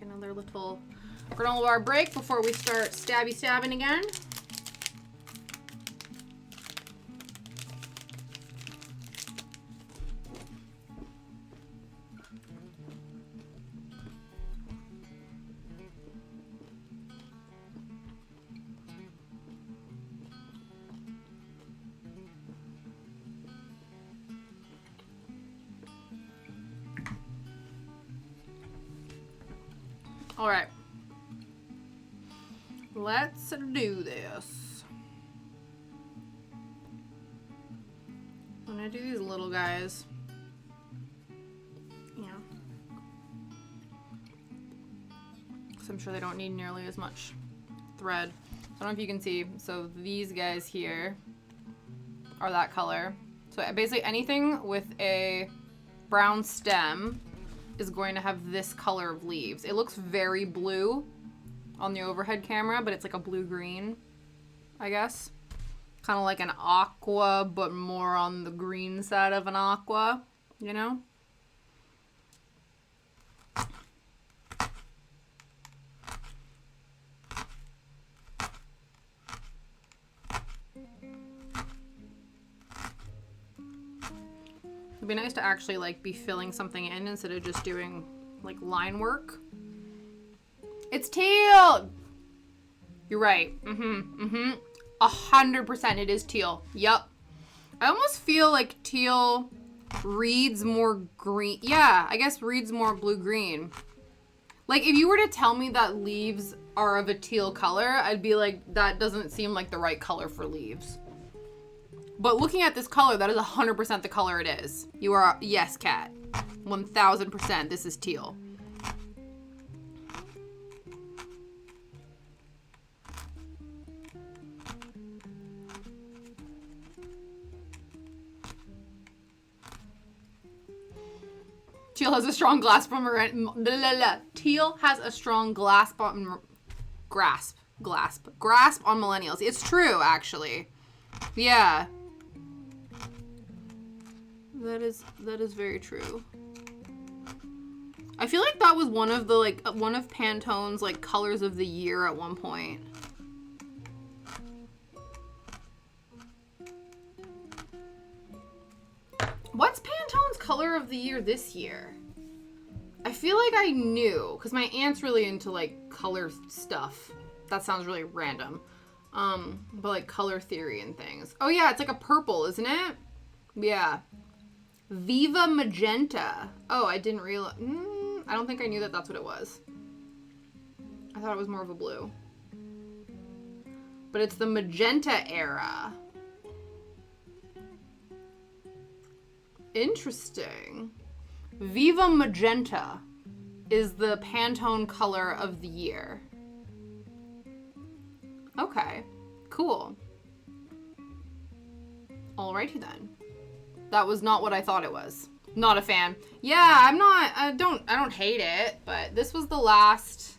Another little granola bar break before we start stabbing again. All right, let's do this. I'm gonna do these little guys. Yeah. So I'm sure they don't need nearly as much thread. I don't know if you can see. So these guys here are that color. So basically anything with a brown stem is going to have this color of leaves. It looks very blue on the overhead camera, but it's like a blue-green, I guess. Kind of like an aqua, but more on the green side of an aqua, you know? It'd be nice to actually like be filling something in instead of just doing like line work. It's teal! You're right. 100% it is teal. Yup. I almost feel like teal reads more green. Yeah, I guess reads more blue-green. Like if you were to tell me that leaves are of a teal color, I'd be like, that doesn't seem like the right color for leaves. But looking at this color, that is 100% the color it is. You are, yes, Kat. 1000%, this is teal. Teal has a strong grasp on Teal has a strong grasp on millennials. It's true, actually. Yeah. That is very true. I feel like that was one of the one of Pantone's like colors of the year at one point. What's Pantone's color of the year this year? I feel like I knew because my aunt's really into like color stuff. That sounds really random. But like color theory and things. Oh yeah, it's like a purple, isn't it? Yeah. Viva Magenta. Oh, I didn't realize. I don't think I knew that that's what it was. I thought it was more of a blue. But it's the magenta era. Interesting. Viva Magenta is the Pantone color of the year. Okay, cool. Alrighty then. That was not what I thought it was. Not a fan. Yeah, I don't hate it, but this was the last,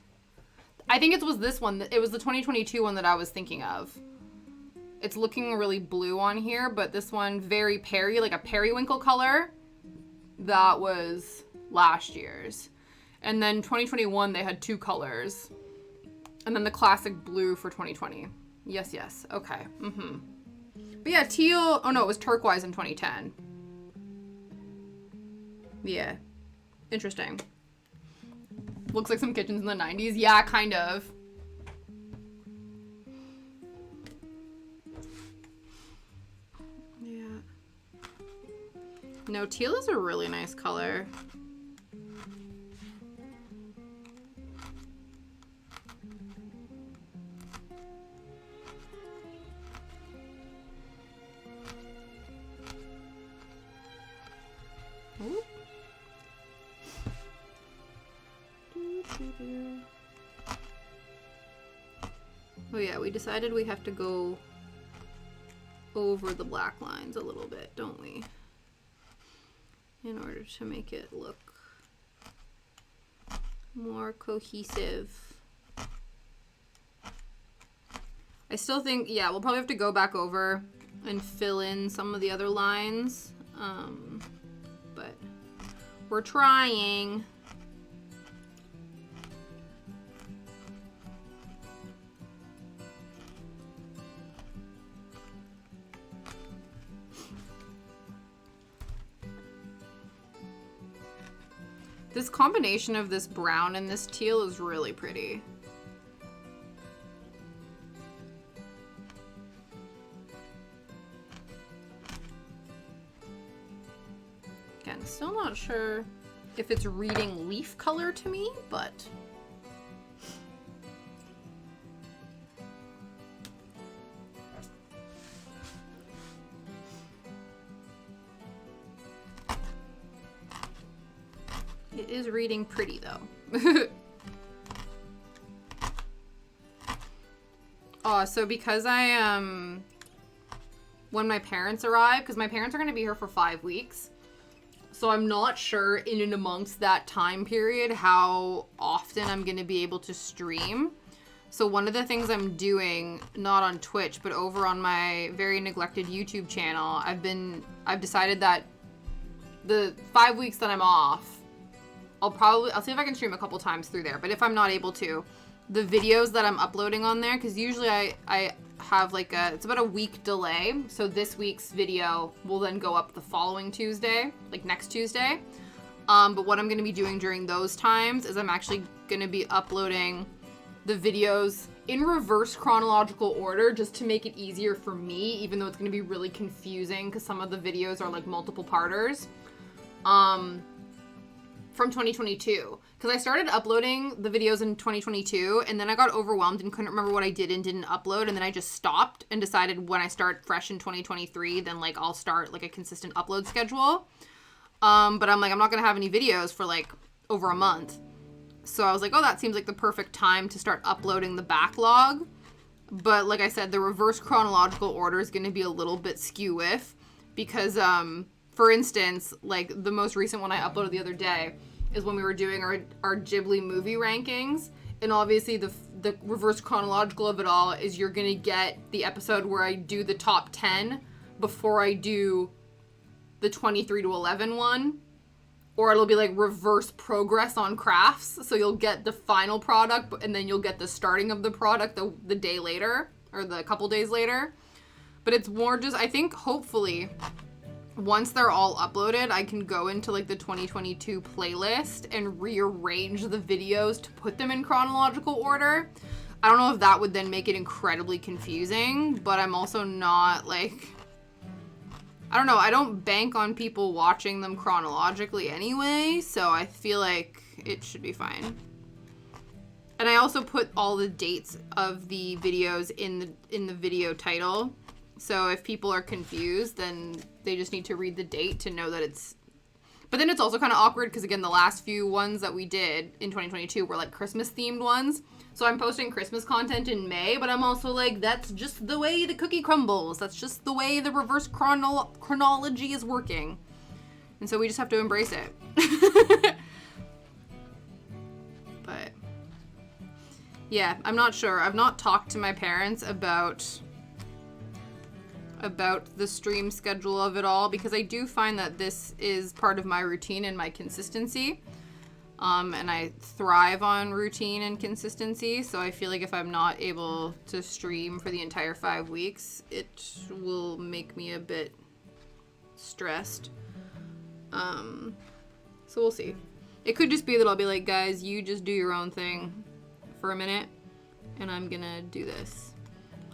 I think it was this one. It was the 2022 one that I was thinking of. It's looking really blue on here, but this one very like a periwinkle color. that was last year's. And then 2021, they had 2 colors. And then the classic blue for 2020. Yes, yes. Okay. Mm-hmm. But yeah, teal... Oh, no, it was turquoise in 2010. Yeah. Interesting. Looks like some kitchens in the 90s. Yeah, kind of. Yeah. No, teal is a really nice color. Ooh. Oh yeah, we decided we have to go over the black lines a little bit, don't we? In order to make it look more cohesive. I still think, yeah, we'll probably have to go back over and fill in some of the other lines. But we're trying. This combination of this brown and this teal is really pretty. Again, still not sure if it's reading leaf color to me, but it is reading pretty though. Oh, so because when my parents arrive, because my parents are going to be here for 5 weeks, so I'm not sure in and amongst that time period how often I'm going to be able to stream. So one of the things I'm doing, not on Twitch, but over on my very neglected YouTube channel, I've decided that the 5 weeks that I'm off, I'll see if I can stream a couple times through there. But if I'm not able to, the videos that I'm uploading on there, because usually I have like it's about a week delay. So this week's video will then go up the following Tuesday, like next Tuesday. But what I'm going to be doing during those times is I'm actually going to be uploading the videos in reverse chronological order just to make it easier for me, even though it's going to be really confusing because some of the videos are like multiple parters. From 2022, because I started uploading the videos in 2022 and then I got overwhelmed and couldn't remember what I did and didn't upload, and then I just stopped and decided when I start fresh in 2023 then like I'll start like a consistent upload schedule. But I'm like, I'm not gonna have any videos for like over a month, so I was like, oh, that seems like the perfect time to start uploading the backlog. But like I said, the reverse chronological order is gonna be a little bit skew-if because for instance, like the most recent one I uploaded the other day is when we were doing our Ghibli movie rankings. And obviously the reverse chronological of it all is you're going to get the episode where I do the top 10 before I do the 23 to 11 one. Or it'll be like reverse progress on crafts. So you'll get the final product and then you'll get the starting of the product the day later or the couple days later. But it's more just, I think hopefully once they're all uploaded, I can go into like the 2022 playlist and rearrange the videos to put them in chronological order. I don't know if that would then make it incredibly confusing, but I'm also not like, I don't know, I don't bank on people watching them chronologically anyway, so I feel like it should be fine. And I also put all the dates of the videos in the video title. So if people are confused, then they just need to read the date to know that it's... But then it's also kind of awkward because, again, the last few ones that we did in 2022 were, like, Christmas-themed ones. So I'm posting Christmas content in May, but I'm also like, that's just the way the cookie crumbles. That's just the way the reverse chronology is working. And so we just have to embrace it. But, yeah, I'm not sure. I've not talked to my parents about about the stream schedule of it all, because I do find that this is part of my routine and my consistency. And I thrive on routine and consistency, so I feel like if I'm not able to stream for the entire 5 weeks, it will make me a bit stressed. So we'll see. It could just be that I'll be like, guys, you just do your own thing for a minute, and I'm gonna do this.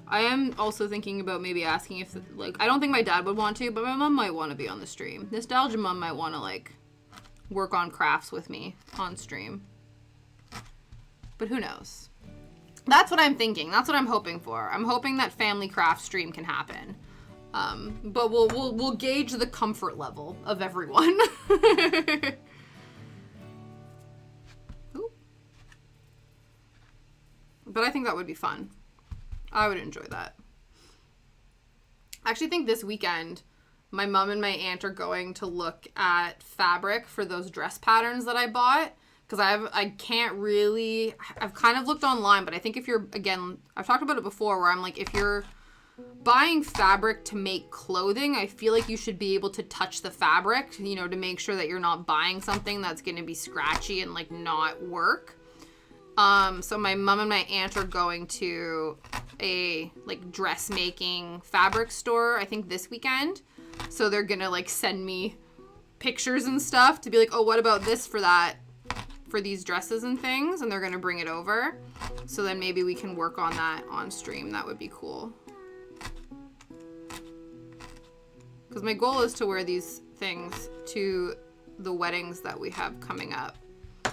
I am also thinking about maybe asking if, like, I don't think my dad would want to, but my mom might want to be on the stream. Nostalgia Mom might want to, like, work on crafts with me on stream. But who knows? That's what I'm thinking. That's what I'm hoping for. I'm hoping that family craft stream can happen. But we'll gauge the comfort level of everyone. Ooh. But I think that would be fun. I would enjoy that. I actually think this weekend my mom and my aunt are going to look at fabric for those dress patterns that I bought. Because I've kind of looked online, but I think if you're, again, I've talked about it before, where I'm like, if you're buying fabric to make clothing, I feel like you should be able to touch the fabric, you know, to make sure that you're not buying something that's going to be scratchy and, like, not work. So my mom and my aunt are going to a, like, dressmaking fabric store, I think this weekend. So they're gonna, like, send me pictures and stuff to be like, oh, what about this for these dresses and things? And they're gonna bring it over. So then maybe we can work on that on stream. That would be cool. Because my goal is to wear these things to the weddings that we have coming up.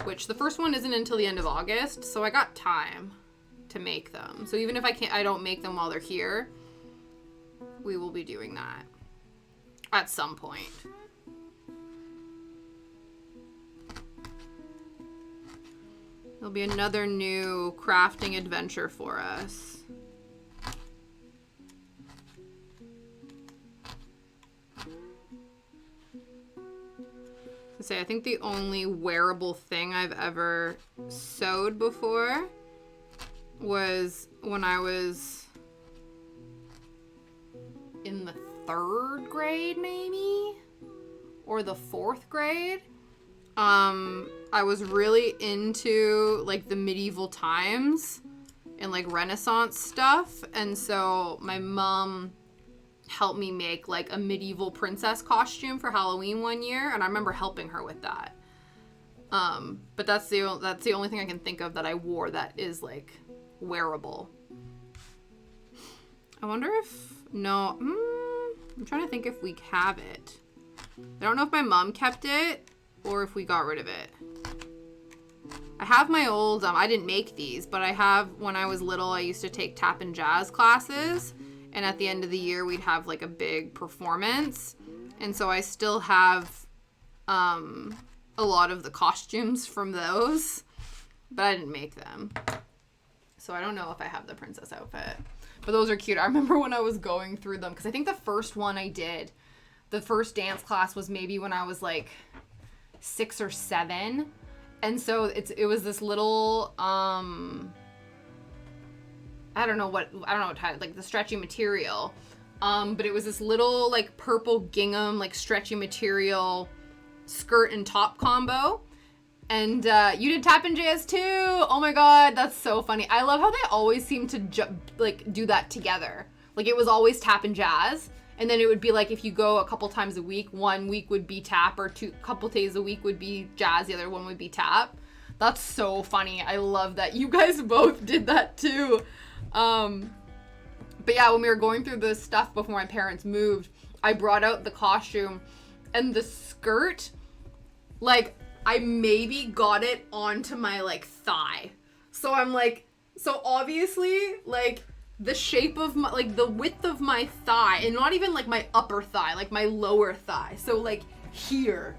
Which the first one isn't until the end of August, so I got time to make them. So even if I don't make them while they're here, we will be doing that at some point. There'll be another new crafting adventure for us. I think the only wearable thing I've ever sewed before was when I was in the 3rd grade, maybe, or the 4th grade. I was really into, like, the medieval times and, like, Renaissance stuff, and so my mom helped me make, like, a medieval princess costume for Halloween one year, and I remember helping her with that. But that's the only thing I can think of that I wore that is, like, wearable. I wonder if, no, I'm trying to think if we have it. I don't know if my mom kept it or if we got rid of it. I have my old, I didn't make these, but I have, when I was little, I used to take tap and jazz classes, and at the end of the year, we'd have, like, a big performance, and so I still have a lot of the costumes from those, but I didn't make them. So I don't know if I have the princess outfit. But those are cute. I remember when I was going through them, because I think the first one I did, the first dance class was maybe when I was, like, 6 or 7, and so it was this little, I don't know what type, like, the stretchy material, but it was this little, like, purple gingham, like, stretchy material skirt and top combo. And you did tap and jazz too. Oh my god, that's so funny. I love how they always seem to do that together. Like, it was always tap and jazz, and then it would be like, if you go a couple times a week, one week would be tap, or couple days a week would be jazz, the other one would be tap. That's so funny. I love that you guys both did that too. But yeah, when we were going through the stuff before my parents moved, I brought out the costume, and the skirt, like, I maybe got it onto my, like, thigh. So I'm like, so obviously, like, the shape of my, like, the width of my thigh, and not even, like, my upper thigh, like, my lower thigh. So, like, here.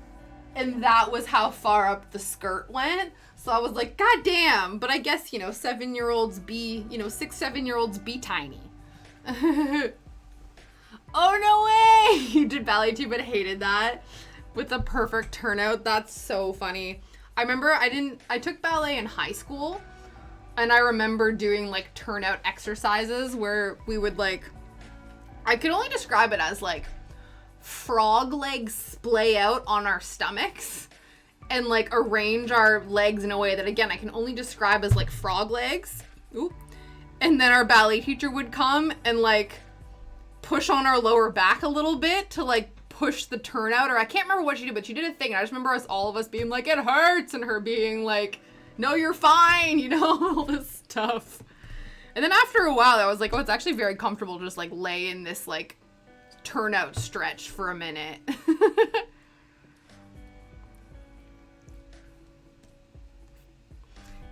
And that was how far up the skirt went. So I was like, god damn. But I guess, 7-year-olds be, 6, 7-year-olds be tiny. Oh, no way! You did ballet too, but hated that. With the perfect turnout. That's so funny. I remember I took ballet in high school, and I remember doing, like, turnout exercises where we would, like, I could only describe it as like frog legs splay out on our stomachs and like arrange our legs in a way that, again, I can only describe as like frog legs. Ooh. And then our ballet teacher would come and like push on our lower back a little bit to like push the turnout, or I can't remember what she did, but she did a thing. And I just remember all of us being like, it hurts, and her being like, no, you're fine, you know, all this stuff. And then after a while, I was like, oh, it's actually very comfortable to just like lay in this like turnout stretch for a minute.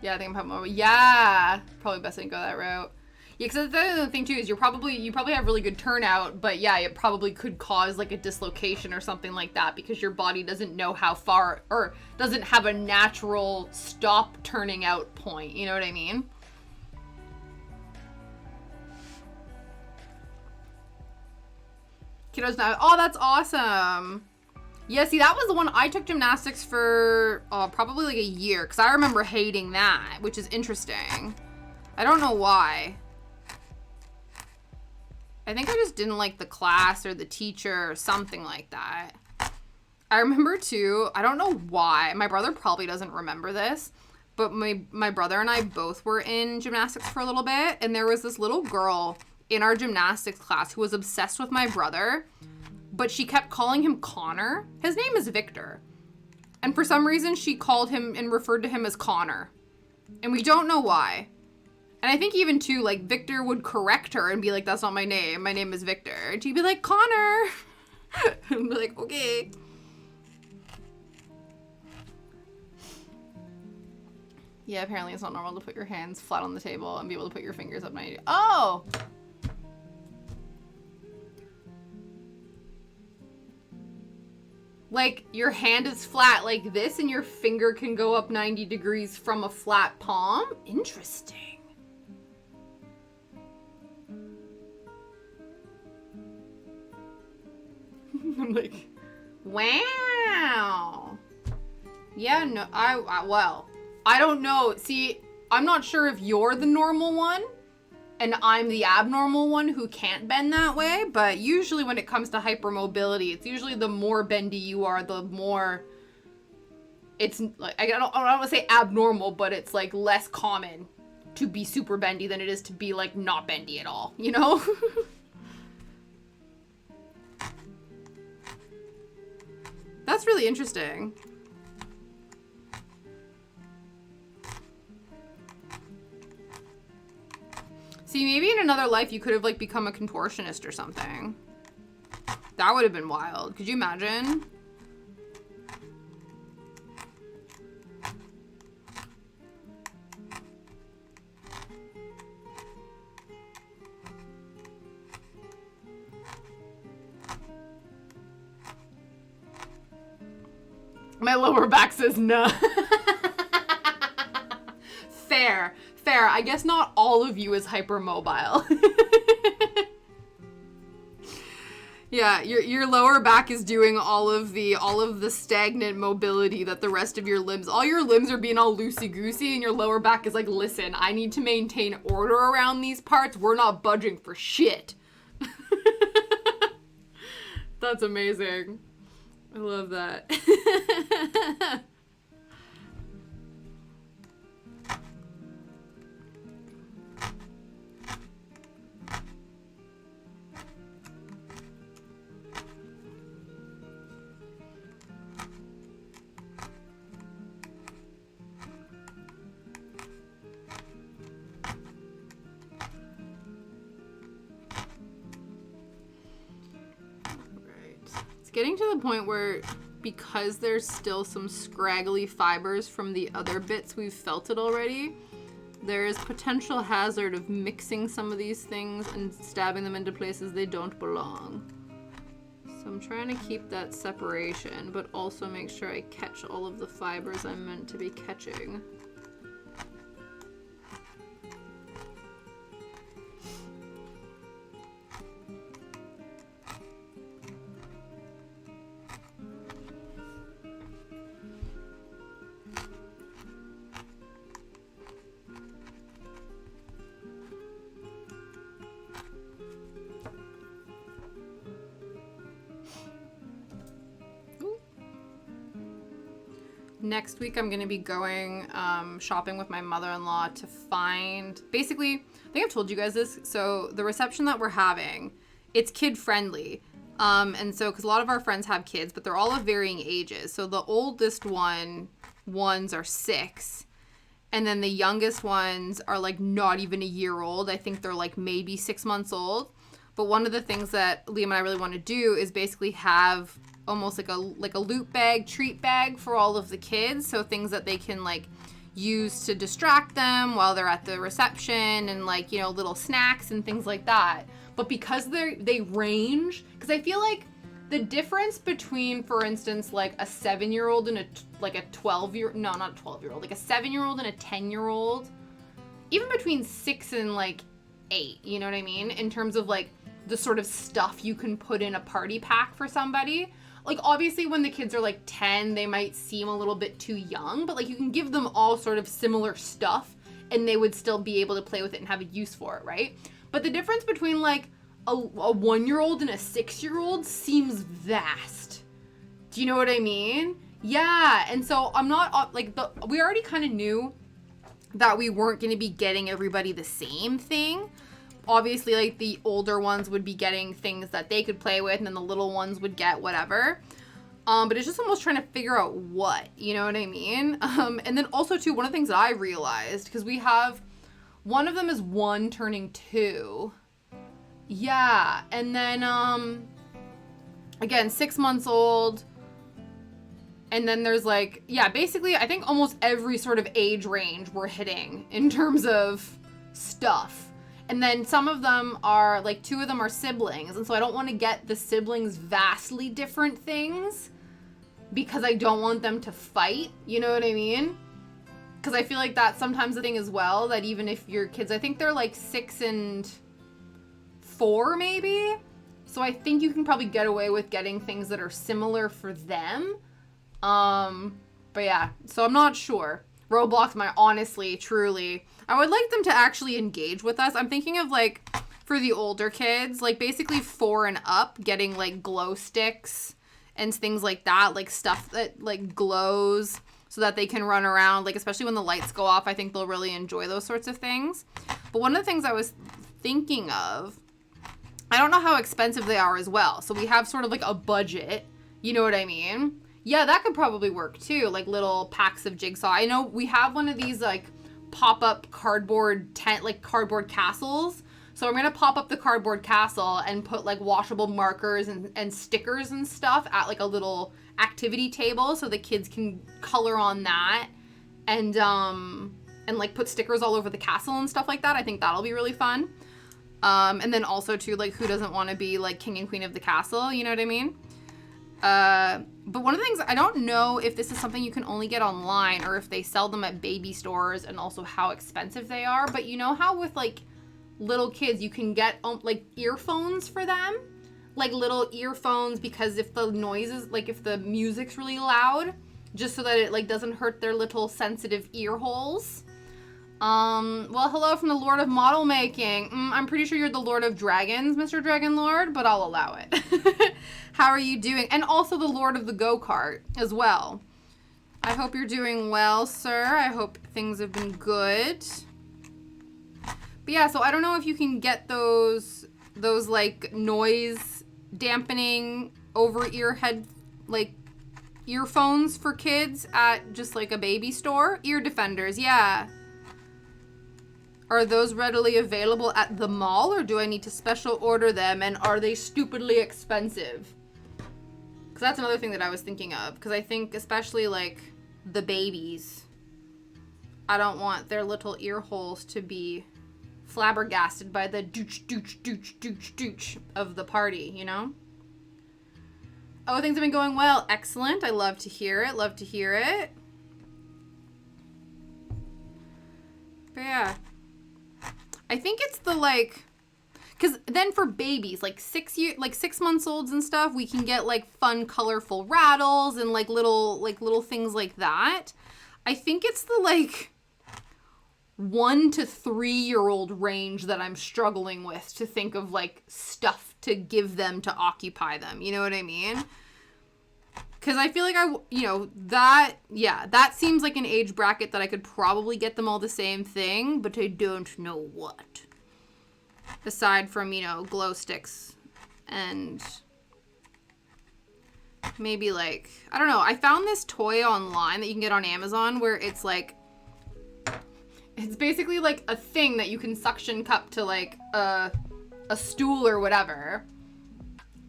Yeah, I think I'm probably more, yeah, probably best I didn't go that route. Yeah, because the other thing too is you probably have really good turnout, but yeah, it probably could cause like a dislocation or something like that because your body doesn't know how far, or doesn't have a natural stop turning out point. You know what I mean? Kiddos now. Oh, that's awesome. Yeah, see, that was the one I took gymnastics for probably like a year, because I remember hating that, which is interesting. I don't know why. I think I just didn't like the class or the teacher or something like that. I remember too, I don't know why. My brother probably doesn't remember this, but my brother and I both were in gymnastics for a little bit, and there was this little girl in our gymnastics class who was obsessed with my brother, but she kept calling him Connor. His name is Victor. And for some reason, she called him and referred to him as Connor. And we don't know why. And I think even too, like, Victor would correct her and be like, that's not my name. My name is Victor. And she'd be like, Connor. And be like, okay. Yeah, apparently it's not normal to put your hands flat on the table and be able to put your fingers up 90. Oh! Like, your hand is flat like this and your finger can go up 90 degrees from a flat palm? Interesting. I'm like, wow. Yeah, no, well, I don't know. See, I'm not sure if you're the normal one and I'm the abnormal one who can't bend that way, but usually when it comes to hypermobility, it's usually the more bendy you are, the more it's like, I don't want to say abnormal, but it's like less common to be super bendy than it is to be like not bendy at all, you know? That's really interesting. See, maybe in another life you could have like become a contortionist or something. That would have been wild. Could you imagine? My lower back says no. Fair. Fair. I guess not all of you is hypermobile. Yeah, your lower back is doing all of the stagnant mobility that the rest of your limbs. All your limbs are being all loosey-goosey, and your lower back is like, listen, I need to maintain order around these parts. We're not budging for shit. That's amazing. I love that. Getting to the point where, because there's still some scraggly fibers from the other bits we've felted already, there is potential hazard of mixing some of these things and stabbing them into places they don't belong. So I'm trying to keep that separation, but also make sure I catch all of the fibers I'm meant to be catching. next week I'm going to be going shopping with my mother-in-law to find, basically, I think I've told you guys this, so the reception that we're having, it's kid-friendly. And so, because a lot of our friends have kids, but they're all of varying ages. So the oldest ones are 6. And then the youngest ones are like not even a year old. I think they're like maybe 6 months old. But one of the things that Liam and I really want to do is basically have almost like a loot bag, treat bag for all of the kids. So things that they can like use to distract them while they're at the reception, and like, you know, little snacks and things like that. But because they range, because I feel like the difference between, for instance, like a 7-year-old and a 12-year, no, not a 12-year-old, like a 7-year-old and a 10-year-old, even between 6 and like 8, you know what I mean? In terms of like the sort of stuff you can put in a party pack for somebody. Like obviously when the kids are like 10, they might seem a little bit too young, but like you can give them all sort of similar stuff and they would still be able to play with it and have a use for it, right? But the difference between like a 1-year-old and a 6-year-old seems vast. Do you know what I mean? Yeah. And so I'm not like we already kind of knew that we weren't going to be getting everybody the same thing. Obviously, like the older ones would be getting things that they could play with, and then the little ones would get whatever. But it's just almost trying to figure out what, you know what I mean? And then also too, one of the things that I realized, because we have, one of them is 1 turning 2. Yeah, and then, again, 6 months old, and then there's like, yeah, basically, I think almost every sort of age range we're hitting in terms of stuff. And then some of them are, like, 2 of them are siblings, and so I don't want to get the siblings vastly different things, because I don't want them to fight, you know what I mean? Because I feel like that's sometimes the thing as well, that even if your kids, I think they're like 6 and 4 maybe, so I think you can probably get away with getting things that are similar for them. But yeah, so I'm not sure. Roblox might honestly, truly, I would like them to actually engage with us. I'm thinking of like, for the older kids, like basically 4 and up, getting like glow sticks and things like that, like stuff that like glows so that they can run around, like especially when the lights go off. I think they'll really enjoy those sorts of things. But one of the things I was thinking of, I don't know how expensive they are as well. So we have sort of like a budget, you know what I mean? Yeah, that could probably work too, like little packs of jigsaw. I know we have one of these like pop-up cardboard tent, like cardboard castles. So I'm gonna pop up the cardboard castle and put like washable markers and stickers and stuff at like a little activity table so the kids can color on that and like put stickers all over the castle and stuff like that. I think that'll be really fun. And then also too, like, who doesn't want to be like king and queen of the castle, you know what I mean? But one of the things, I don't know if this is something you can only get online or if they sell them at baby stores, and also how expensive they are. But you know how with like little kids you can get like earphones for them, like little earphones, because if the noise is like, if the music's really loud, just so that it like doesn't hurt their little sensitive ear holes. Well, hello from the Lord of Model Making. I'm pretty sure you're the Lord of Dragons, Mr. Dragon Lord, but I'll allow it. How are you doing? And also the Lord of the Go-Kart as well. I hope you're doing well, sir. I hope things have been good. But yeah, so I don't know if you can get those like noise dampening over-ear head, like earphones for kids at just like a baby store. Ear defenders, yeah. Are those readily available at the mall, or do I need to special order them, and are they stupidly expensive? Because that's another thing that I was thinking of, because I think especially like the babies, I don't want their little ear holes to be flabbergasted by the dooch, dooch, dooch, dooch, dooch of the party, you know? Oh, things have been going well. Excellent. I love to hear it. Love to hear it. But yeah. I think it's the like, because then for babies, like 6 months olds and stuff, we can get like fun, colorful rattles and like little things like that. I think it's the like 1 to 3-year-old range that I'm struggling with to think of like stuff to give them to occupy them. You know what I mean? Because I feel like that seems like an age bracket that I could probably get them all the same thing, but I don't know what. Aside from, glow sticks and maybe like, I don't know. I found this toy online that you can get on Amazon where it's like, it's basically like a thing that you can suction cup to like a stool or whatever.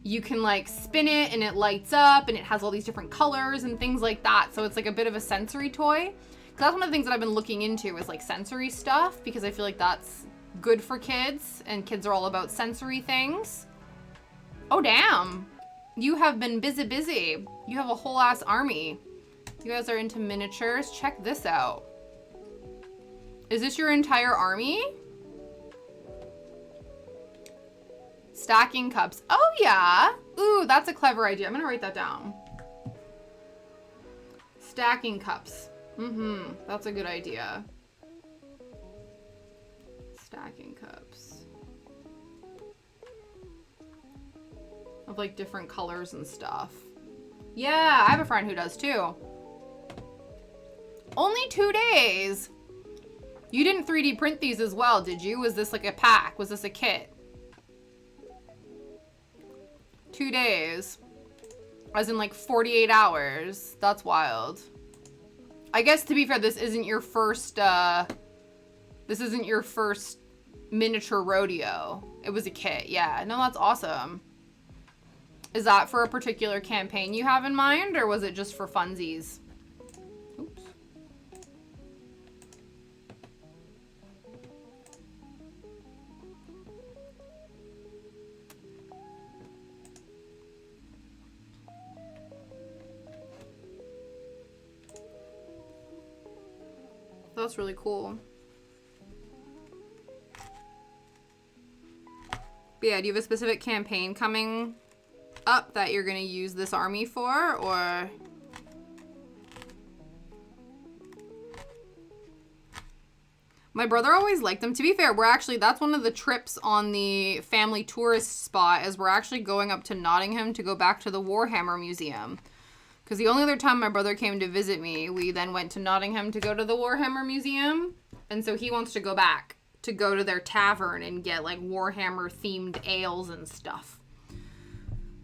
You can like spin it and it lights up and it has all these different colors and things like that. So it's like a bit of a sensory toy. Because that's one of the things that I've been looking into is like sensory stuff, because I feel like that's good for kids and kids are all about sensory things. Oh, damn. You have been busy. You have a whole ass army. You guys are into miniatures. Check this out. Is this your entire army? Stacking cups. Oh, yeah. Ooh, that's a clever idea. I'm going to write that down. Stacking cups. That's a good idea. Stacking cups. Of like different colors and stuff. Yeah, I have a friend who does too. Only 2 days. You didn't 3D print these as well, did you? Was this like a pack? Was this a kit? 2 days. As in like 48 hours. That's wild. I guess to be fair, this isn't your first miniature rodeo. It was a kit. Yeah, no, that's awesome. Is that for a particular campaign you have in mind, or was it just for funsies? Oops. That's really cool. But yeah, do you have a specific campaign coming up that you're gonna use this army for, or? My brother always liked them. To be fair, that's one of the trips on the family tourist spot, is we're actually going up to Nottingham to go back to the Warhammer Museum. Because the only other time my brother came to visit me, we then went to Nottingham to go to the Warhammer Museum. And so he wants to go back to go to their tavern and get like Warhammer themed ales and stuff.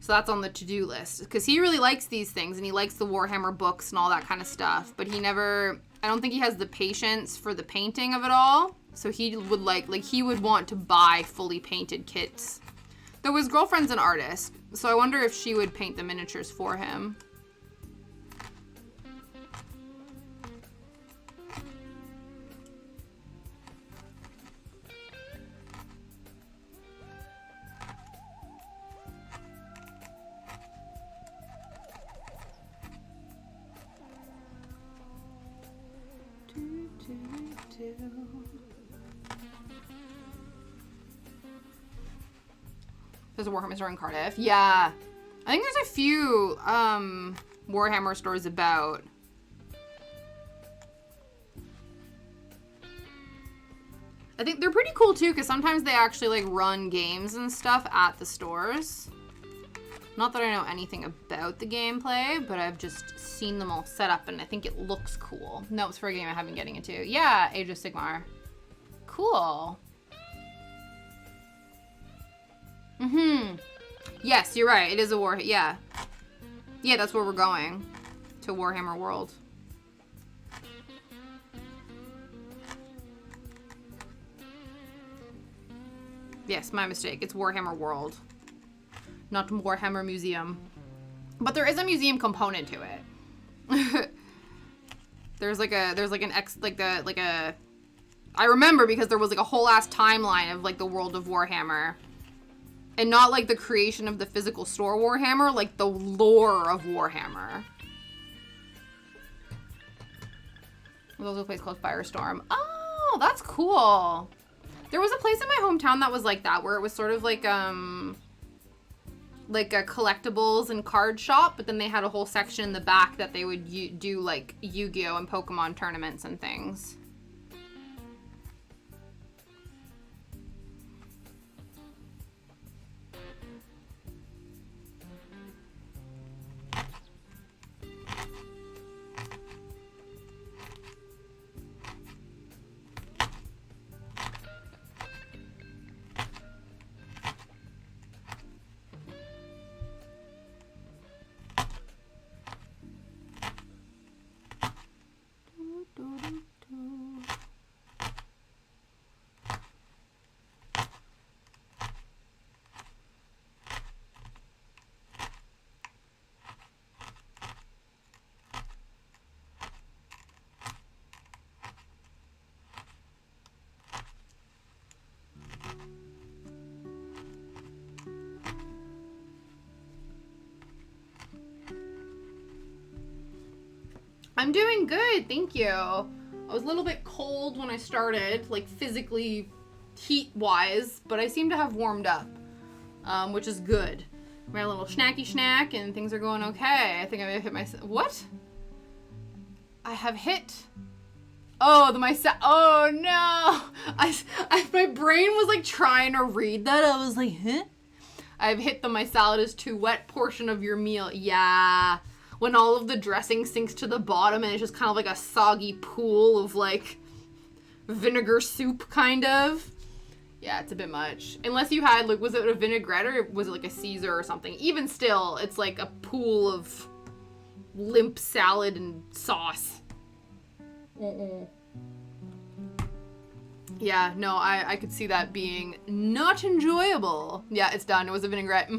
So that's on the to-do list. Because he really likes these things and he likes the Warhammer books and all that kind of stuff. But I don't think he has the patience for the painting of it all. So he would he would want to buy fully painted kits. Though his girlfriend's an artist. So I wonder if she would paint the miniatures for him. There's a Warhammer store in Cardiff. Yeah. I think there's a few Warhammer stores about. I think they're pretty cool too, because sometimes they actually like run games and stuff at the stores. Not that I know anything about the gameplay, but I've just seen them all set up and I think it looks cool. No, it's for a game I haven't getting into. Yeah, Age of Sigmar. Cool. Yes, you're right. It is a war. Yeah. Yeah, that's where we're going. To Warhammer World. Yes, my mistake. It's Warhammer World. Not Warhammer Museum. But there is a museum component to it. I remember because there was like a whole ass timeline of like the world of Warhammer. And not like the creation of the physical store Warhammer, like the lore of Warhammer. There's also a place called Firestorm. Oh, that's cool. There was a place in my hometown that was like that, where it was sort of like a collectibles and card shop, but then they had a whole section in the back that they would do like Yu-Gi-Oh! And Pokemon tournaments and things. I'm doing good, thank you. I was a little bit cold when I started, like physically heat-wise, but I seem to have warmed up, which is good. We had a little snacky snack and things are going okay. I think I may have hit my... What? I have hit... Oh, oh no! My brain was like trying to read that. I was like, huh? I've hit the my salad is too wet portion of your meal. Yeah. When all of the dressing sinks to the bottom and it's just kind of like a soggy pool of like vinegar soup kind of. Yeah, it's a bit much. Unless you had like, was it a vinaigrette or was it like a Caesar or something? Even still, it's like a pool of limp salad and sauce. Yeah, no, I could see that being not enjoyable. Yeah, it's done. It was a vinaigrette.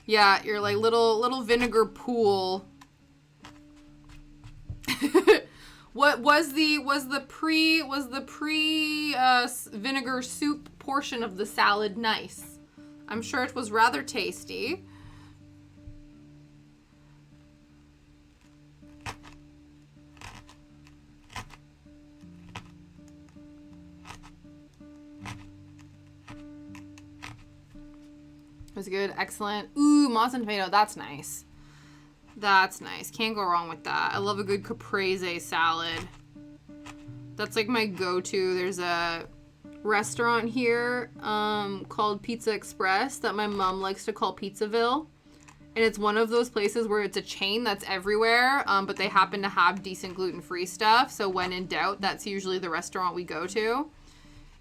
Yeah, you're like little vinegar pool. What was the pre vinegar soup portion of the salad nice? I'm sure it was rather tasty. It was good. Excellent. Ooh, moss and tomato. That's nice. That's nice. Can't go wrong with that. I love a good caprese salad. That's like my go-to. There's a restaurant here called Pizza Express that my mom likes to call Pizzaville. And it's one of those places where it's a chain that's everywhere, but they happen to have decent gluten-free stuff. So when in doubt, that's usually the restaurant we go to.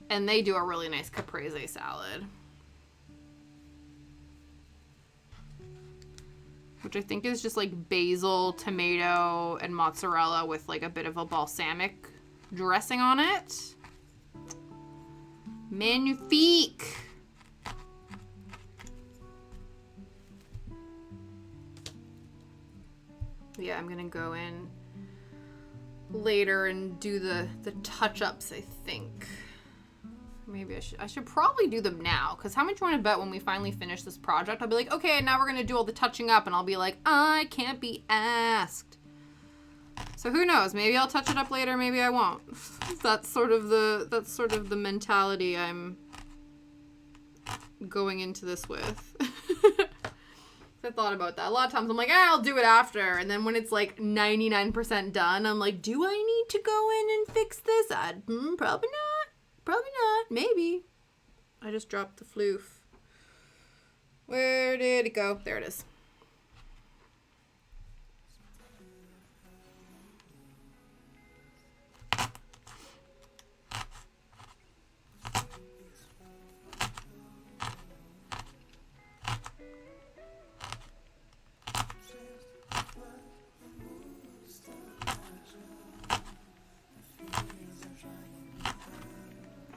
And they do a really nice caprese salad. Which I think is just like basil, tomato, and mozzarella with like a bit of a balsamic dressing on it. Magnifique. Yeah, I'm gonna go in later and do the touch-ups, I think. Maybe I should probably do them now, because how much you want to bet when we finally finish this project, I'll be like, okay, now we're going to do all the touching up, and I'll be like, I can't be asked. So who knows? Maybe I'll touch it up later, maybe I won't. That's sort of the mentality I'm going into this with. I thought about that. A lot of times I'm like, I'll do it after, and then when it's like 99% done, I'm like, do I need to go in and fix this? Probably not. Probably not. Maybe. I just dropped the floof. Where did it go? There it is.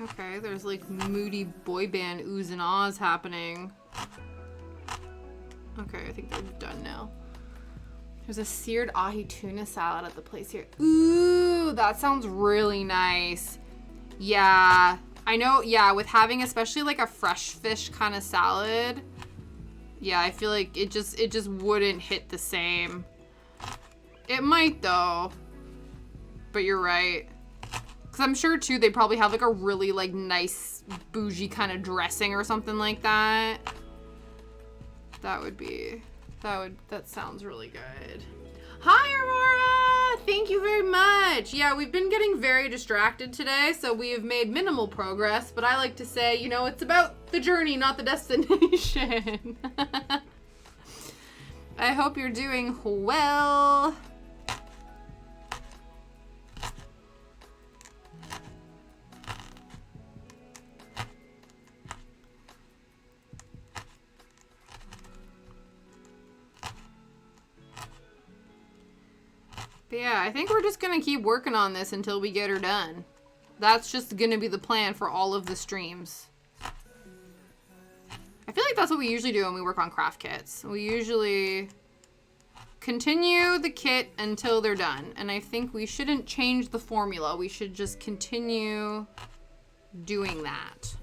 Okay, there's like moody boy band oohs and ahs happening. Okay, I think they're done now. There's a seared ahi tuna salad at the place here. Ooh, that sounds really nice. Yeah, I know, yeah, with having especially like a fresh fish kind of salad, yeah, I feel like it just wouldn't hit the same. It might though, but you're right. Because I'm sure, too, they probably have, like, a really, like, nice, bougie kind of dressing or something like that. That sounds really good. Hi, Aurora! Thank you very much. Yeah, we've been getting very distracted today, so we have made minimal progress. But I like to say, you know, it's about the journey, not the destination. I hope you're doing well. But yeah, I think we're just gonna keep working on this until we get her done. That's just gonna be the plan for all of the streams. I feel like that's what we usually do when we work on craft kits. We usually continue the kit until they're done. And I think we shouldn't change the formula. We should just continue doing that.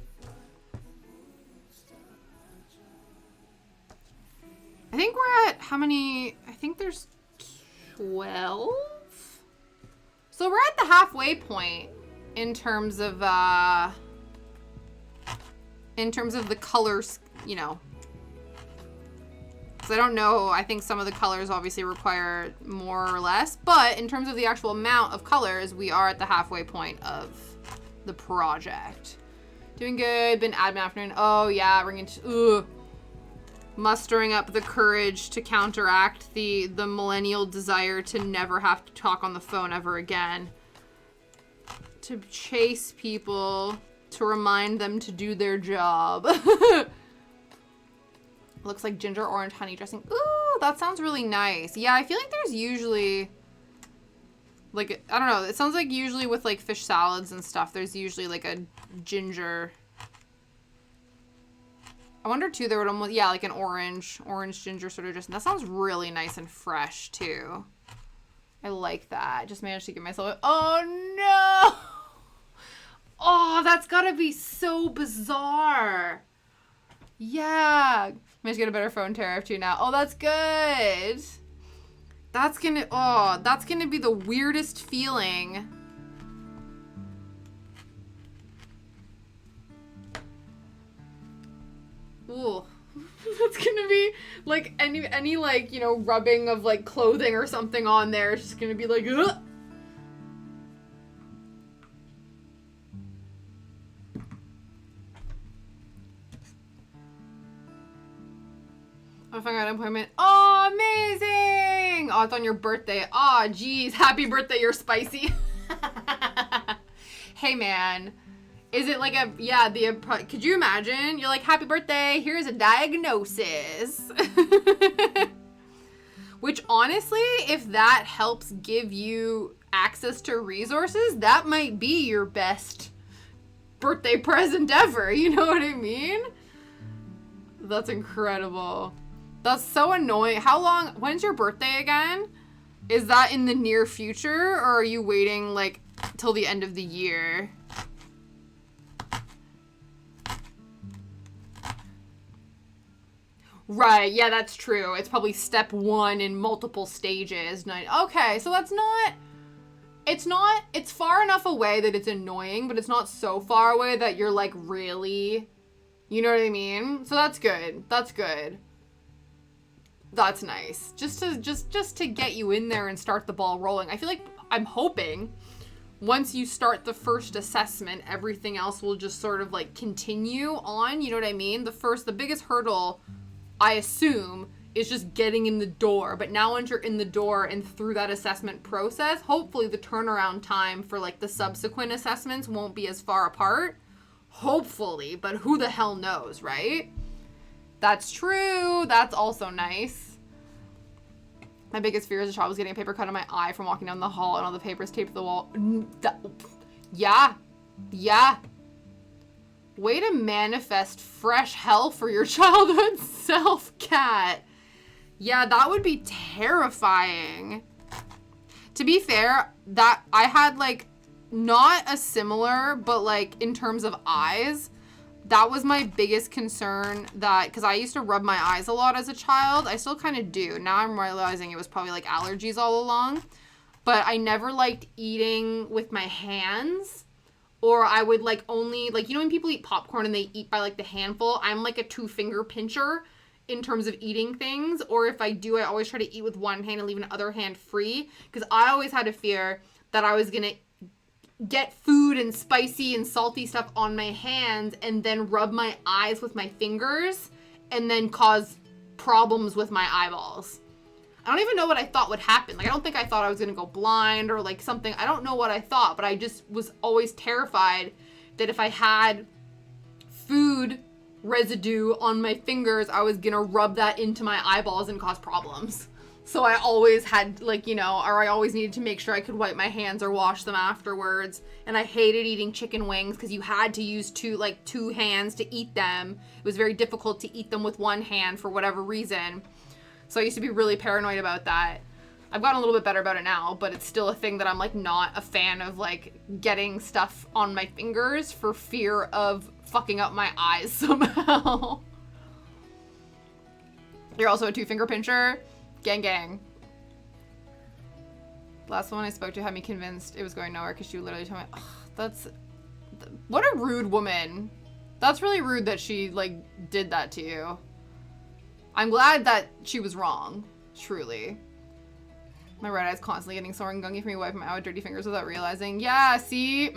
I think we're at how many? I think there's 12. So we're at the halfway point in terms of the colors, you know. Because I don't know, I think some of the colors obviously require more or less, but in terms of the actual amount of colors, we are at the halfway point of the project. Doing good, been admin afternoon. Oh yeah, mustering up the courage to counteract the millennial desire to never have to talk on the phone ever again. To chase people, to remind them to do their job. Looks like ginger orange honey dressing. Ooh, that sounds really nice. Yeah, I feel like there's usually, like, I don't know. It sounds like usually with like fish salads and stuff, there's usually like a ginger. I wonder too, there would almost, yeah, like an orange ginger sort of dressing. That sounds really nice and fresh too. I like that. Just managed to get myself, oh no. Oh, that's gotta be so bizarre. Yeah. Managed to get a better phone tariff too now. Oh, that's good. That's gonna be the weirdest feeling. Ooh. That's gonna be like any like, you know, rubbing of like clothing or something on there. It's just gonna be like, ugh. I found out appointment. Oh, amazing! Oh, it's on your birthday. Oh, geez. Happy birthday, you're spicy. Hey, man. Is it like a, yeah, could you imagine? You're like, happy birthday, here's a diagnosis. Which, honestly, if that helps give you access to resources, that might be your best birthday present ever. You know what I mean? That's incredible. That's so annoying. When's your birthday again? Is that in the near future, or are you waiting, like, till the end of the year? Right, yeah, that's true. It's probably step 1 in multiple stages. Okay, so it's far enough away that it's annoying, but it's not so far away that you're, like, really, you know what I mean? So that's good. That's good. That's nice. Just to get you in there and start the ball rolling. I feel like, I'm hoping, once you start the first assessment, everything else will just sort of like continue on, you know what I mean? The biggest hurdle, I assume, is just getting in the door. But now once you're in the door and through that assessment process, hopefully the turnaround time for like the subsequent assessments won't be as far apart. Hopefully, but who the hell knows, right? That's true. That's also nice. My biggest fear as a child was getting a paper cut on my eye from walking down the hall and all the papers taped to the wall. Yeah. Yeah. Way to manifest fresh hell for your childhood self, Kat. Yeah, that would be terrifying. To be fair, that I had like not a similar, but like in terms of eyes, that was my biggest concern, that because I used to rub my eyes a lot as a child. I still kind of do. Now I'm realizing it was probably like allergies all along. But I never liked eating with my hands. Or I would like only, like, you know when people eat popcorn and they eat by like the handful? I'm like a 2-finger pincher in terms of eating things. Or if I do, I always try to eat with one hand and leave another hand free. Because I always had a fear that I was going to get food and spicy and salty stuff on my hands and then rub my eyes with my fingers and then cause problems with my eyeballs. I don't even know what I thought would happen. Like, I don't think I thought I was going to go blind or like something. I don't know what I thought, but I just was always terrified that if I had food residue on my fingers, I was going to rub that into my eyeballs and cause problems. So I always had, like, you know, or I always needed to make sure I could wipe my hands or wash them afterwards. And I hated eating chicken wings because you had to use two hands to eat them. It was very difficult to eat them with one hand for whatever reason. So I used to be really paranoid about that. I've gotten a little bit better about it now, but it's still a thing that I'm, like, not a fan of, like, getting stuff on my fingers for fear of fucking up my eyes somehow. You're also a 2-finger pincher? Gang, gang. Last one I spoke to had me convinced it was going nowhere because she would literally tell me, what a rude woman. That's really rude that she, like, did that to you. I'm glad that she was wrong. Truly. My right eye's constantly getting sore and gunky from me wiping my eye with dirty fingers without realizing. Yeah, see?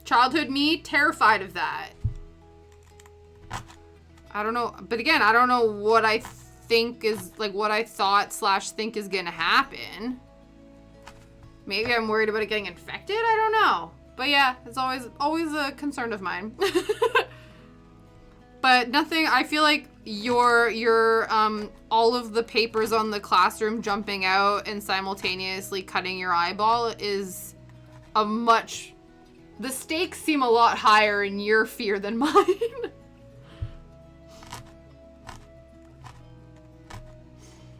Childhood me, terrified of that. I don't know. But again, I don't know what I think is, like, what I thought / think is gonna happen. Maybe I'm worried about it getting infected? I don't know. But yeah, it's always a concern of mine. But nothing, I feel like your all of the papers on the classroom jumping out and simultaneously cutting your eyeball is the stakes seem a lot higher in your fear than mine.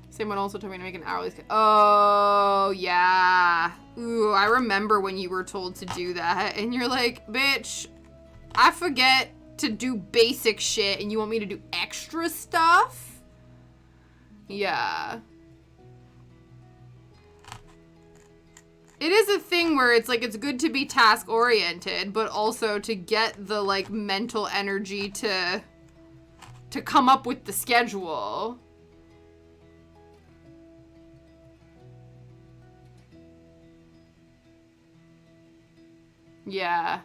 Someone also told me to make an hourly schedule. Oh, yeah. Ooh, I remember when you were told to do that, and you're like, bitch, I forget to do basic shit, and you want me to do extra stuff? Yeah. It is a thing where it's like, it's good to be task-oriented, but also to get the, like, mental energy to come up with the schedule. Yeah.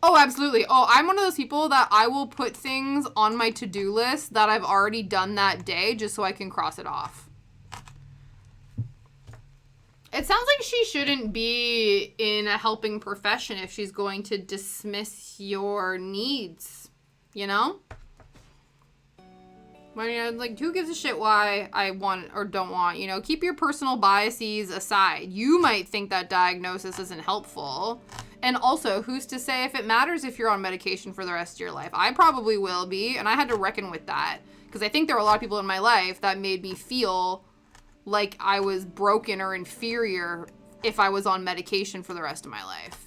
Oh, absolutely. Oh, I'm one of those people that I will put things on my to-do list that I've already done that day just so I can cross it off. It sounds like she shouldn't be in a helping profession if she's going to dismiss your needs, you know? When you're like, who gives a shit why I want or don't want, you know? Keep your personal biases aside. You might think that diagnosis isn't helpful. And also, who's to say if it matters if you're on medication for the rest of your life? I probably will be, and I had to reckon with that. Because I think there were a lot of people in my life that made me feel like I was broken or inferior if I was on medication for the rest of my life.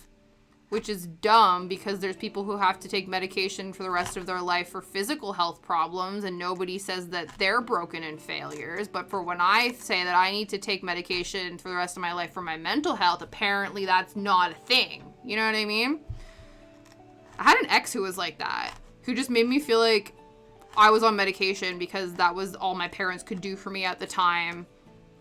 Which is dumb because there's people who have to take medication for the rest of their life for physical health problems, and nobody says that they're broken and failures. But for when I say that I need to take medication for the rest of my life for my mental health, apparently that's not a thing. You know what I mean? I had an ex who was like that, who just made me feel like I was on medication because that was all my parents could do for me at the time.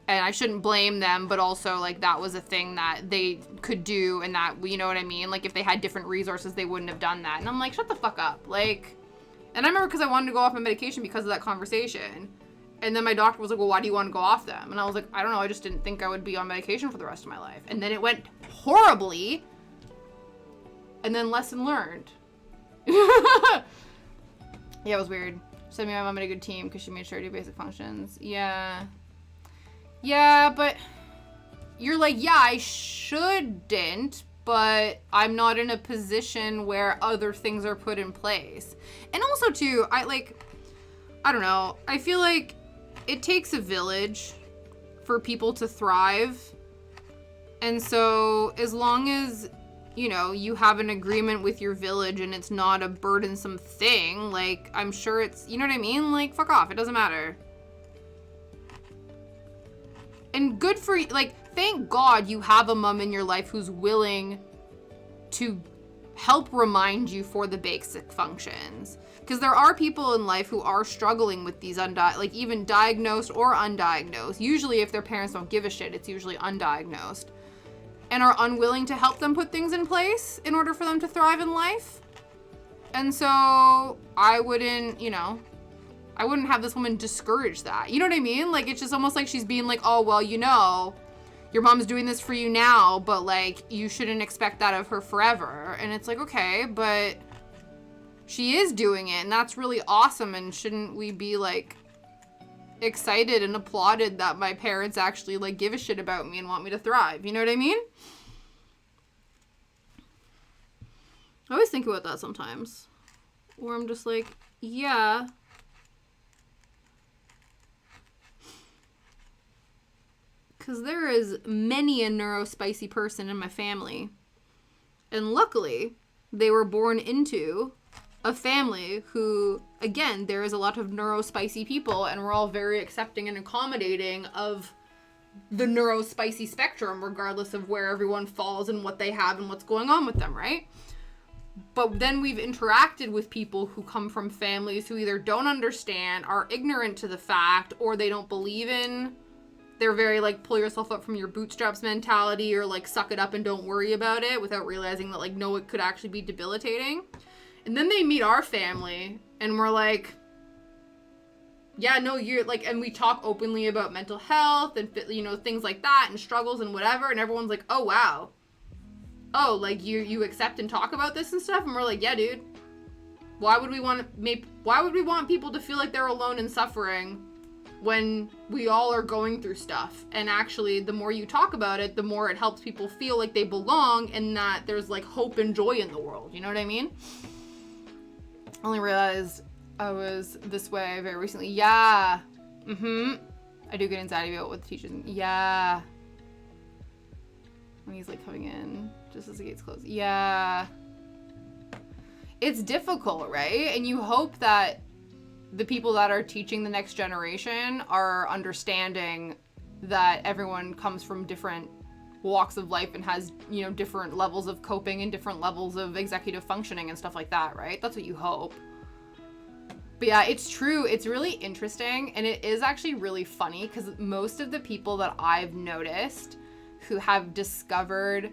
And I shouldn't blame them, but also, like, that was a thing that they could do, and that, you know what I mean? Like, if they had different resources, they wouldn't have done that. And I'm like, shut the fuck up. Like, and I remember because I wanted to go off my medication because of that conversation. And then my doctor was like, well, why do you want to go off them? And I was like, I don't know, I just didn't think I would be on medication for the rest of my life. And then it went horribly. And then lesson learned. Yeah, it was weird. She said me my mom made a good team because she made sure to do basic functions. Yeah. Yeah, but you're like, yeah, I shouldn't, but I'm not in a position where other things are put in place. And also, too, I don't know. I feel like it takes a village for people to thrive. And so as long as, you know, you have an agreement with your village and it's not a burdensome thing, like, I'm sure it's, you know what I mean? Like, fuck off. It doesn't matter. And good for you, like, thank God you have a mom in your life who's willing to help remind you for the basic functions. Because there are people in life who are struggling with these like, even diagnosed or undiagnosed. Usually if their parents don't give a shit, it's usually undiagnosed. And are unwilling to help them put things in place in order for them to thrive in life. And so I wouldn't, you know, I wouldn't have this woman discourage that. You know what I mean? Like, it's just almost like she's being like, oh, well, you know, your mom's doing this for you now, but, like, you shouldn't expect that of her forever. And it's like, okay, but she is doing it, and that's really awesome, and shouldn't we be, like, excited and applauded that my parents actually, like, give a shit about me and want me to thrive? You know what I mean? I always think about that sometimes. Where I'm just like, yeah. Because there is many a neurospicy person in my family. And luckily, they were born into a family who, again, there is a lot of neurospicy people, and we're all very accepting and accommodating of the neurospicy spectrum, regardless of where everyone falls and what they have and what's going on with them, right? But then we've interacted with people who come from families who either don't understand, are ignorant to the fact, or they don't believe in. They're very, like, pull yourself up from your bootstraps mentality, or, like, suck it up and don't worry about it, without realizing that, like, no, it could actually be debilitating. And then they meet our family, and we're like, yeah, no, you're, like, and we talk openly about mental health and, you know, things like that, and struggles and whatever, and everyone's like, oh, wow. Oh, like, you accept and talk about this and stuff? And we're like, yeah, dude. Why would we want people to feel like they're alone in suffering when we all are going through stuff? And actually, the more you talk about it, the more it helps people feel like they belong and that there's, like, hope and joy in the world. You know what I mean? I only realized I was this way very recently. Yeah. I do get anxiety about what the teachers... Yeah. When he's, like, coming in just as the gates close. Yeah. It's difficult, right? And you hope that the people that are teaching the next generation are understanding that everyone comes from different walks of life and has, you know, different levels of coping and different levels of executive functioning and stuff like that, right? That's what you hope. But yeah, it's true. It's really interesting. And it is actually really funny because most of the people that I've noticed who have discovered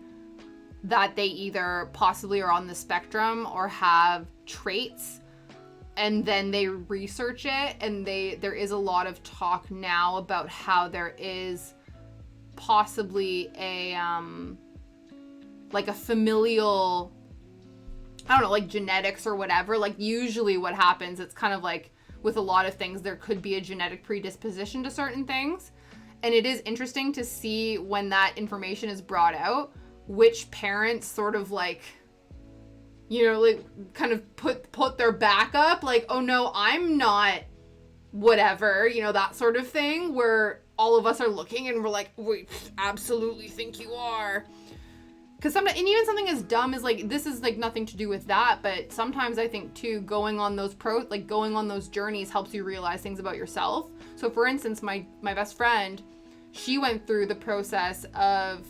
that they either possibly are on the spectrum or have traits, and then they research it, and there is a lot of talk now about how there is possibly a like a familial, I don't know, like genetics or whatever. Like usually what happens, it's kind of like with a lot of things, there could be a genetic predisposition to certain things. And it is interesting to see when that information is brought out, which parents sort of like, you know, like kind of put their back up, like, oh no, I'm not whatever, you know, that sort of thing, where all of us are looking and we're like, we absolutely think you are. Because sometimes, and even something as dumb as like, this is like nothing to do with that, but sometimes I think too, going on those journeys helps you realize things about yourself. So for instance, my best friend, she went through the process of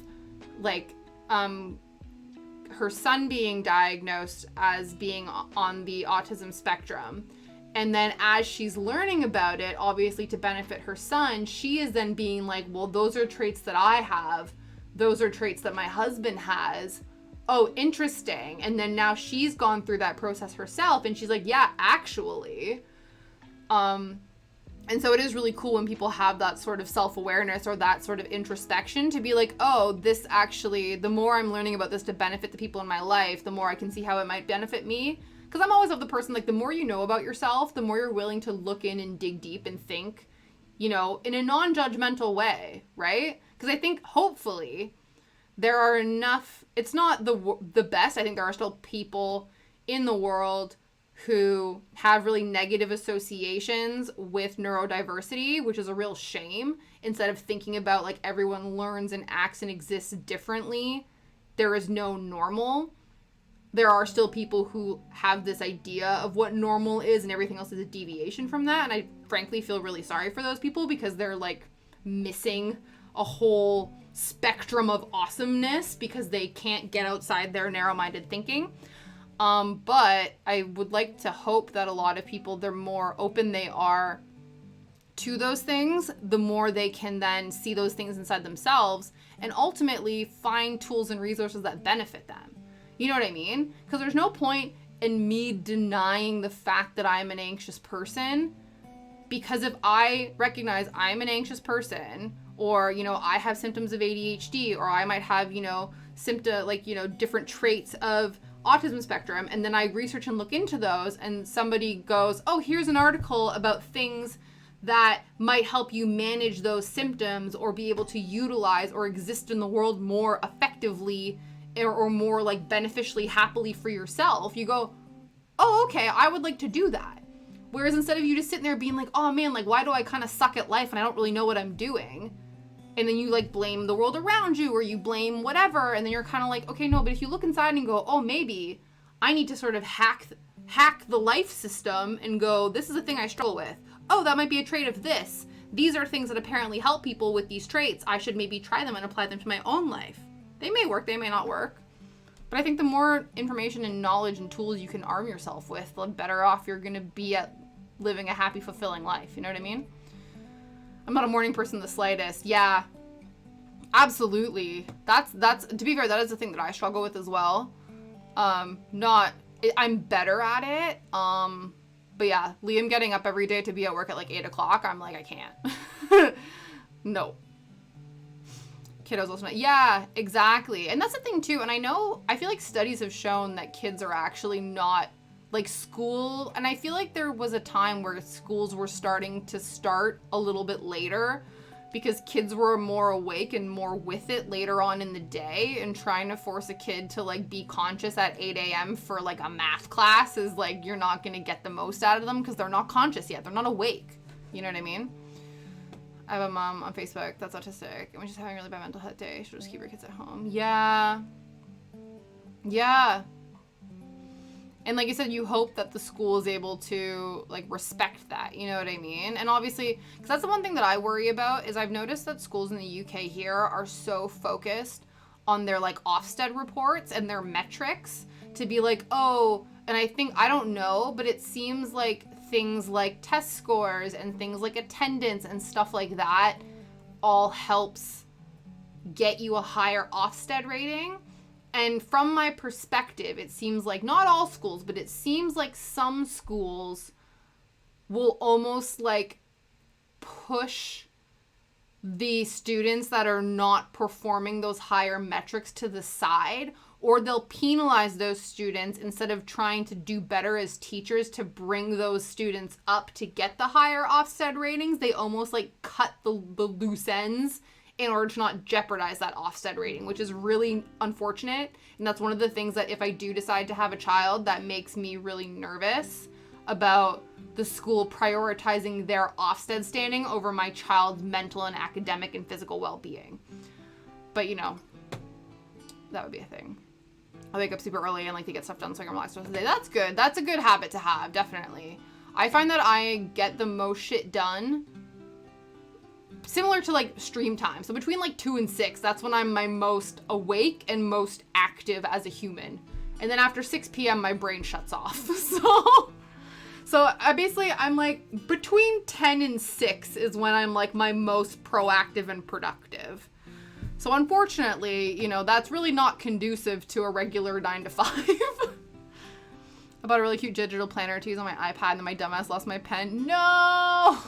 like, her son being diagnosed as being on the autism spectrum. And then as she's learning about it, obviously to benefit her son, she is then being like, well, those are traits that I have. Those are traits that my husband has. Oh, interesting. And then now she's gone through that process herself, and she's like, yeah, actually. And so it is really cool when people have that sort of self-awareness or that sort of introspection to be like, oh, this actually, the more I'm learning about this to benefit the people in my life, the more I can see how it might benefit me. Because I'm always of the person, like, the more you know about yourself, the more you're willing to look in and dig deep and think, you know, in a non-judgmental way, right? Because I think, hopefully, there are enough, it's not the best, I think there are still people in the world who have really negative associations with neurodiversity, which is a real shame. Instead of thinking about, like, everyone learns and acts and exists differently, there is no normal. There are still people who have this idea of what normal is and everything else is a deviation from that. And I frankly feel really sorry for those people because they're like missing a whole spectrum of awesomeness because they can't get outside their narrow-minded thinking. But I would like to hope that a lot of people, the more open they are to those things, the more they can then see those things inside themselves and ultimately find tools and resources that benefit them. You know what I mean? Because there's no point in me denying the fact that I'm an anxious person, because if I recognize I'm an anxious person, or, you know, I have symptoms of ADHD, or I might have, you know, different traits of autism spectrum, and then I research and look into those, and somebody goes, oh, here's an article about things that might help you manage those symptoms or be able to utilize or exist in the world more effectively or more like beneficially, happily for yourself, you go, oh, okay, I would like to do that. Whereas instead of you just sitting there being like, oh man, like, why do I kind of suck at life and I don't really know what I'm doing? And then you like blame the world around you or you blame whatever. And then you're kind of like, okay, no, but if you look inside and go, oh, maybe I need to sort of hack hack the life system and go, this is a thing I struggle with. Oh, that might be a trait of this. These are things that apparently help people with these traits. I should maybe try them and apply them to my own life. They may work, they may not work. But I think the more information and knowledge and tools you can arm yourself with, the better off you're going to be at living a happy, fulfilling life. You know what I mean? I'm not a morning person in the slightest. Yeah, absolutely. That's to be fair, that is the thing that I struggle with as well. I'm better at it. But yeah, Liam getting up every day to be at work at like 8 o'clock, I'm like, I can't. No. Kiddos also not. Yeah, exactly. And that's the thing too. And I feel like studies have shown that kids are actually not like school. And I feel like there was a time where schools were starting to start a little bit later because kids were more awake and more with it later on in the day, and trying to force a kid to like be conscious at 8 a.m. for like a math class is like, you're not going to get the most out of them because they're not conscious yet. They're not awake. You know what I mean? I have a mom on Facebook that's autistic, and when she's having a really bad mental health day, she'll just keep her kids at home. Yeah. Yeah. And like you said, you hope that the school is able to like respect that, you know what I mean? And obviously, because that's the one thing that I worry about, is I've noticed that schools in the UK here are so focused on their like Ofsted reports and their metrics to be like, oh, and I don't know, but it seems like things like test scores and things like attendance and stuff like that all helps get you a higher Ofsted rating. And from my perspective, it seems like not all schools, but it seems like some schools will almost like push the students that are not performing those higher metrics to the side, or they'll penalize those students instead of trying to do better as teachers to bring those students up to get the higher Ofsted ratings. They almost like cut the loose ends in order to not jeopardize that Ofsted rating, which is really unfortunate. And that's one of the things that if I do decide to have a child, that makes me really nervous about the school prioritizing their Ofsted standing over my child's mental and academic and physical well-being. But you know, that would be a thing. I wake up super early and like to get stuff done so I can relax the rest of the day. That's good. That's a good habit to have, definitely. I find that I get the most shit done similar to like stream time. So between like 2 and 6, that's when I'm my most awake and most active as a human. And then after 6 p.m. my brain shuts off. So I'm like between 10 and 6 is when I'm like my most proactive and productive. So unfortunately, you know, that's really not conducive to a regular 9 to 5. I bought a really cute digital planner to use on my iPad, and then my dumbass lost my pen. No!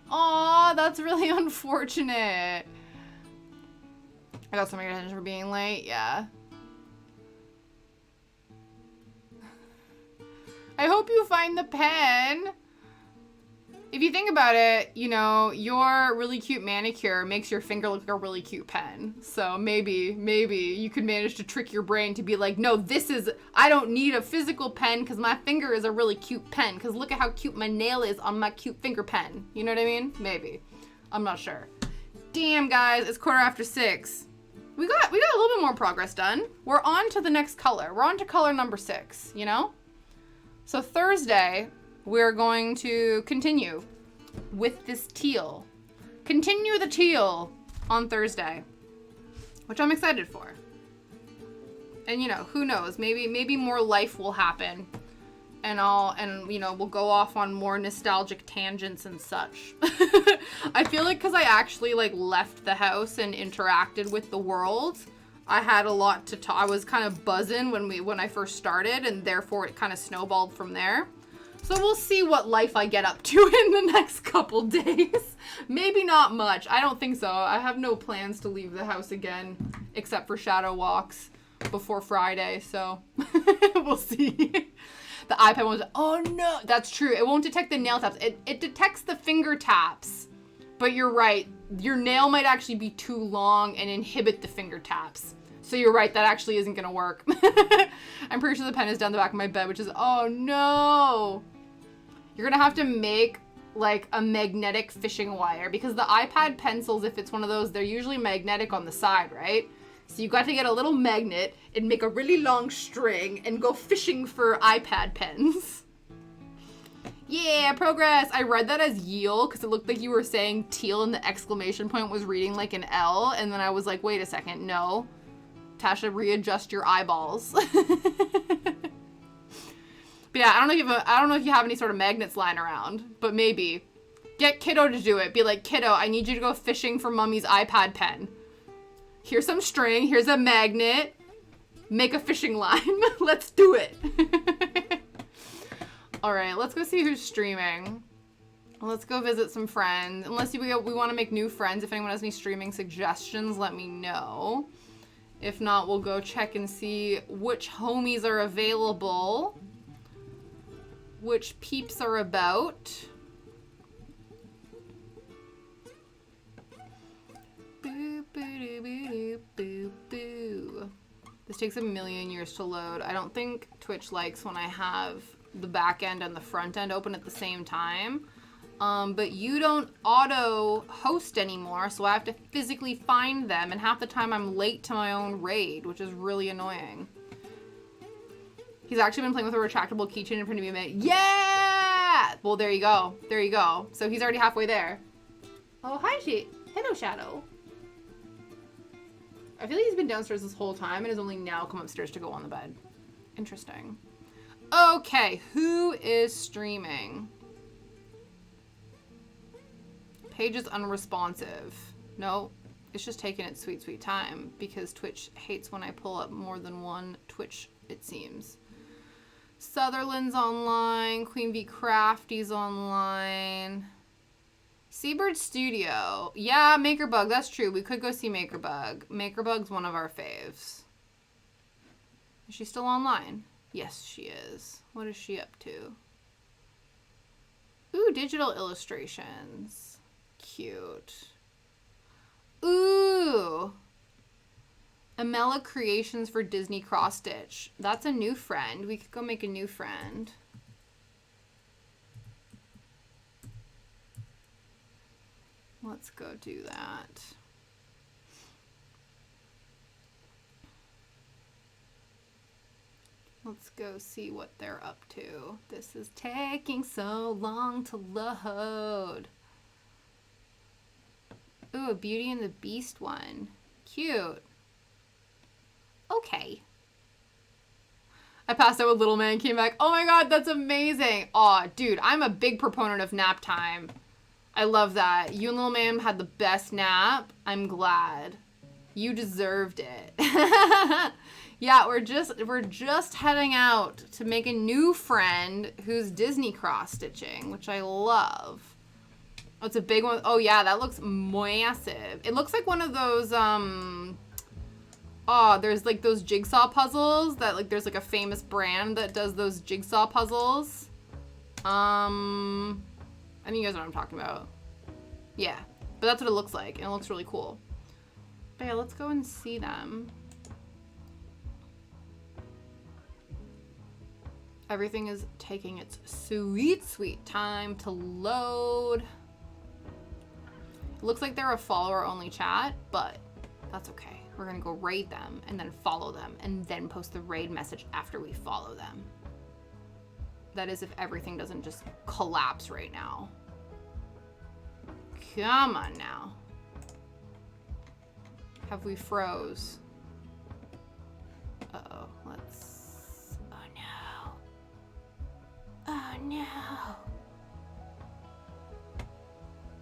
Aw, that's really unfortunate. I got some of your attention for being late, yeah. I hope you find the pen. If you think about it, you know, your really cute manicure makes your finger look like a really cute pen. So maybe you could manage to trick your brain to be like, no, I don't need a physical pen because my finger is a really cute pen. Because look at how cute my nail is on my cute finger pen. You know what I mean? Maybe. I'm not sure. Damn, guys, it's 6:15. We got a little bit more progress done. We're on to the next color. We're on to color number 6, you know? So Thursday, we're going to continue with this teal. Continue the teal on Thursday, which I'm excited for. And you know, who knows? Maybe more life will happen, and you know, we'll go off on more nostalgic tangents and such. I feel like because I actually like left the house and interacted with the world, I had a lot to talk. I was kind of buzzing when I first started, and therefore it kind of snowballed from there. So we'll see what life I get up to in the next couple days. Maybe not much. I don't think so. I have no plans to leave the house again, except for shadow walks before Friday. So we'll see. The iPad won't. Oh no, that's true. It won't detect the nail taps. It detects the finger taps. But you're right. Your nail might actually be too long and inhibit the finger taps. So you're right. That actually isn't going to work. I'm pretty sure the pen is down the back of my bed, which is, oh no. You're going to have to make like a magnetic fishing wire, because the iPad pencils, if it's one of those, they're usually magnetic on the side, right? So you got to get a little magnet and make a really long string and go fishing for iPad pens. Yeah, progress. I read that as Yeel because it looked like you were saying teal and the exclamation point was reading like an L. And then I was like, wait a second. No. Tasha, readjust your eyeballs. But yeah, I don't know if you have any sort of magnets lying around, but maybe. Get Kiddo to do it. Be like, Kiddo, I need you to go fishing for Mummy's iPad pen. Here's some string. Here's a magnet. Make a fishing line. Let's do it. All right, let's go see who's streaming. Let's go visit some friends. Unless we want to make new friends. If anyone has any streaming suggestions, let me know. If not, we'll go check and see which homies are available. Which peeps are about. Boo, boo, boo, boo, boo. This takes a million years to load. I don't think Twitch likes when I have the back end and the front end open at the same time. But you don't auto host anymore, so I have to physically find them, and half the time I'm late to my own raid, which is really annoying. He's actually been playing with a retractable keychain in front of me. Yeah! Well, there you go. There you go. So he's already halfway there. Oh, hi, hello, Shadow. I feel like he's been downstairs this whole time and has only now come upstairs to go on the bed. Interesting. Okay, who is streaming? Page is unresponsive. No, it's just taking its sweet, sweet time because Twitch hates when I pull up more than one Twitch, it seems. Sutherland's online. Queen Bee Crafty's online. Seabird Studio. Yeah, Makerbug. That's true. We could go see Makerbug. Makerbug's one of our faves. Is she still online? Yes, she is. What is she up to? Ooh, digital illustrations. Cute. Ooh. Amela Creations for Disney Cross Stitch. That's a new friend. We could go make a new friend. Let's go do that. Let's go see what they're up to. This is taking so long to load. Ooh, a Beauty and the Beast one. Cute. Okay. I passed out with Little Man, came back. Oh my god, that's amazing. Aw, dude, I'm a big proponent of nap time. I love that. You and Little Man had the best nap. I'm glad. You deserved it. Yeah, we're just heading out to make a new friend who's Disney cross stitching, which I love. Oh, it's a big one. Oh yeah, that looks massive. It looks like one of those oh, there's like those jigsaw puzzles that like there's like a famous brand that does those jigsaw puzzles. I think you guys know what I'm talking about. Yeah, but that's what it looks like, and it looks really cool. But yeah, let's go and see them. Everything is taking its sweet, sweet time to load. It looks like they're a follower-only chat, but that's okay. We're gonna go raid them, and then follow them, and then post the raid message after we follow them. That is if everything doesn't just collapse right now. Come on now. Have we froze? Uh-oh, let's... Oh no. Oh no.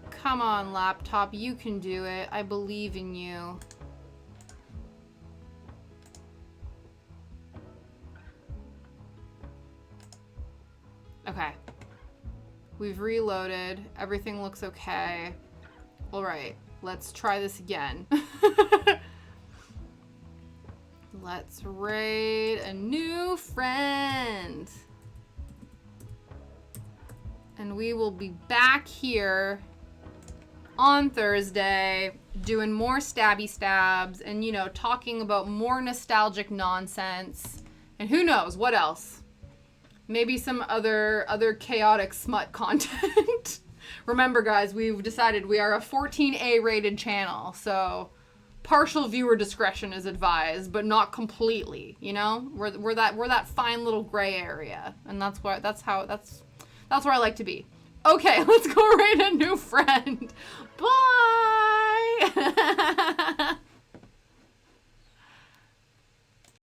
Come on, laptop, you can do it. I believe in you. Okay. We've reloaded. Everything looks okay. All right, let's try this again. Let's raid a new friend. And we will be back here on Thursday doing more stabby stabs and, you know, talking about more nostalgic nonsense. And who knows what else? Maybe some other chaotic smut content. Remember, guys, we've decided we are a 14A rated channel, so partial viewer discretion is advised, but not completely, you know? We're that fine little gray area. And that's where I like to be. Okay, let's go rate a new friend. Bye!